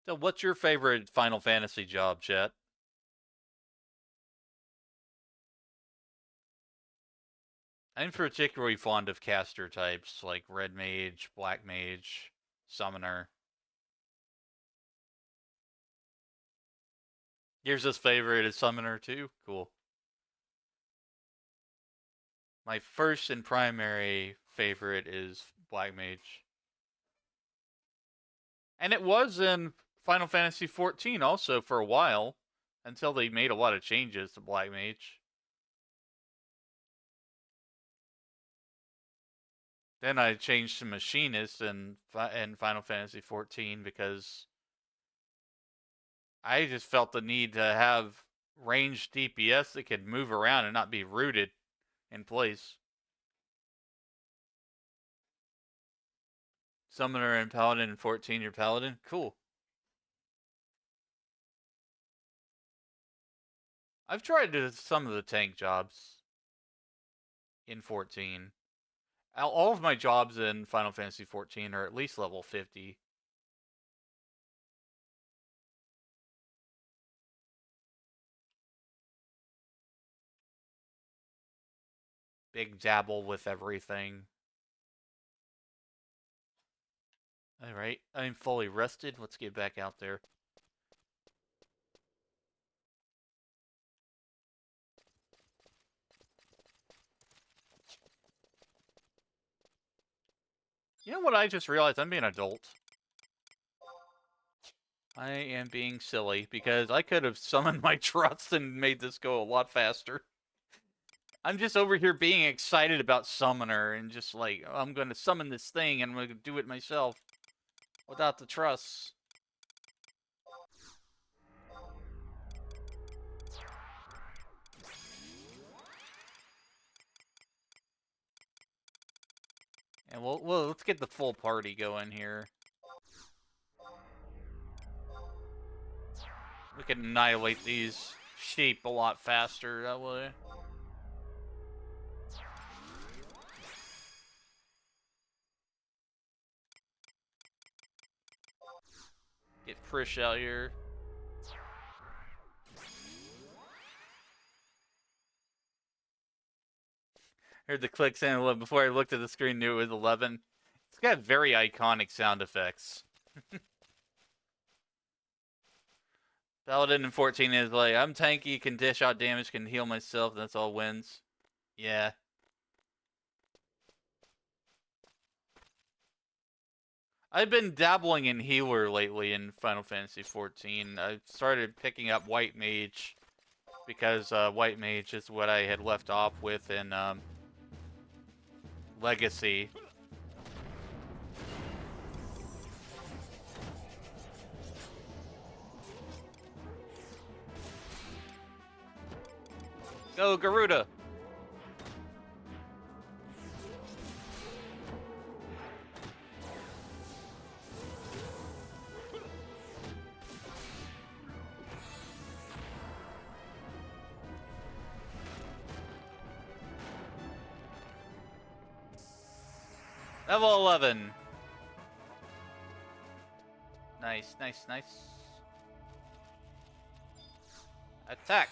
So, what's your favorite Final Fantasy job, Chet? I'm particularly fond of caster types like Red Mage, Black Mage, Summoner. Yours is favorite is Summoner too? Cool. My first and primary favorite is Black Mage. And it was in Final Fantasy XIV also for a while, until they made a lot of changes to Black Mage. Then I changed to Machinist in Final Fantasy XIV because I just felt the need to have ranged DPS that could move around and not be rooted in place. Summoner and Paladin in 14, you're Paladin? Cool. I've tried some of the tank jobs in 14. All of my jobs in Final Fantasy 14 are at least level 50. Big dabble with everything. Alright, I'm fully rested. Let's get back out there. You know what I just realized? I'm being an adult. I am being silly because I could have summoned my trust and made this go a lot faster. I'm just over here being excited about Summoner and just like, I'm going to summon this thing and I'm going to do it myself without the trust. And let's get the full party going here. We can annihilate these sheep a lot faster that way. Get Prish out here. Heard the click sound 11 before I looked at the screen, knew it was 11. It's got very iconic sound effects. Paladin in 14 is like, I'm tanky, can dish out damage, can heal myself, that's all wins. Yeah. I've been dabbling in healer lately in Final Fantasy 14. I started picking up White Mage because White Mage is what I had left off with in Legacy. Go, Garuda! Level 11. Nice, nice, nice. Attack!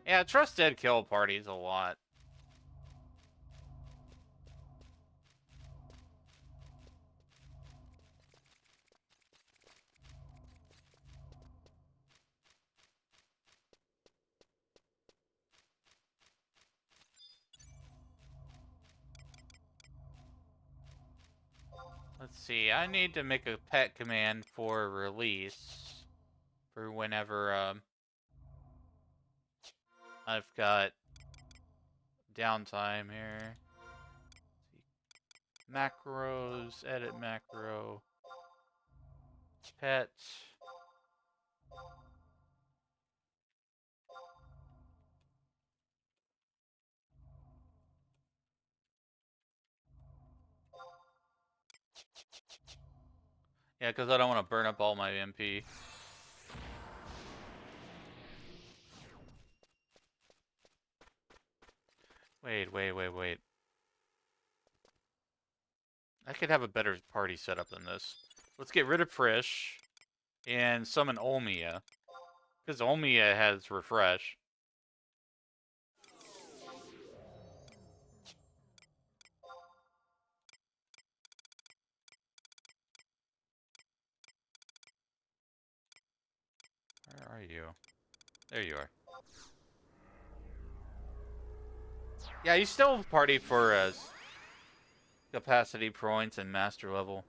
Yeah, trust dead kill parties a lot. Let's see, I need to make a pet command for release for whenever I've got downtime here. Macros, edit macro, pet. Yeah, because I don't want to burn up all my MP. Wait. I could have a better party setup than this. Let's get rid of Prish and summon Olmia. Because Olmia has refresh. Where are you? There you are. Yeah, you still party for capacity points and master level.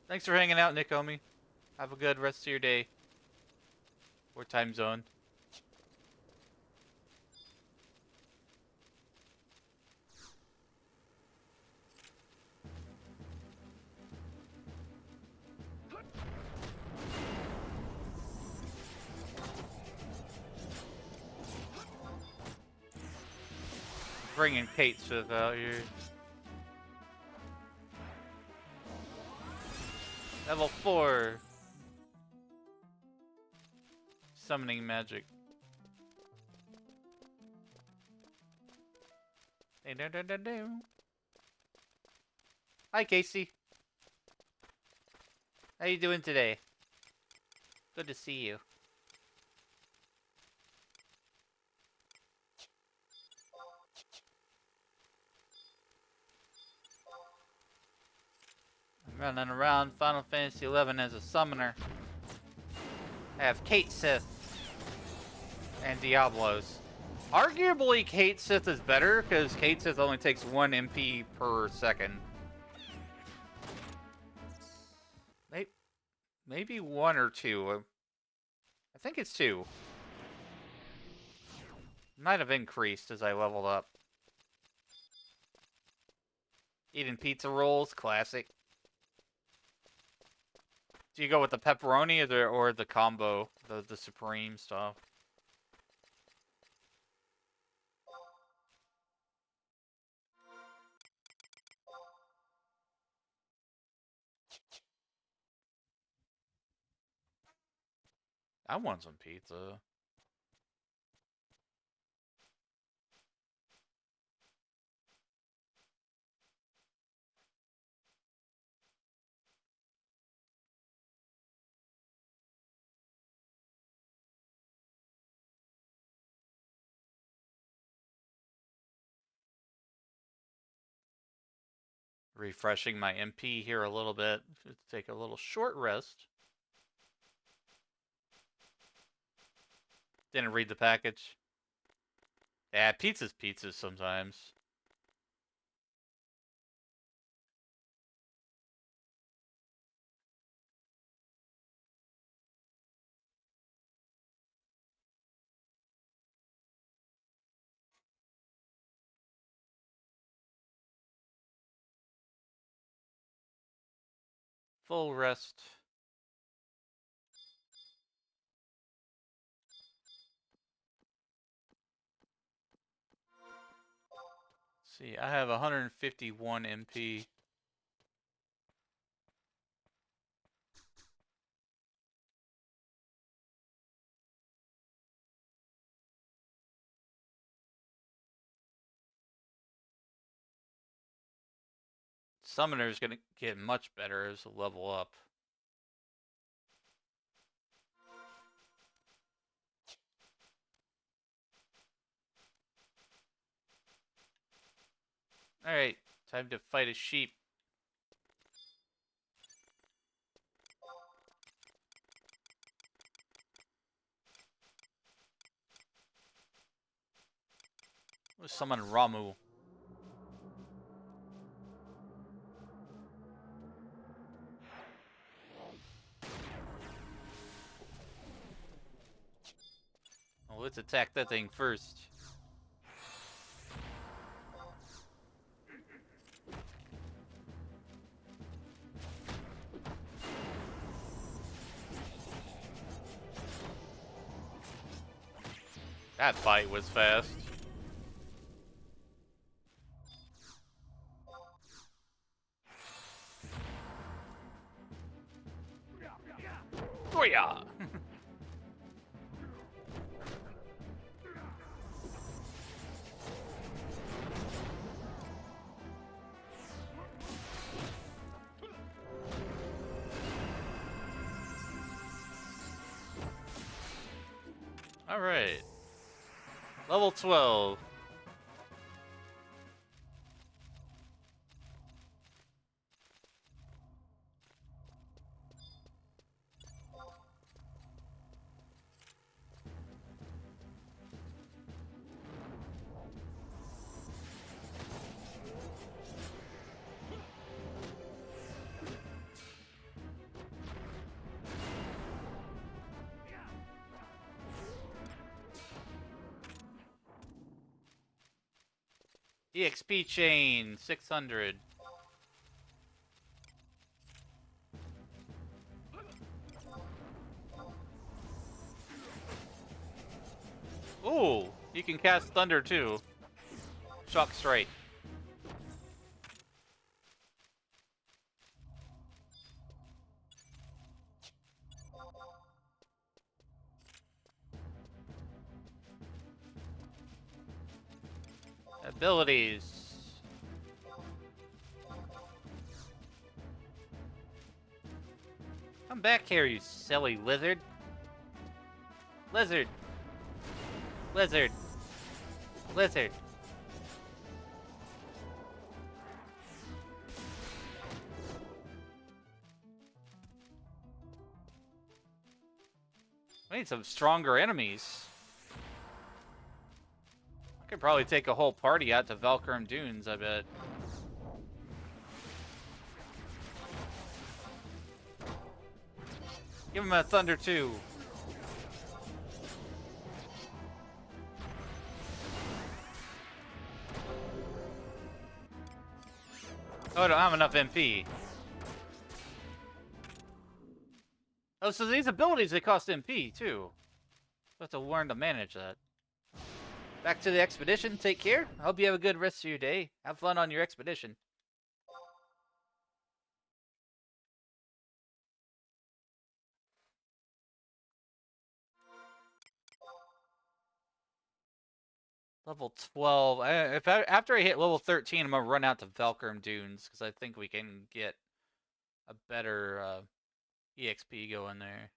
Thanks for hanging out, Nikomi. Have a good rest of your day. Or time zone. Bringing Cait Sith out here. Level 4. Summoning magic. Hi, Casey. How you doing today? Good to see you. I'm running around Final Fantasy XI as a summoner. I have Cait Sith and Diablos. Arguably, Cait Sith is better because Cait Sith only takes 1 MP per second. Maybe 1 or 2. I think it's 2. Might have increased as I leveled up. Eating pizza rolls, classic. Do you go with the pepperoni or the combo, the supreme stuff? I want some pizza. Refreshing my MP here a little bit. Let's take a little short rest. Didn't read the package. Yeah, pizza's pizza sometimes. Full rest. Let's see, I have 151 MP. Summoner's gonna get much better as a level up. Alright, time to fight a sheep. Let's summon Ramu. Well, let's attack that thing first. That fight was fast. Oh yeah! Alright. Level 12. EXP chain, 600. Ooh, you can cast thunder too. Shock strike. Abilities. Come back here, you silly lizard. Lizard. Lizard. Lizard. We need some stronger enemies. I could probably take a whole party out to Valkyrum Dunes, I bet. Give him a thunder too. Oh, I don't have enough MP. Oh, so these abilities, they cost MP too. So I have to learn to manage that. Back to the expedition. Take care. I hope you have a good rest of your day. Have fun on your expedition. Level 12. After I hit level 13, I'm going to run out to Valkyrum Dunes, because I think we can get a better EXP going there.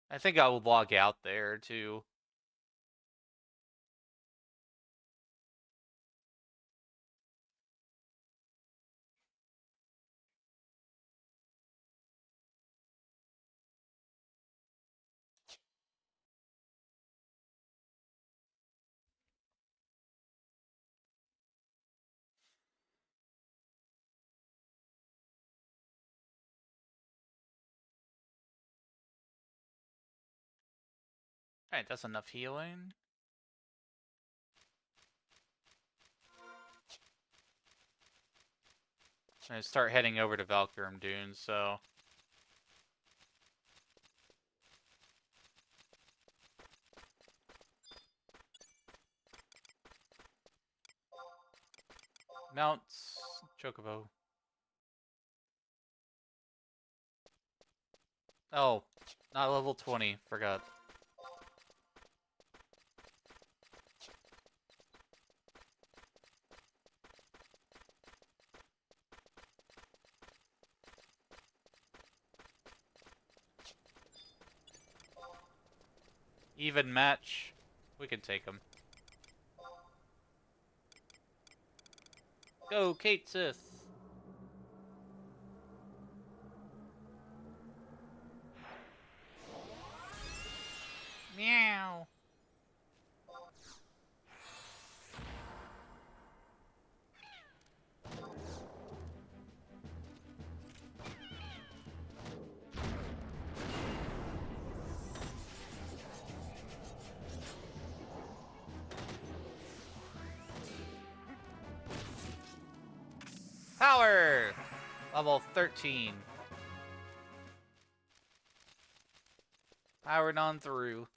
I think I will log out there, too. Alright, that's enough healing. I'm going to start heading over to Valkyrum Dunes, so... Mounts, Chocobo. Oh, not level 20, forgot. Even match, we can take him. Go, Cait Sith. Meow. Power! Level 13. Powered on through.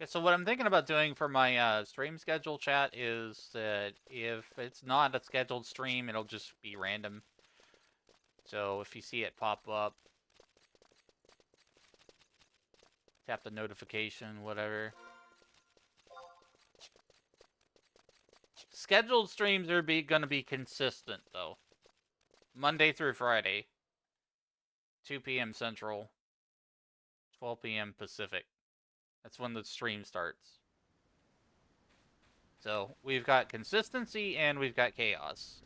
Okay, so what I'm thinking about doing for my stream schedule, chat, is that if it's not a scheduled stream, it'll just be random. So if you see it pop up, tap the notification, whatever. Scheduled streams are gonna be consistent, though. Monday through Friday, 2 p.m. Central, 12 p.m. Pacific. That's when the stream starts. So we've got consistency and we've got chaos.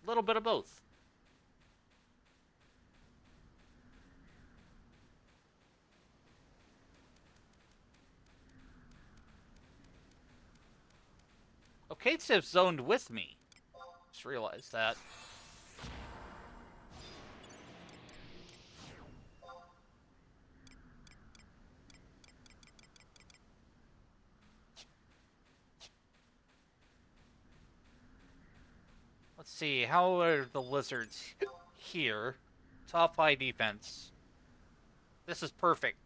A little bit of both. Oh, Cait Sith zoned with me. Just realized that. Let's see, how are the lizards here? Top high defense. This is perfect.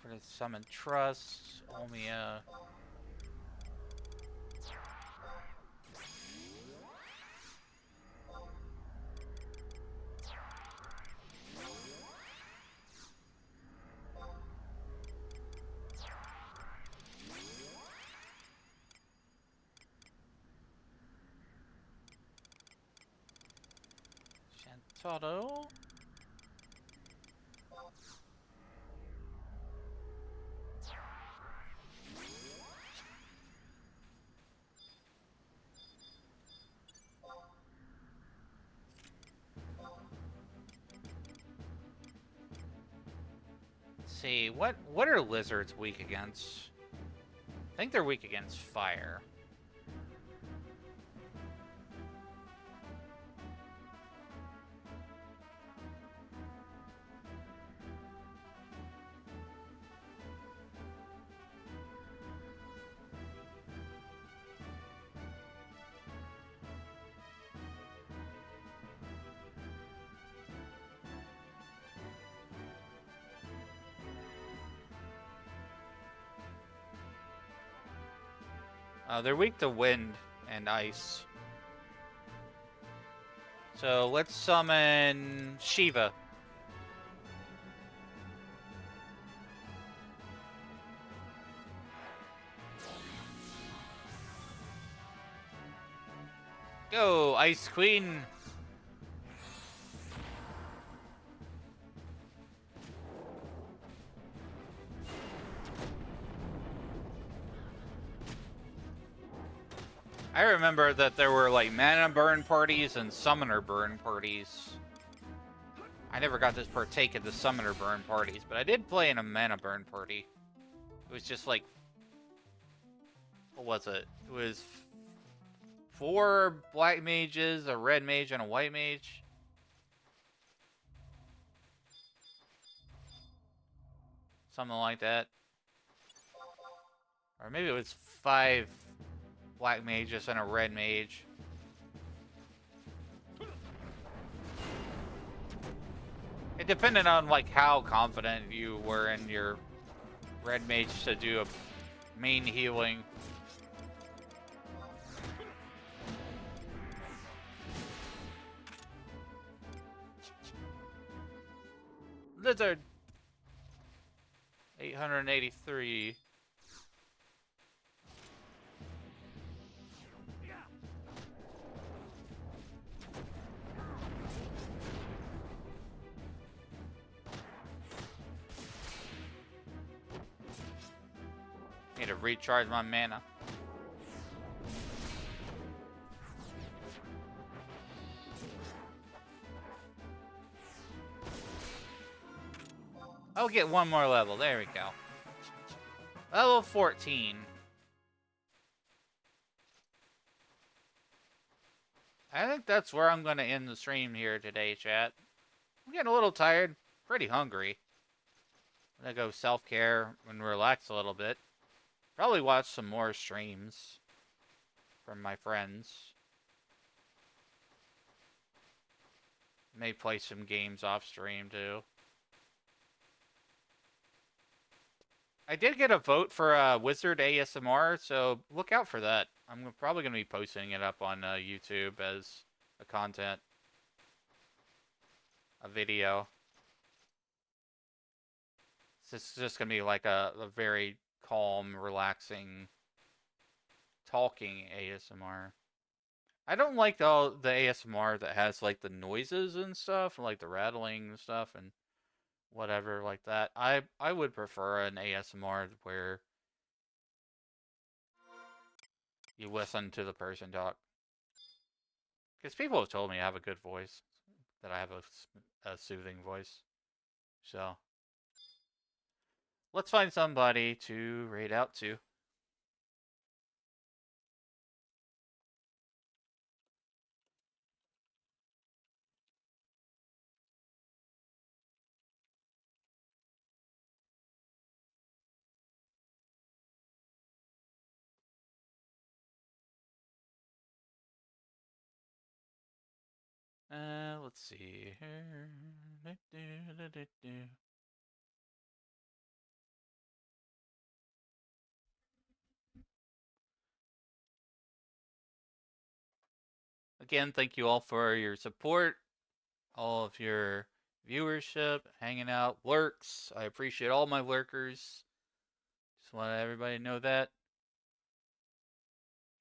For the summon trust, Omia. Shantado. Let's see, what are lizards weak against? I think they're weak against fire. They're weak to wind and ice. So let's summon Shiva. Go, Ice Queen! I remember that there were like mana burn parties and summoner burn parties. I never got to partake in the summoner burn parties, but I did play in a mana burn party. It was just like, what was it? It was 4 black mages, a red mage, and a white mage. Something like that. Or maybe it was 5 black mages and a red mage. It depended on like how confident you were in your red mage to do a main healing. Lizard 883. Need to recharge my mana. I'll get one more level. There we go. Level 14. I think that's where I'm going to end the stream here today, chat. I'm getting a little tired. Pretty hungry. I'm going to go self-care and relax a little bit. Probably watch some more streams from my friends. May play some games off stream too. I did get a vote for Wizard ASMR, so look out for that. I'm probably going to be posting it up on YouTube as a content, a video. It's just going to be like a very calm, relaxing, talking ASMR. I don't like all the ASMR that has like the noises and stuff, like the rattling and stuff and whatever like that. I would prefer an ASMR where you listen to the person talk. Because people have told me I have a good voice, that I have a soothing voice. So, let's find somebody to raid out to. Let's see here. Again, thank you all for your support, all of your viewership, hanging out, lurks. I appreciate all my lurkers. Just want everybody to know that.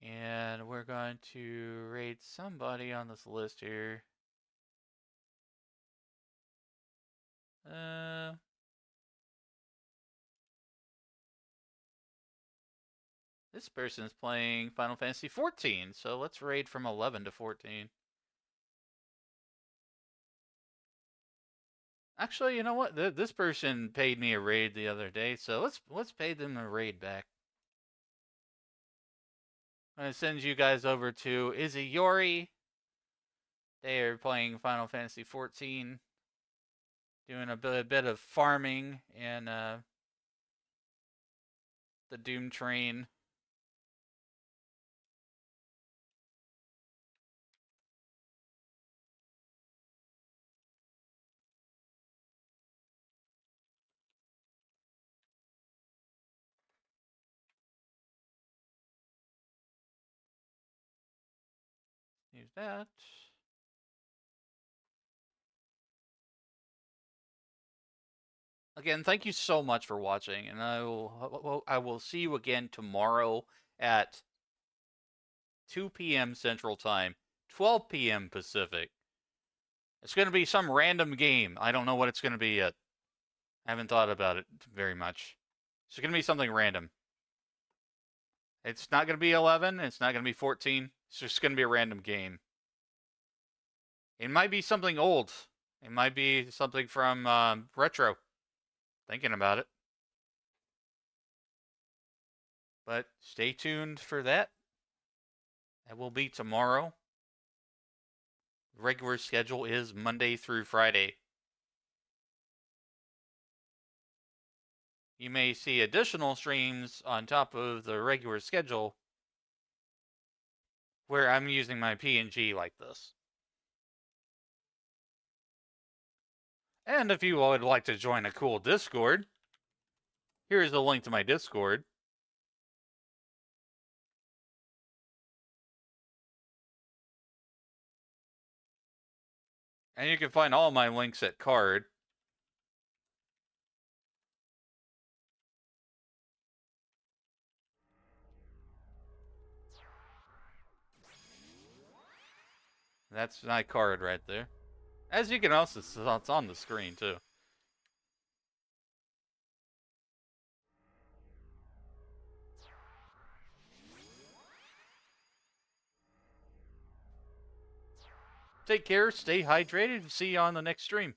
And we're going to raid somebody on this list here. This person's playing Final Fantasy 14, so let's raid from 11 to 14. Actually, you know what? This person paid me a raid the other day, so let's pay them a raid back. I'm gonna send you guys over to Izzy They are playing Final Fantasy 14, doing a bit of farming and the Doom Train. Use that. Again, thank you so much for watching, and I will see you again tomorrow at 2 p.m. Central Time, 12 p.m. Pacific. It's going to be some random game. I don't know what it's going to be yet. I haven't thought about it very much. It's going to be something random. It's not going to be 11. It's not going to be 14. It's just going to be a random game. It might be something old. It might be something from Retro. Thinking about it. But stay tuned for that. That will be tomorrow. The regular schedule is Monday through Friday. You may see additional streams on top of the regular schedule where I'm using my PNG like this. And if you would like to join a cool Discord, here's the link to my Discord. And you can find all my links at card. That's my card right there. As you can also see, it's on the screen too. Take care, stay hydrated, see you on the next stream.